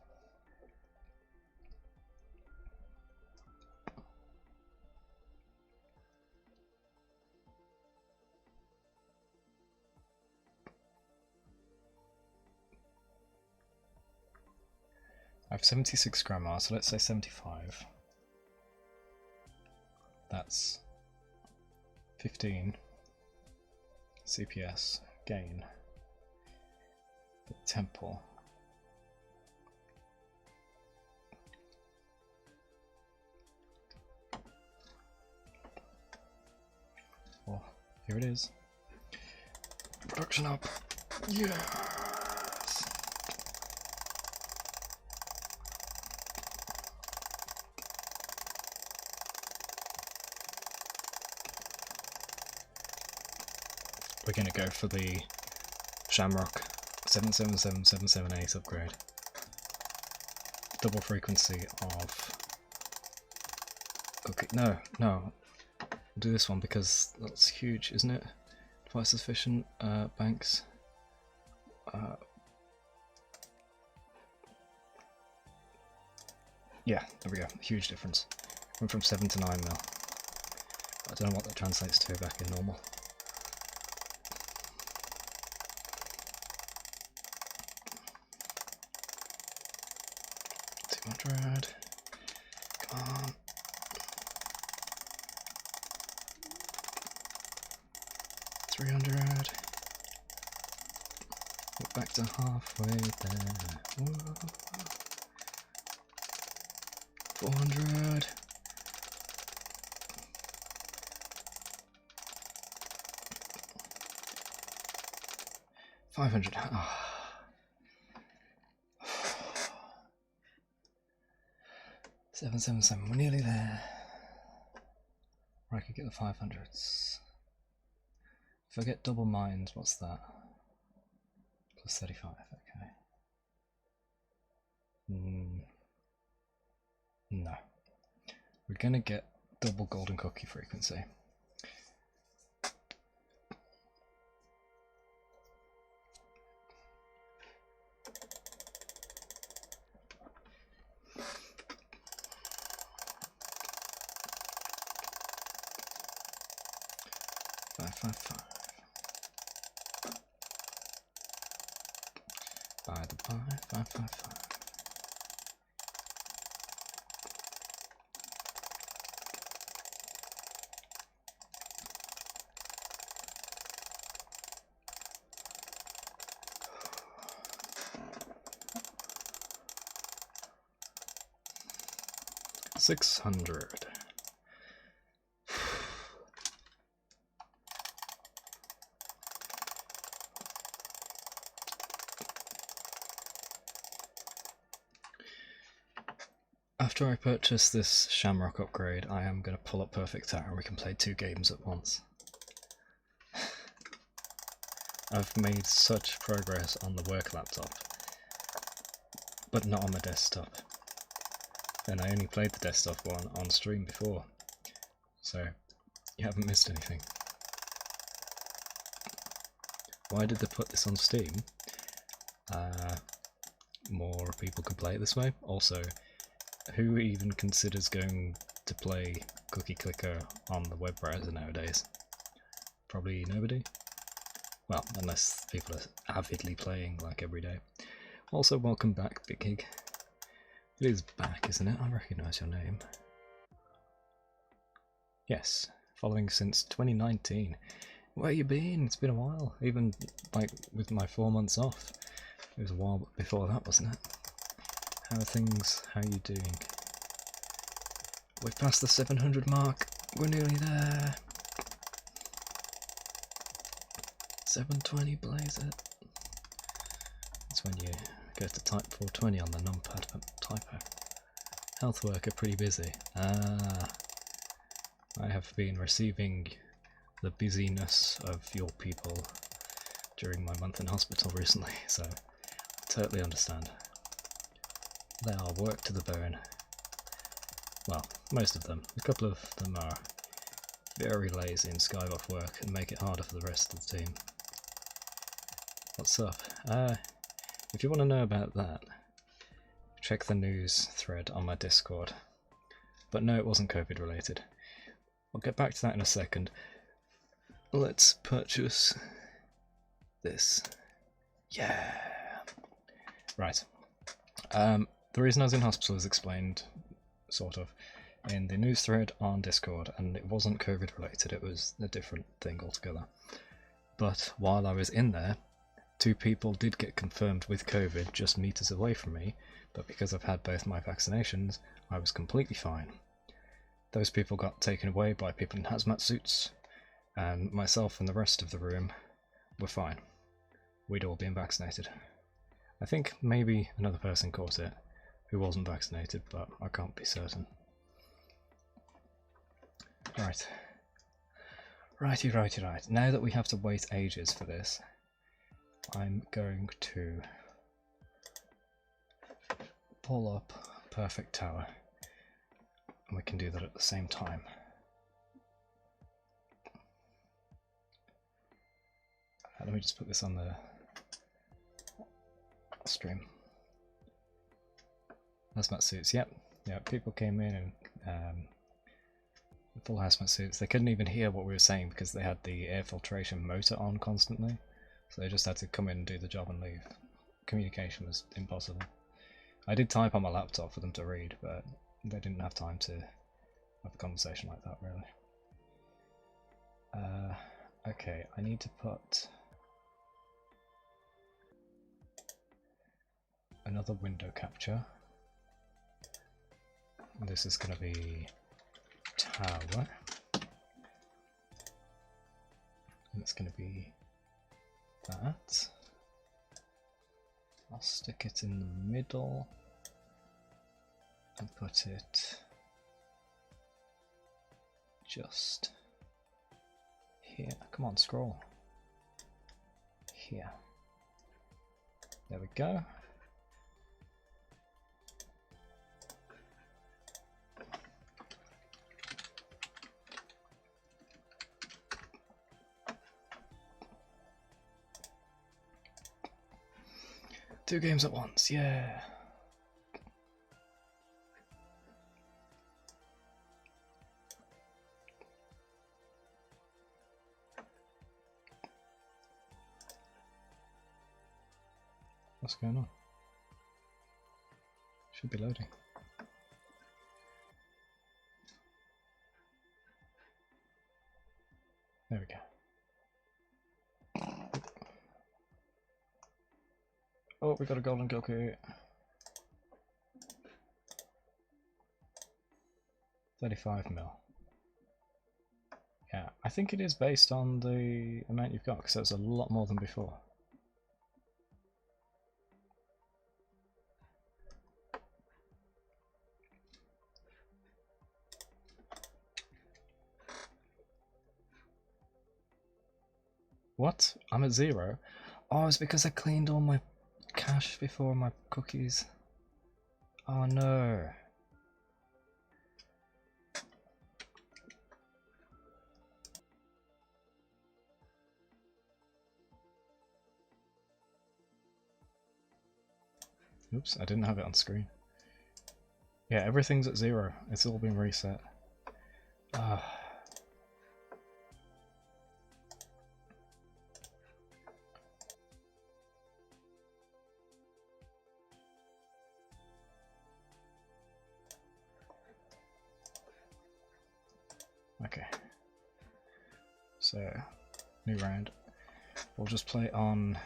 I have 76 grammar, so let's say 75. That's 15 CPS gain. The temple. Well, here it is. Production up. Yes! We're going to go for the Shamrock 777778 upgrade. Double frequency of... Okay, no. We'll do this one because that's huge, isn't it? Twice as efficient, banks. Yeah, there we go. Huge difference. Went from 7 to 9 mil. I don't know what that translates to back in normal. $200. Come on. $300. We're back to halfway there. Whoa. $400. $500. Oh. 777. We're nearly there. Or I could get the 500s. If I get double mines, what's that? Plus 35. Okay. No. We're gonna get double golden cookie frequency. $555. By the by, $555. $600. After I purchase this Shamrock upgrade, I am going to pull up Perfect Tower and we can play 2 games at once. I've made such progress on the work laptop, but not on my desktop. And I only played the desktop one on stream before, so you haven't missed anything. Why did they put this on Steam? More people can play it this way. Also, who even considers going to play Cookie Clicker on the web browser nowadays? Probably nobody? Well, unless people are avidly playing like every day. Also, welcome back, Big Gig. It is back, isn't it? I recognise your name. Yes, following since 2019. Where you been? It's been a while. Even like with my 4 months off. It was a while before that, wasn't it? How are things? How are you doing? We've passed the 700 mark. We're nearly there. 720, blaze it. That's when you go to type 420 on the numpad, but typo. Health worker pretty busy. I have been receiving the busyness of your people during my month in hospital recently, so I totally understand. They are worked to the bone. Well, most of them. A couple of them are very lazy and skive off work and make it harder for the rest of the team. What's up? If you want to know about that, check the news thread on my Discord. But no, it wasn't COVID related. I'll get back to that in a second. Let's purchase this. Yeah! Right. The reason I was in hospital is explained, sort of, in the news thread on Discord, and it wasn't COVID related, it was a different thing altogether. But while I was in there, 2 people did get confirmed with COVID just meters away from me, but because I've had both my vaccinations, I was completely fine. Those people got taken away by people in hazmat suits, and myself and the rest of the room were fine. We'd all been vaccinated. I think maybe another person caught it who wasn't vaccinated, but I can't be certain. Right. Righty. Now that we have to wait ages for this, I'm going to pull up Perfect Tower, and we can do that at the same time. Let me just put this on the stream. Hazmat suits, yep. People came in and full hazmat suits. They couldn't even hear what we were saying because they had the air filtration motor on constantly. So they just had to come in and do the job and leave. Communication was impossible. I did type on my laptop for them to read, but they didn't have time to have a conversation like that, really. Okay, I need to put another window capture. This is going to be tower. And it's going to be that. I'll stick it in the middle and put it just here. Come on, scroll. Here. There we go. Two games at once, yeah. What's going on? Should be loading. There we go. Oh, we got a golden cookie. 35 mil. Yeah, I think it is based on the amount you've got, because that's a lot more than before. What? I'm at 0? Oh, it's because I cleaned all my cache before my cookies. Oh no. Oops, I didn't have it on screen. Yeah, everything's at 0. It's all been reset. Ah. Okay. So, new round. We'll just play on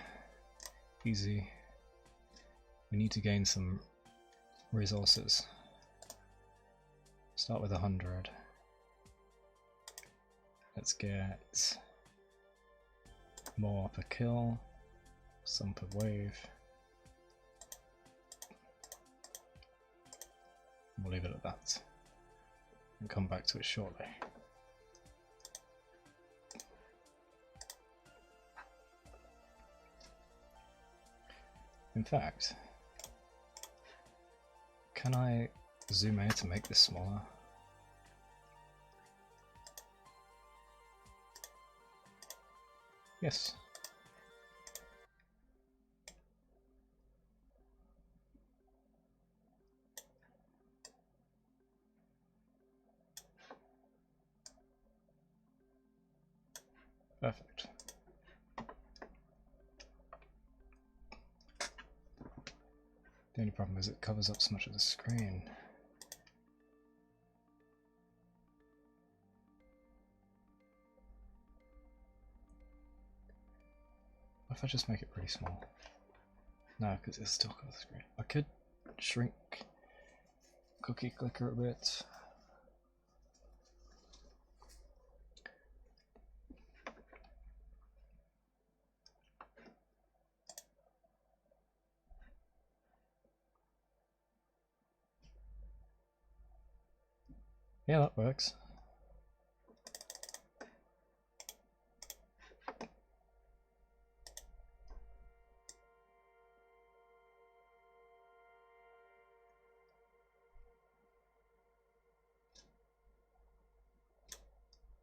easy. We need to gain some resources. Start with 100. Let's get more per kill, some per wave. We'll leave it at that and come back to it shortly. In fact, can I zoom out to make this smaller? Yes. Perfect. The only problem is it covers up so much of the screen. What if I just make it pretty small? No, because it's still covers the screen. I could shrink Cookie Clicker a bit. Yeah, that works.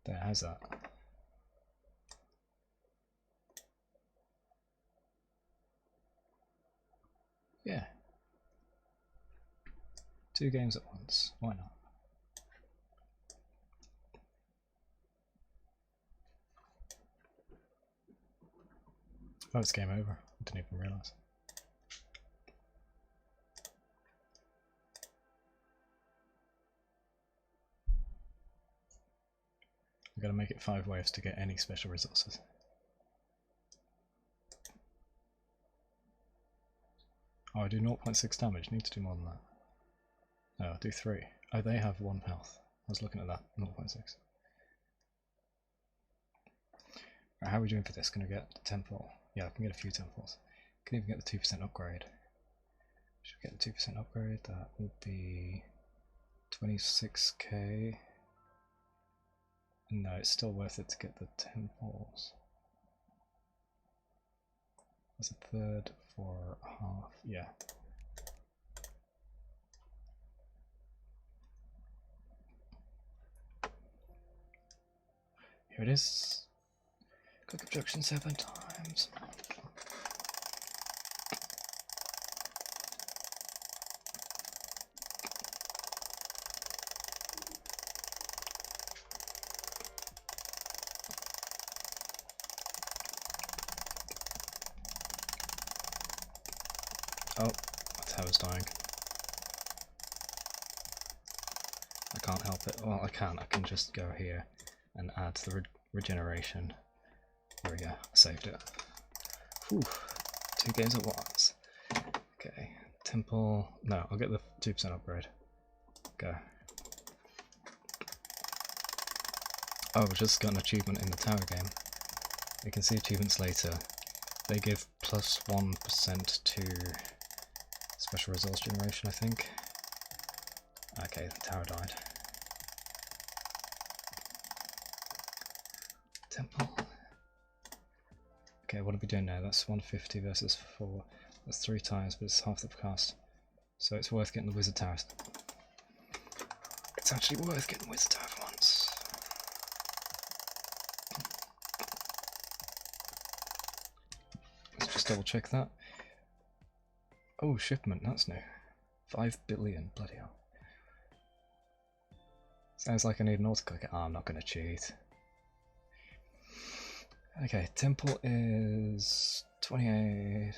There, how's that? Yeah. 2 games at once, why not? Oh, it's game over. I didn't even realise. I've got to make it 5 waves to get any special resources. Oh, I do 0.6 damage. Need to do more than that. No, I'll do 3. Oh, they have 1 health. I was looking at that. 0.6. Right, how are we doing for this? Can I get 10-fold? Yeah, I can get a few 10-folds. Can even get the 2% upgrade. Should we get the 2% upgrade? That would be 26k. No, it's still worth it to get the 10-folds. That's a third for half. Yeah. Here it is. Quick objection 7 times. Oh, my tower's dying. I can't help it. Well, I can just go here and add the regeneration. There we go, I saved it. Whew, 2 games at once. Okay, temple. No, I'll get the 2% upgrade. Go. Oh, I've just got an achievement in the tower game. You can see achievements later. They give plus 1% to special resource generation, I think. Okay, the tower died. Temple. Okay, what are we doing now? That's 150 versus 4. That's 3 times, but it's half the cost. So it's worth getting the wizard tower. It's actually worth getting the wizard tower for once. Let's just double check that. Oh, shipment, that's new. 5 billion, bloody hell. Sounds like I need an autoclicker. Oh, I'm not going to cheat. Okay, temple is 28,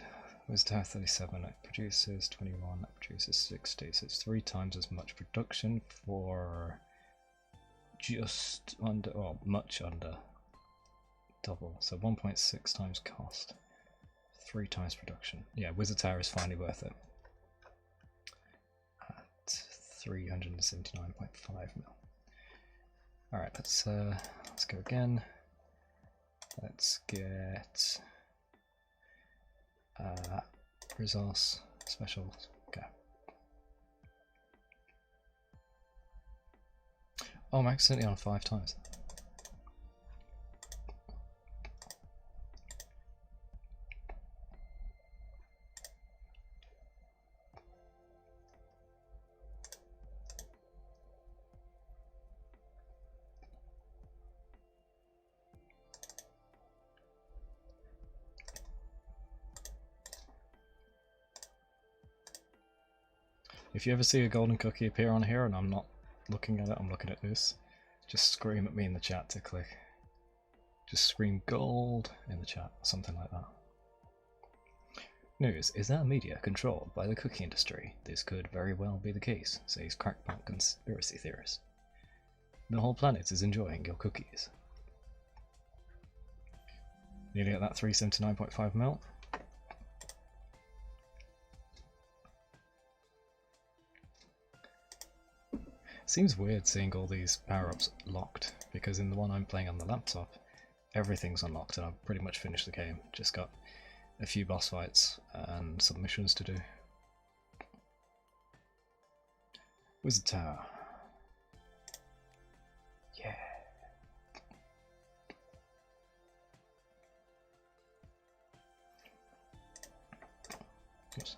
wizard tower 37, it produces 21, that produces 60, so it's 3 times as much production for just under, or much under double, so 1.6 times cost, 3 times production. Yeah, wizard tower is finally worth it. At 379.5 mil. Alright, let's go again. Let's get resource specials. Go. Oh, I'm accidentally on 5 times. If you ever see a golden cookie appear on here and I'm not looking at it, I'm looking at this, just scream at me in the chat to click. Just scream gold in the chat, something like that. News: is our media controlled by the cookie industry? This could very well be the case, says crackpot conspiracy theorist. The whole planet is enjoying your cookies. Nearly at that 379.5 mil. Seems weird seeing all these power-ups locked, because in the one I'm playing on the laptop, everything's unlocked and I've pretty much finished the game. Just got a few boss fights and some missions to do. Wizard Tower. Yeah. Oops.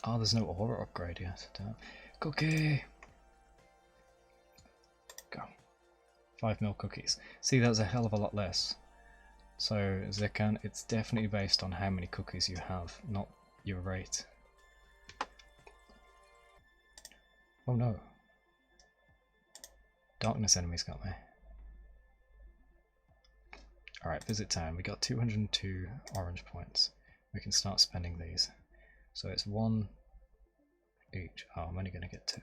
Oh, there's no aura upgrade yet. Damn. Cookie! Go. 5 mil cookies. See, that's a hell of a lot less. So, Zekan, it's definitely based on how many cookies you have, not your rate. Oh no. Darkness enemies got me. Alright, visit town. We got 202 orange points. We can start spending these. So it's 1 each. Oh, I'm only going to get 2.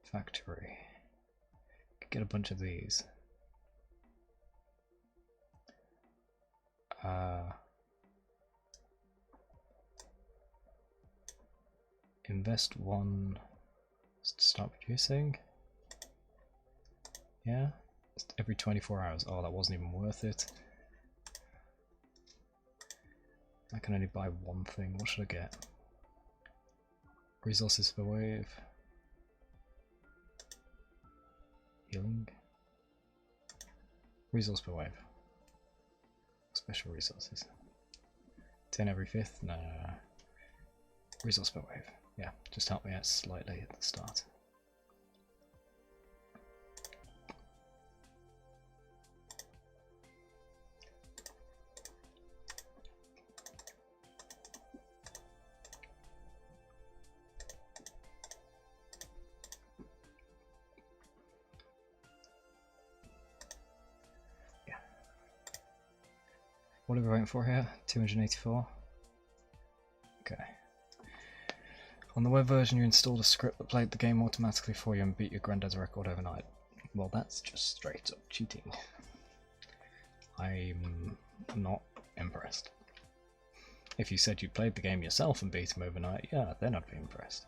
Factory. Get a bunch of these. Invest 1. Start producing. Yeah. Every 24 hours. Oh, that wasn't even worth it. I can only buy one thing. What should I get? Resources per wave. Healing. Resource per wave. Special resources. 10 every 5th? No. Resource per wave. Yeah, just help me out slightly at the start. What are we waiting for here? 284? Okay. On the web version you installed a script that played the game automatically for you and beat your granddad's record overnight. Well, that's just straight up cheating. I'm not impressed. If you said you played the game yourself and beat him overnight, yeah, then I'd be impressed.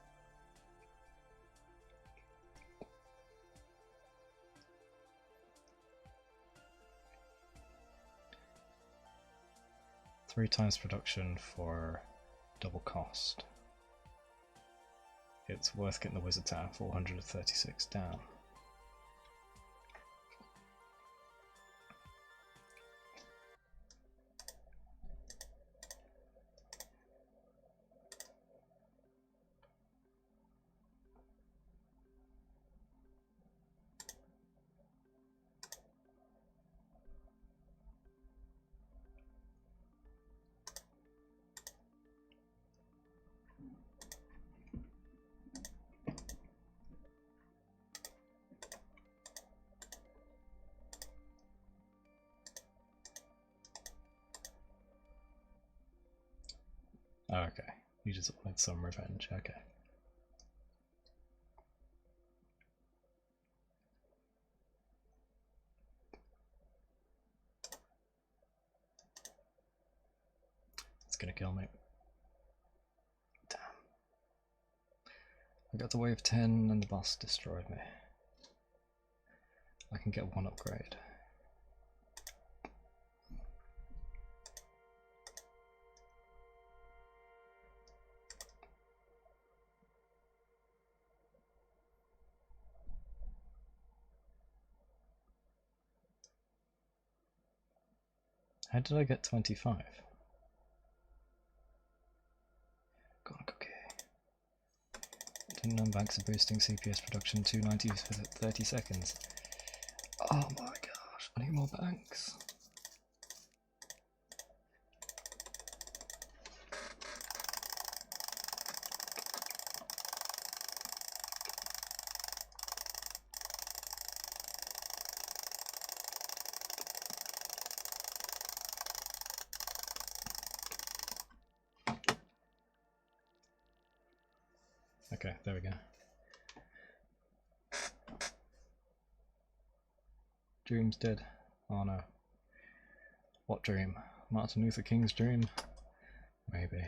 Three times production for double cost. It's worth getting the wizard town, 436 down. Okay, you just wanted some revenge, okay. It's gonna kill me. Damn. I got the wave 10 and the boss destroyed me. I can get one upgrade. How did I get 25? Got a cookie. 10 non-banks are boosting CPS production 290 for 30 seconds. Oh my gosh, I need more banks. Okay, there we go. Dream's dead. Oh no. What dream? Martin Luther King's dream? Maybe.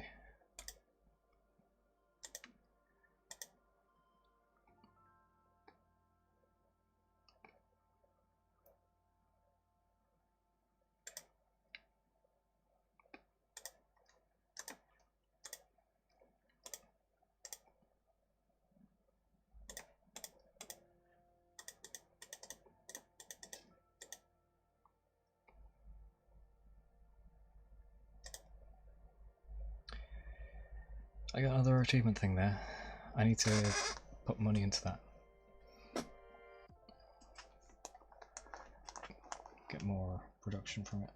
I got another achievement thing there. I need to put money into that. Get more production from it.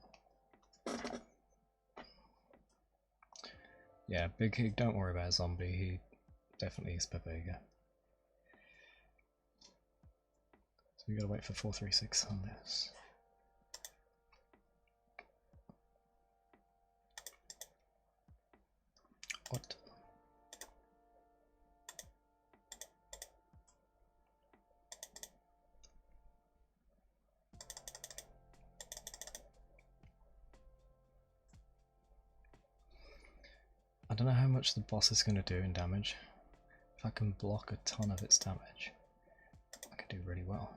Yeah, Big Hig, don't worry about Zombie, he definitely is Pepega. So we gotta wait for 436 on this. What? I don't know how much the boss is going to do in damage. If I can block a ton of its damage, I can do really well.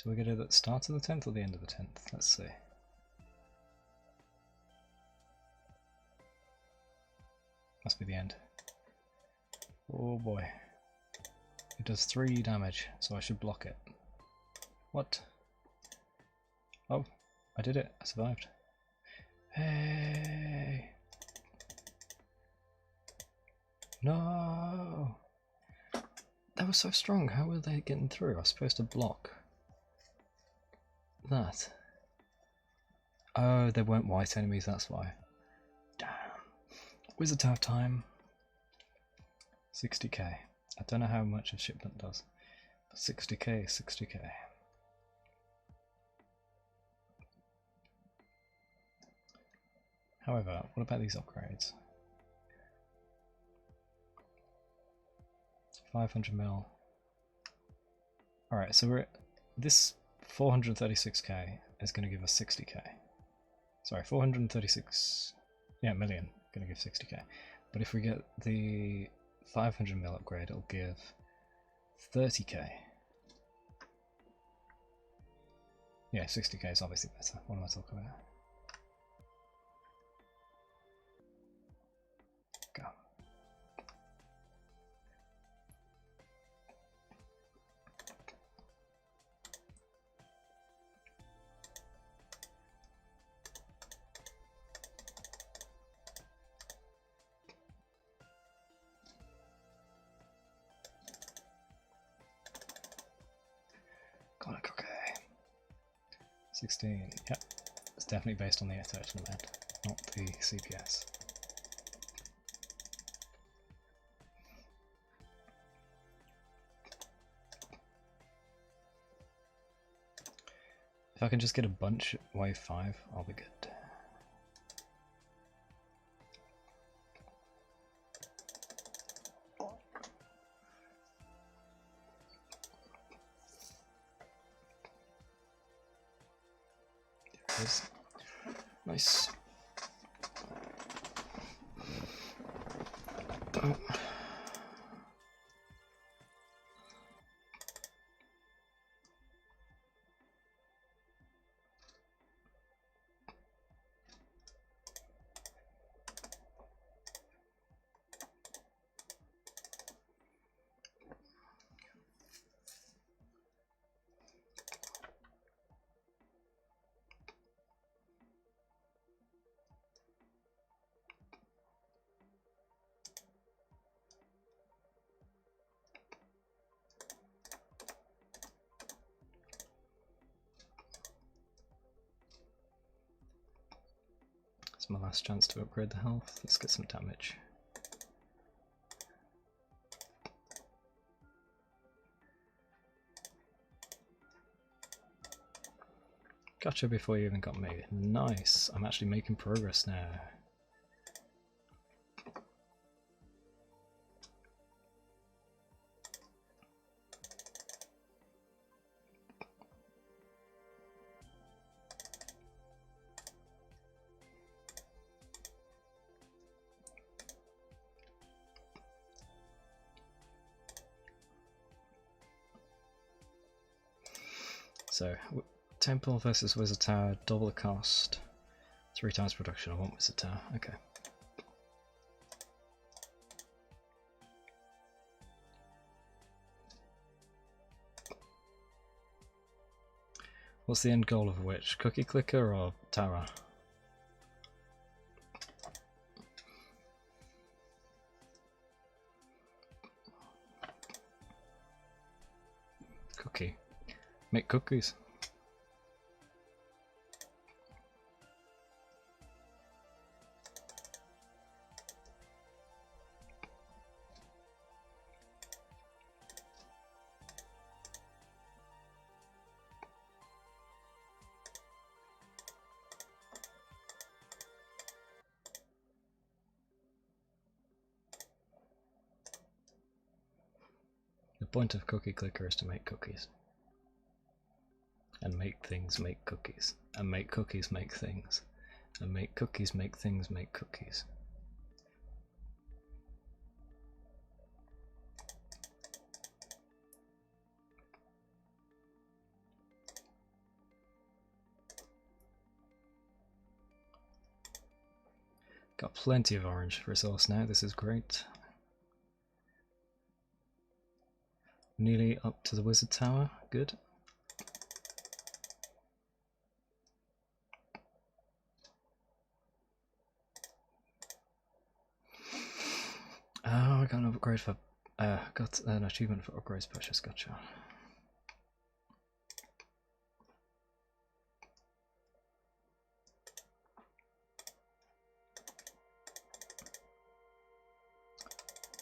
Do we get it at the start of the 10th or the end of the 10th? Let's see. Must be the end. Oh boy. It does 3 damage, so I should block it. What? Oh, I did it. I survived. Hey! No! That was so strong. How were they getting through? I was supposed to block that. Oh, they weren't white enemies, that's why. Damn. Wizard Tower time. 60k. I don't know how much a shipment does. But 60k, 60k. However, what about these upgrades? 500 mil. Alright, so we're at this 436k is going to give us 60k. Sorry, 436 million going to give 60k. But if we get the 500 mil upgrade, it'll give 30k. Yeah, 60k is obviously better. What am I talking about? Go. Got it, okay. 16, yep. It's definitely based on the attachment amount, not the CPS. If I can just get a bunch at wave 5, I'll be good. There it is. Nice. Oh. It's my last chance to upgrade the health. Let's get some damage. Gotcha before you even got me. Nice. I'm actually making progress now. So, Temple versus Wizard Tower, double the cost, 3 times production. I want Wizard Tower, okay. What's the end goal of which? Cookie Clicker or Tower? cookie. Make cookies. The point of Cookie Clicker is to make cookies. And make things make cookies. And make cookies make things. And make cookies make things make cookies. Got plenty of orange resource now, this is great. Nearly up to the wizard tower, good. Oh, I got an upgrade for, got an achievement for upgrades purchase, gotcha.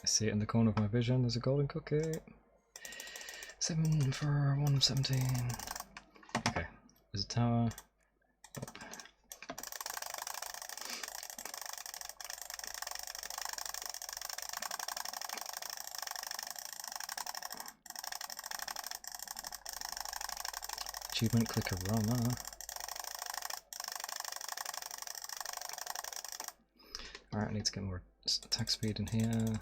I see it in the corner of my vision, there's a golden cookie. 7 for 117. Okay, there's a tower. Up. Achievement Clickorama. Alright, I need to get more attack speed in here.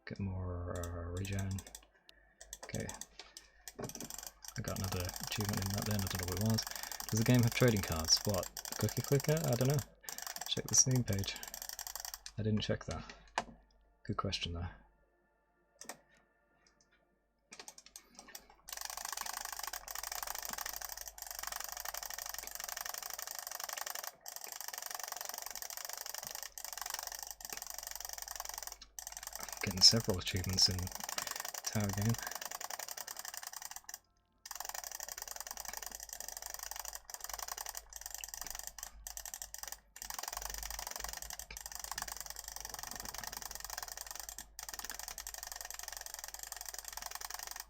Get more regen. Okay. I got another achievement in that then, I don't know what it was. Does the game have trading cards? What? Cookie Clicker? I don't know. Check the Steam page. I didn't check that. Good question there. Getting several achievements in Tower Game.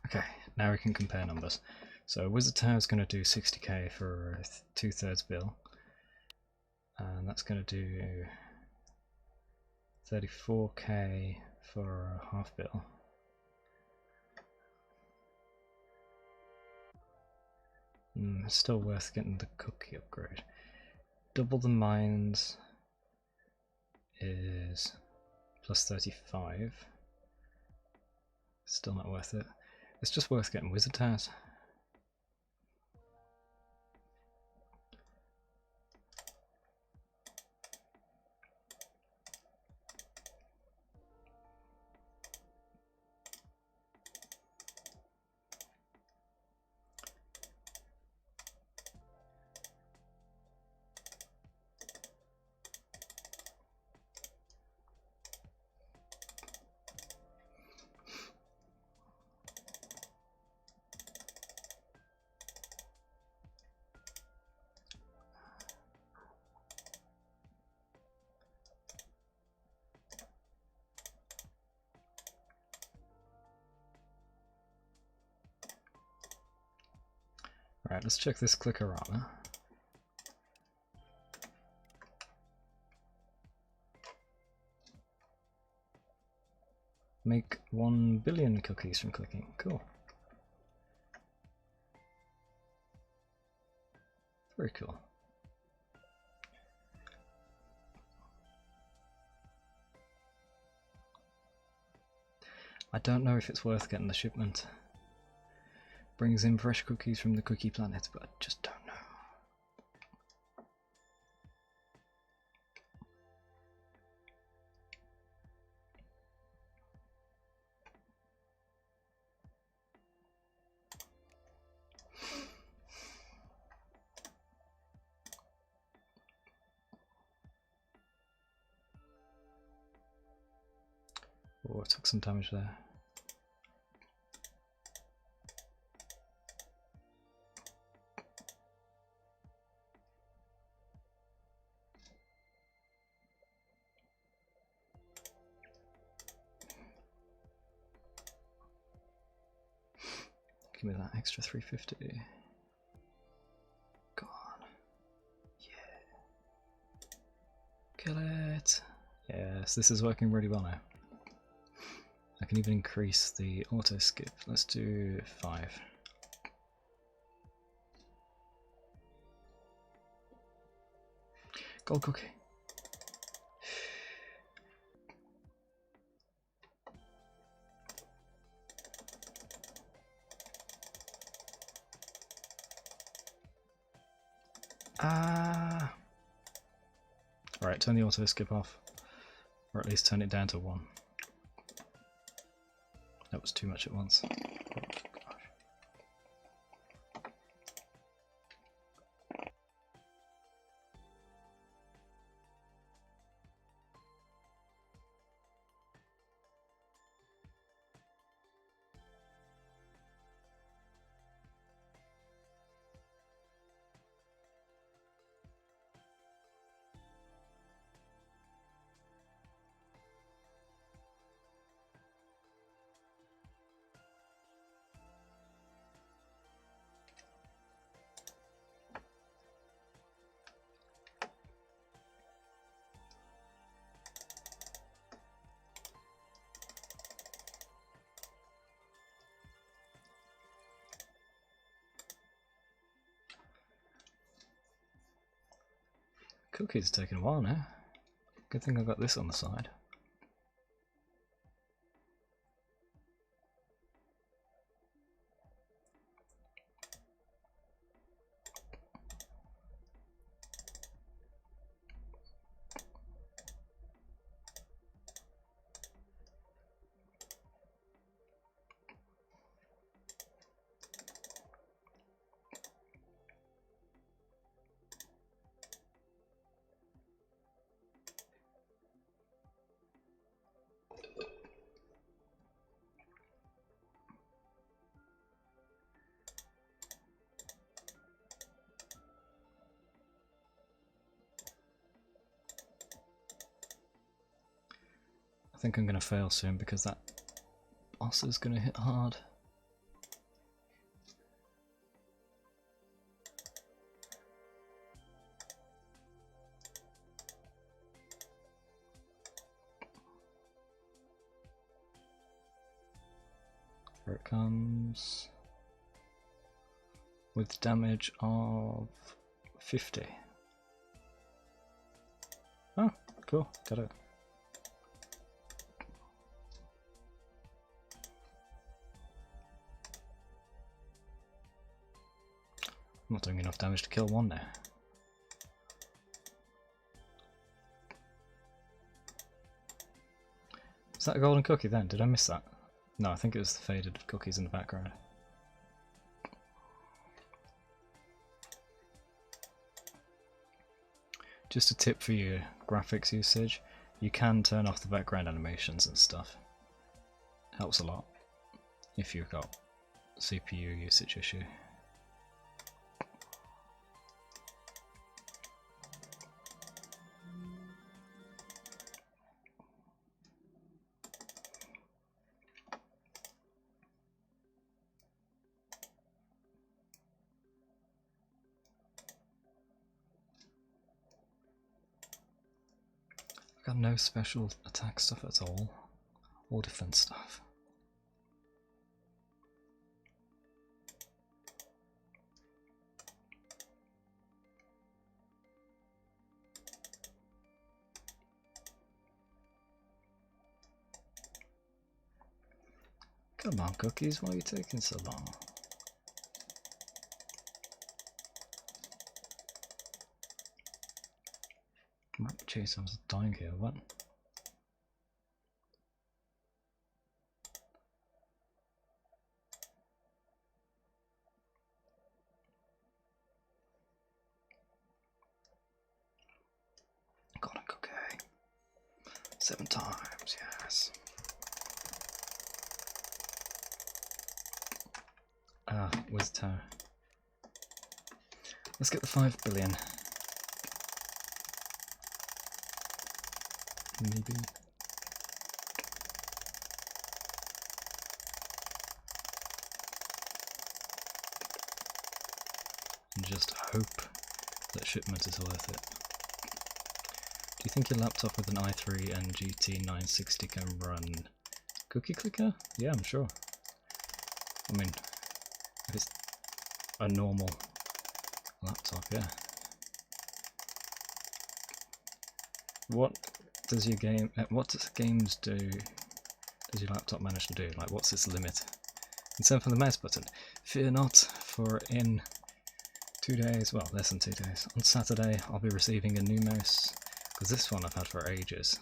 Okay, now we can compare numbers. So Wizard Tower is going to do 60k for a 2/3 bill, and that's going to do 34k for a half bill. It's still worth getting the cookie upgrade. Double the mines is plus 35. Still not worth it. It's just worth getting Wizard Towers. Right, let's check this Clickorama. Make 1 billion cookies from clicking. Cool. Very cool. I don't know if it's worth getting the shipment. Brings in fresh cookies from the cookie planet, but I just don't know. Oh, I took some damage there. me that extra 350. Go on. Yeah. Kill it. Yes, this is working really well now. I can even increase the auto skip. Let's do 5. Gold cookie. Ah. Alright, turn the auto skip off. Or at least turn it down to 1. That was too much at once. Cookie's taking a while now. Good thing I got this on the side. I think I'm going to fail soon because that boss is going to hit hard. Here it comes. With damage of 50. Oh, cool, got it. I'm not doing enough damage to kill one now. Is that a golden cookie then? Did I miss that? No, I think it was the faded cookies in the background. Just a tip for your graphics usage, you can turn off the background animations and stuff. Helps a lot if you've got CPU usage issue. Got no special attack stuff at all, or defense stuff. Come on, cookies, why are you taking so long? Jeez, I was dying here, what? Golden cookie. 7 times, yes. Ah, with tower. Let's get the 5 billion. Maybe. and just hope that shipment is worth it. Do you think your laptop with an i3 and GT 960 can run Cookie Clicker? Yeah, I'm sure. I mean, if it's a normal laptop, yeah. What does your game? What does games do? Does your laptop manage to do? Like, what's its limit? And same for the mouse button. Fear not, for in 2 days, well, less than 2 days, on Saturday, I'll be receiving a new mouse, because this one I've had for ages.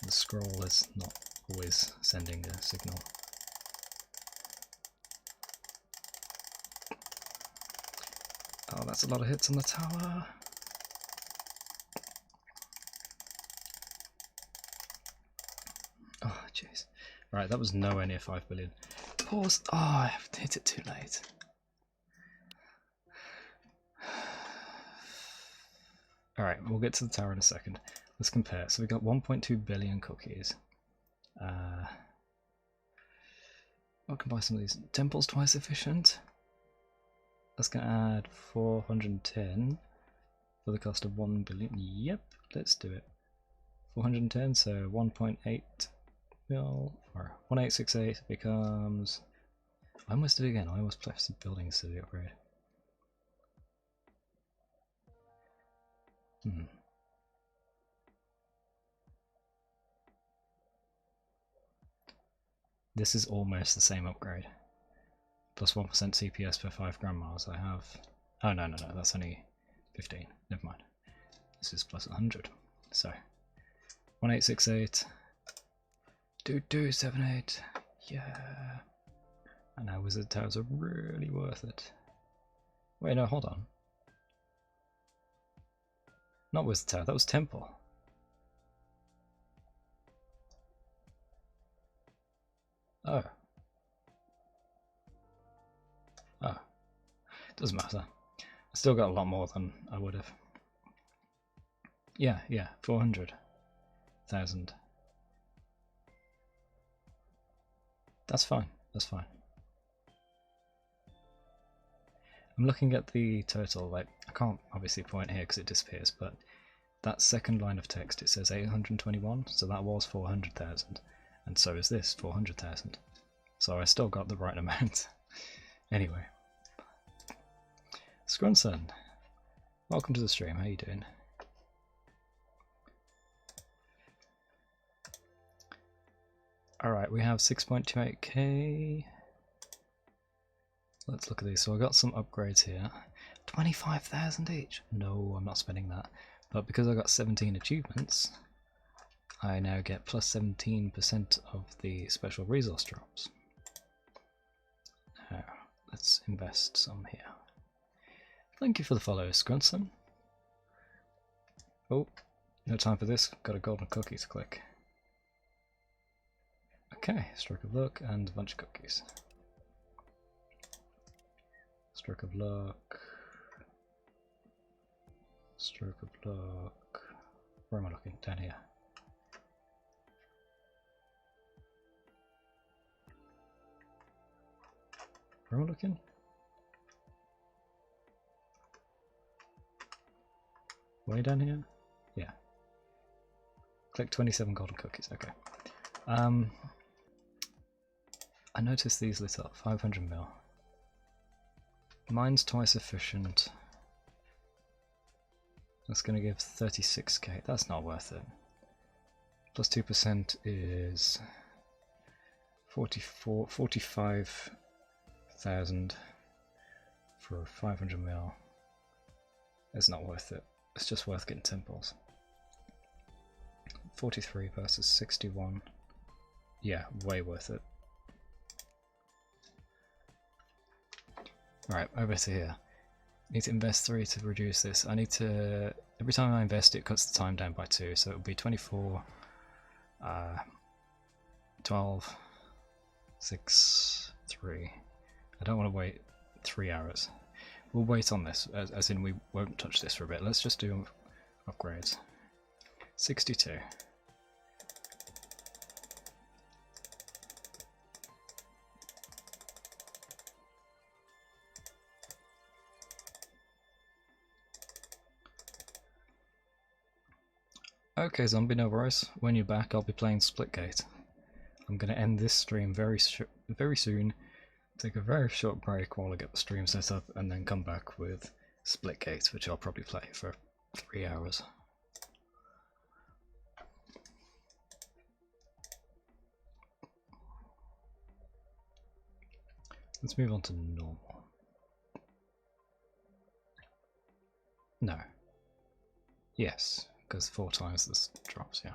The scroll is not always sending a signal. Oh, that's a lot of hits on the tower. Oh, jeez. Right, that was nowhere near 5 billion. Pause. Oh, I hit it too late. Alright, we'll get to the tower in a second. Let's compare. So we got 1.2 billion cookies. I can buy some of these. Temple's twice efficient. That's going to add 410 for the cost of 1 billion. Yep, let's do it. 410, so 1.8 mil, or 1868 becomes... I almost did it again. I almost placed some buildings to the upgrade. This is almost the same upgrade. Plus 1% CPS per 5 grand miles. I have... Oh, no, that's only 15. Never mind. This is plus 100. So, 1868. 2278. Yeah. And now Wizard Towers are really worth it. Wait, no, hold on. Not Wizard Tower, that was Temple. Oh. Oh. Doesn't matter. I still got a lot more than I would have. Yeah, 400,000. That's fine, that's fine. I'm looking at the total, like, I can't obviously point here because it disappears, but that second line of text, it says 821, so that was 400,000, and so is this, 400,000. So I still got the right amount. Anyway. Scrunson, welcome to the stream, how you doing? Alright, we have 6.28k. Let's look at these. So I got some upgrades here. 25,000 each. No, I'm not spending that. But because I got 17 achievements, I now get plus 17% of the special resource drops. Now, let's invest some here. Thank you for the follow, Scrunson. Oh, no time for this. Got a golden cookie to click. Okay, stroke of luck and a bunch of cookies. Stroke of luck. Stroke of luck. Where am I looking? Down here. Where am I looking? Way down here? Yeah. Click 27 golden cookies. Okay. I noticed these lit up. 500 mil. Mine's twice efficient. That's going to give 36k. That's not worth it. Plus 2% is 45,000 for 500 mil. It's not worth it. It's just worth getting temples. 43 versus 61. Yeah, way worth it. Alright, over to here. Need to invest 3 to reduce this. I need to... Every time I invest it cuts the time down by 2, so it'll be 24, 12, 6, 3. I don't want to wait 3 hours. We'll wait on this, as in we won't touch this for a bit. Let's just do upgrades. 62. Okay, Zombie No Worries. When you're back, I'll be playing Splitgate. I'm going to end this stream very soon, take a very short break while I get the stream set up, and then come back with Splitgate, which I'll probably play for 3 hours. Let's move on to normal. No. Yes, because 4 times this drops, yeah.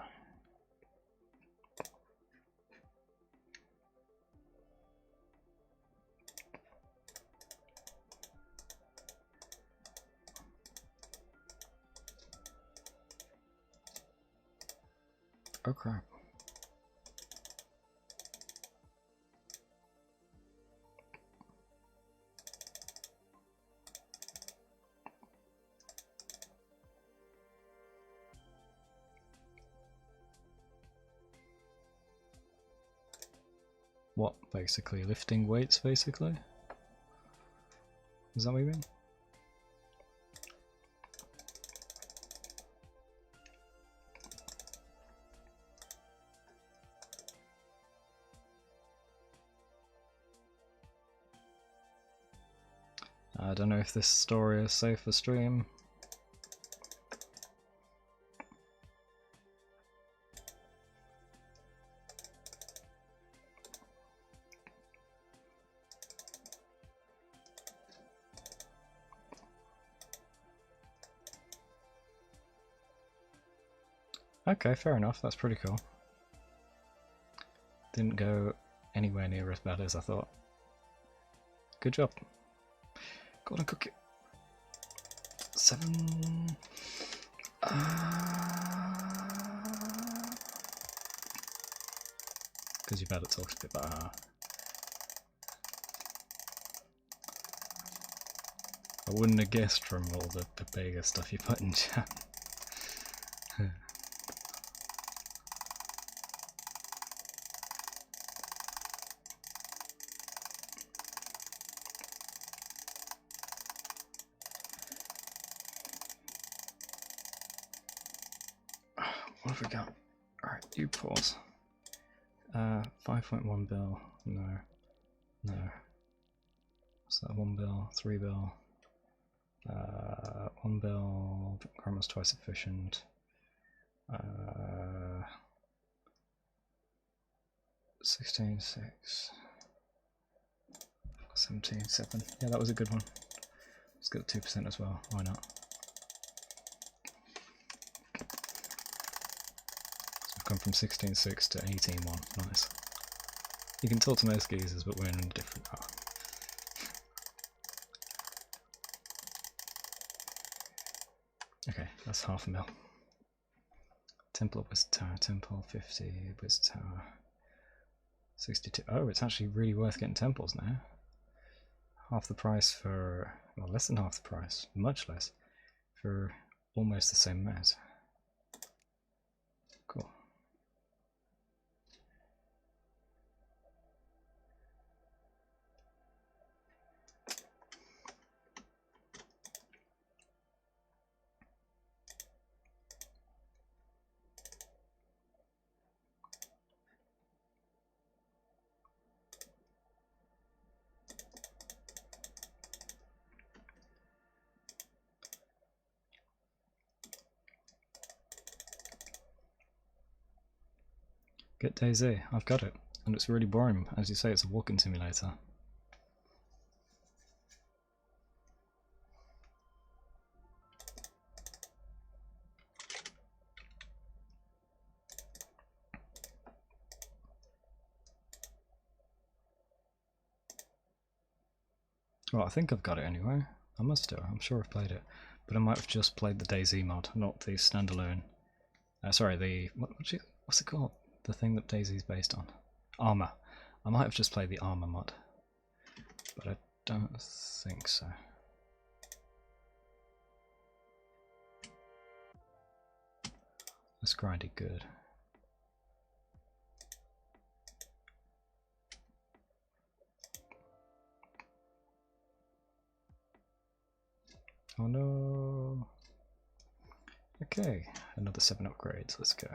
Oh crap. What, basically? Lifting weights, basically? Is that what you mean? I don't know if this story is safe for stream. Okay, fair enough, that's pretty cool. Didn't go anywhere near as bad as I thought. Good job. Golden cookie. 7. Because you better talk a bit about her. I wouldn't have guessed from all the bigger stuff you put in chat. What have we got? Alright, you pause. 5.1 bill. No. No. What's that? 1 bill, 3 bill. 1 bill, grandma's twice efficient. 16.6. 17.7. Yeah, that was a good one. Let's get 2% as well. Why not? So we've gone from 16.6 to 18.1. Nice. You can talk to most geezers, but we're in a different. Oh. Okay, that's half a mil. Temple of Wizard Tower, Temple 50, Wizard Tower 62. Oh, it's actually really worth getting temples now. Half the price for, well, less than half the price, much less, for almost the same amount. Cool. Get DayZ, I've got it, and it's really boring. As you say, it's a walking simulator. Well, I think I've got it anyway. I must do, I'm sure I've played it. But I might have just played the DayZ mod, not the standalone. Sorry, the... what's it called? The thing that DayZ's based on. Armor. I might have just played the Armor mod. But I don't think so. Let's grind it good. Oh no! Okay, another 7 upgrades, let's go.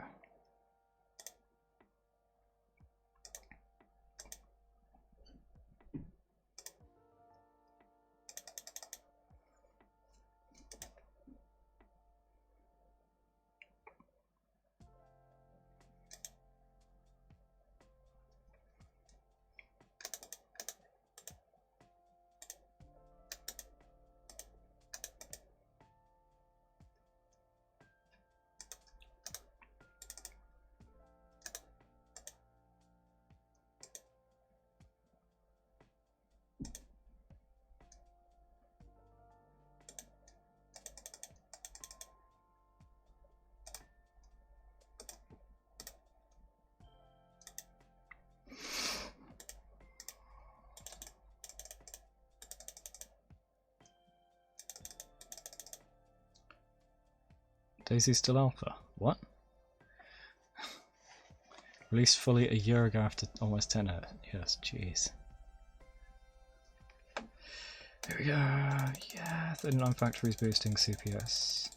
DayZ still alpha? What? Released fully a year ago after almost 10 years, jeez. There we go, yeah, 39 factories boosting CPS.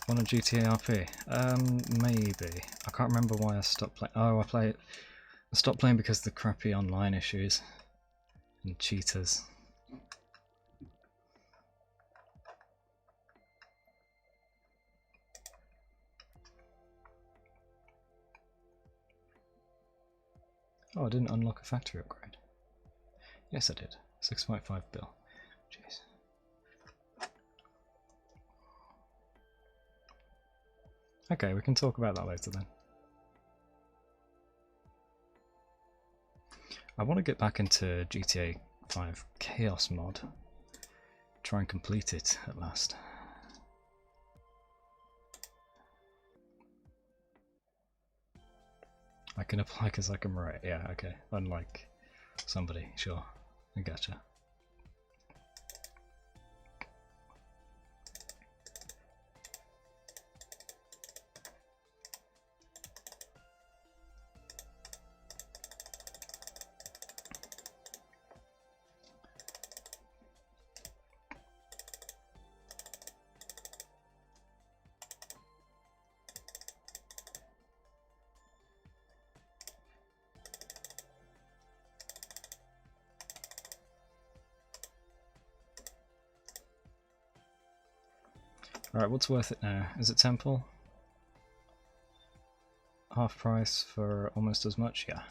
On a GTA RP? Maybe. I can't remember why I stopped playing. Oh, I stopped playing because of the crappy online issues and cheaters. Oh, I didn't unlock a factory upgrade. Yes, I did. 6.5 bill. Jeez. Okay, we can talk about that later then. I want to get back into GTA 5 Chaos mod. Try and complete it at last. I can apply because I can write. Yeah, okay. Unlike somebody, sure. I gotcha. Alright, what's worth it now? Is it Temple? Half price for almost as much? Yeah.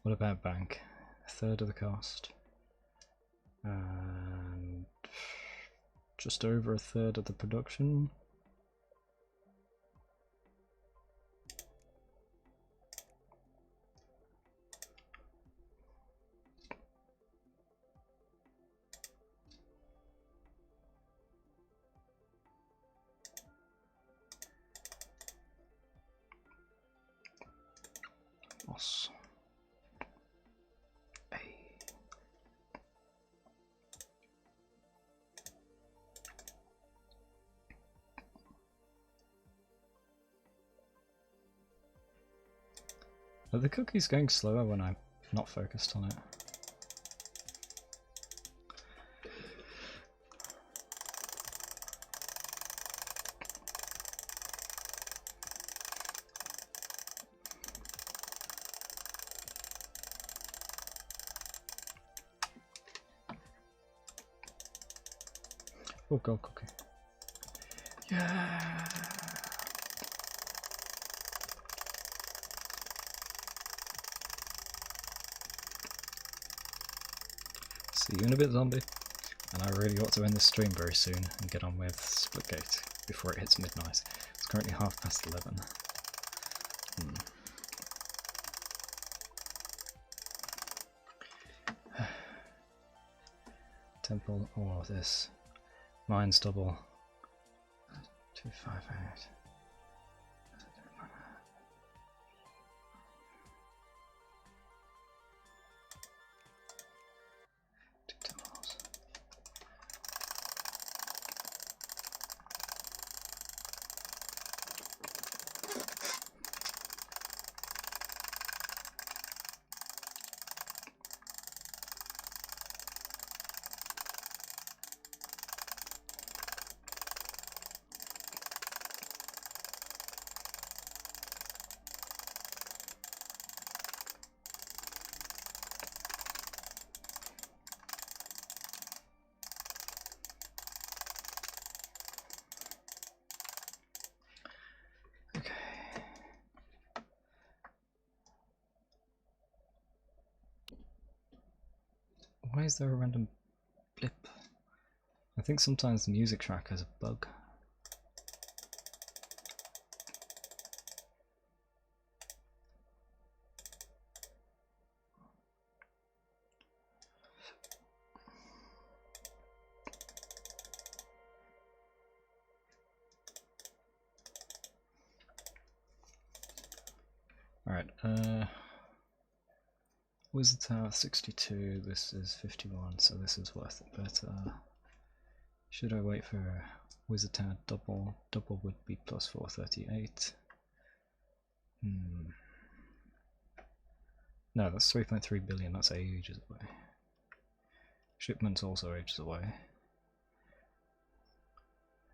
What about bank? A third of the cost. And just over a third of the production. Loss. Are the cookies going slower when I'm not focused on it? Oh, gold cookie. Yeah. See you in a bit, zombie. And I really ought to end this stream very soon and get on with Splitgate before it hits midnight. It's currently 11:30. Temple, all of this. Mine's double. 258. Two temples. Why is there a random blip? I think sometimes the music track has a bug. Alright, Wizard Tower 62, this is 51, so this is worth it, but should I wait for Wizard Tower double? Double would be plus 438. No, that's 3.3 billion, that's ages away. Shipment's also ages away.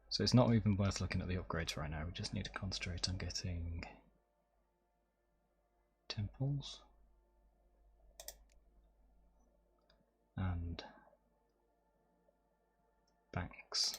So it's not even worth looking at the upgrades right now, we just need to concentrate on getting temples and banks.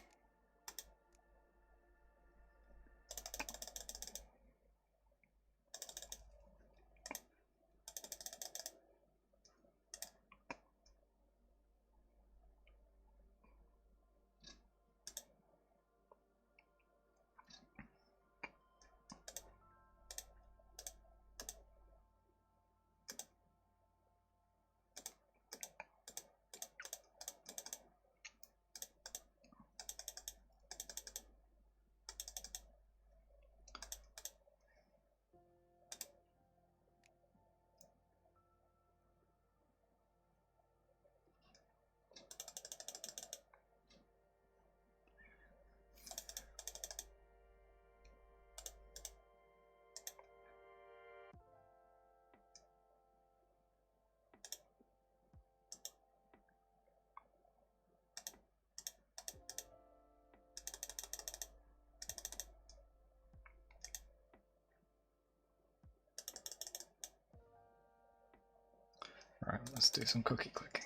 Right, let's do some cookie clicking.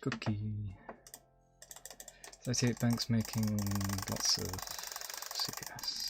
Cookie. 38 banks making lots of CPS.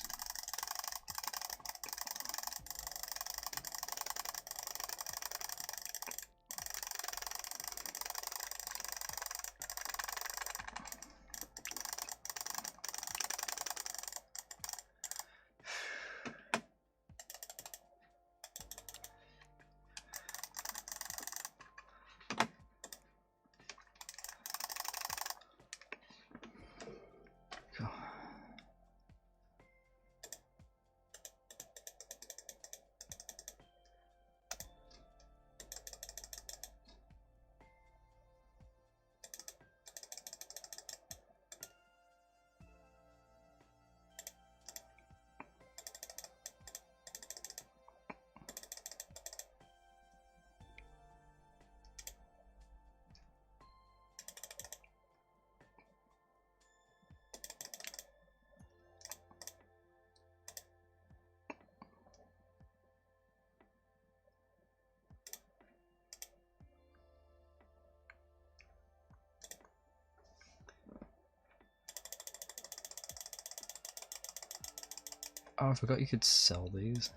Oh, I forgot you could sell these.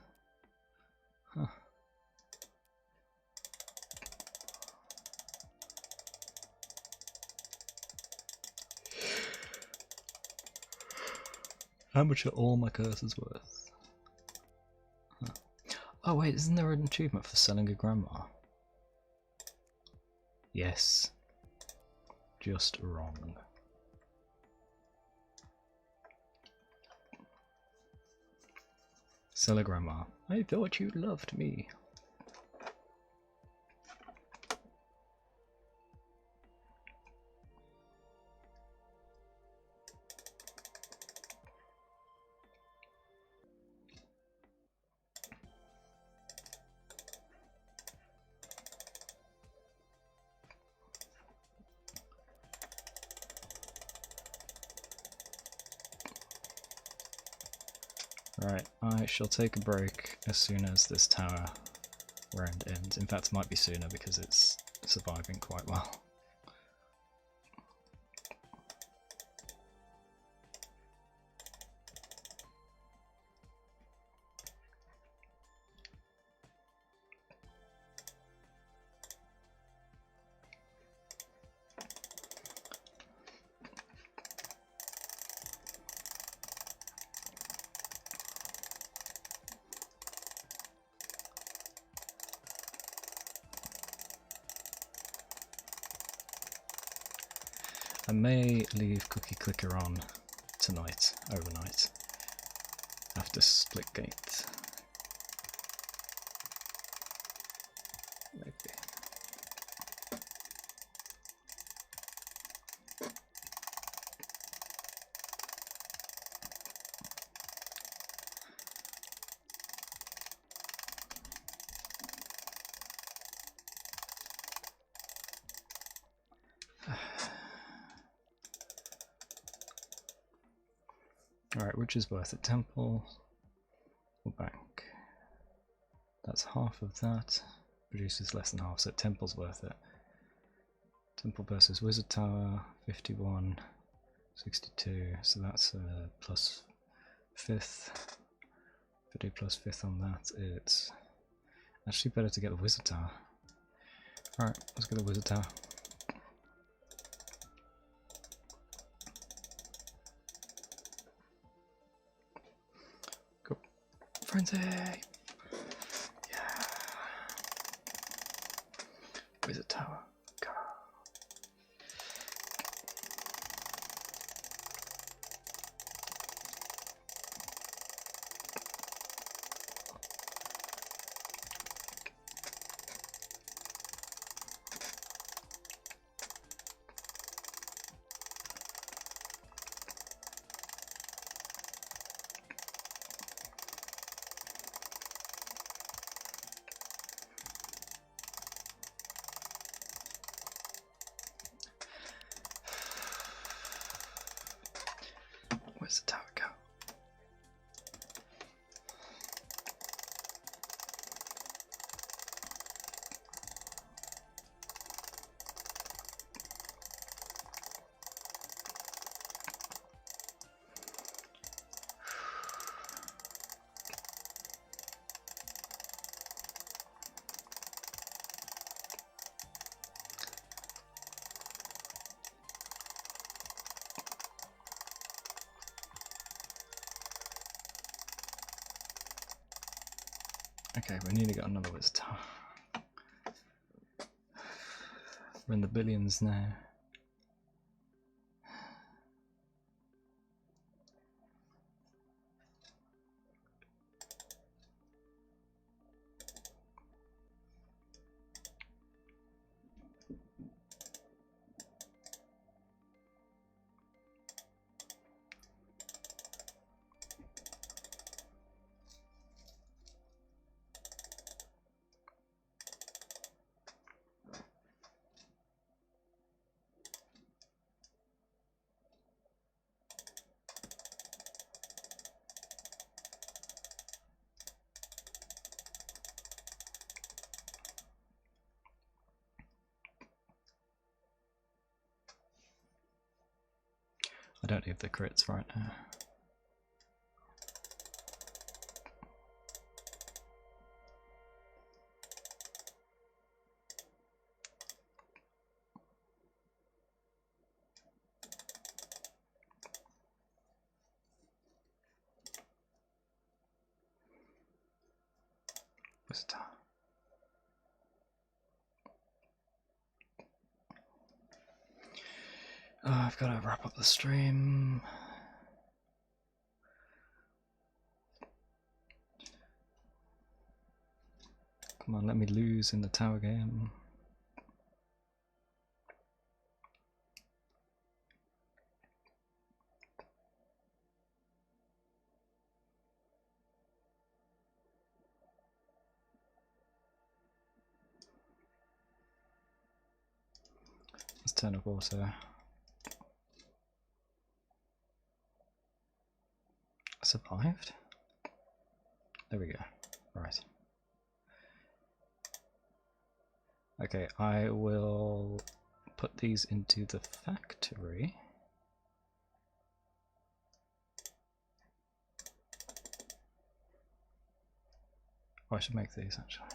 Huh. How much are all my curses worth? Huh. Oh wait, isn't there an achievement for selling a grandma? Yes. Just wrong. Sell a grandma. I thought you loved me. Right, I shall take a break as soon as this tower round ends. In fact, it might be sooner because it's surviving quite well. I may leave Cookie Clicker on tonight, overnight, after Splitgate. Maybe. Alright, which is worth it? Temple or bank? That's half of that. Produces less than half, so Temple's worth it. Temple versus Wizard Tower, 51, 62, so that's plus 5th. If I do plus 5th on that, it's actually better to get the Wizard Tower. Alright, let's get the Wizard Tower. Go. Frenzy! Yeah! Wizard Tower. Go. Where's the tower go? Okay, we need to get another Wizard Tower. We're in the billions now. I don't need the crits right now. I've got to wrap up the stream. Come on, let me lose in the tower game. Let's turn up auto. Survived? There we go. Right. Okay, I will put these into the factory. Oh, I should make these actually.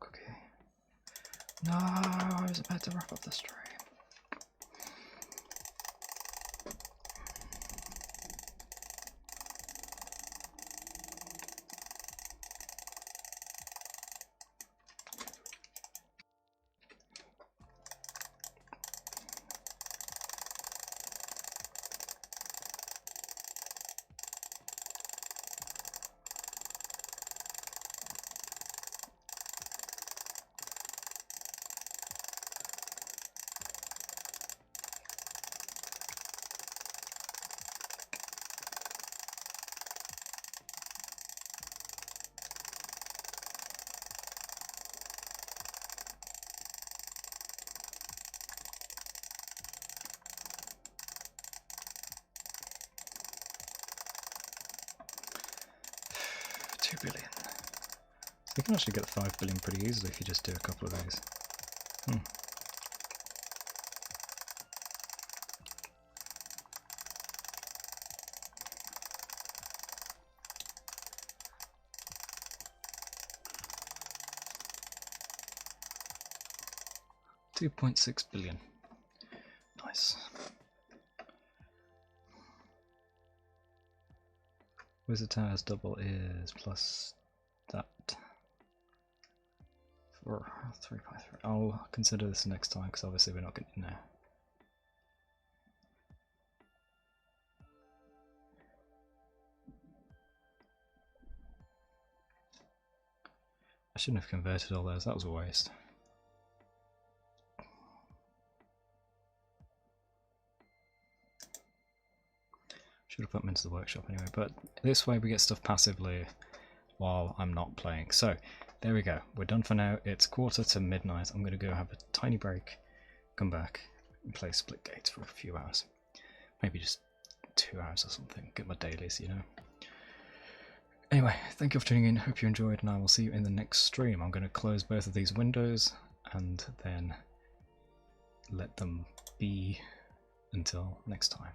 Okay. No, I was about to wrap up the stream. $2 billion. You can actually get 5 billion pretty easily if you just do a couple of these. $2.6 billion. Nice. Wizard Towers double is plus that for 3.3. I'll consider this next time because obviously we're not going to know. I shouldn't have converted all those, that was a waste. Should have put them into the workshop anyway, but this way we get stuff passively while I'm not playing. So there we go, we're done for now. It's 1/4 to midnight. I'm going to go have a tiny break, come back and play Splitgate for a few hours. Maybe just 2 hours or something, get my dailies, you know. Anyway, thank you for tuning in, hope you enjoyed, and I will see you in the next stream. I'm going to close both of these windows and then let them be until next time.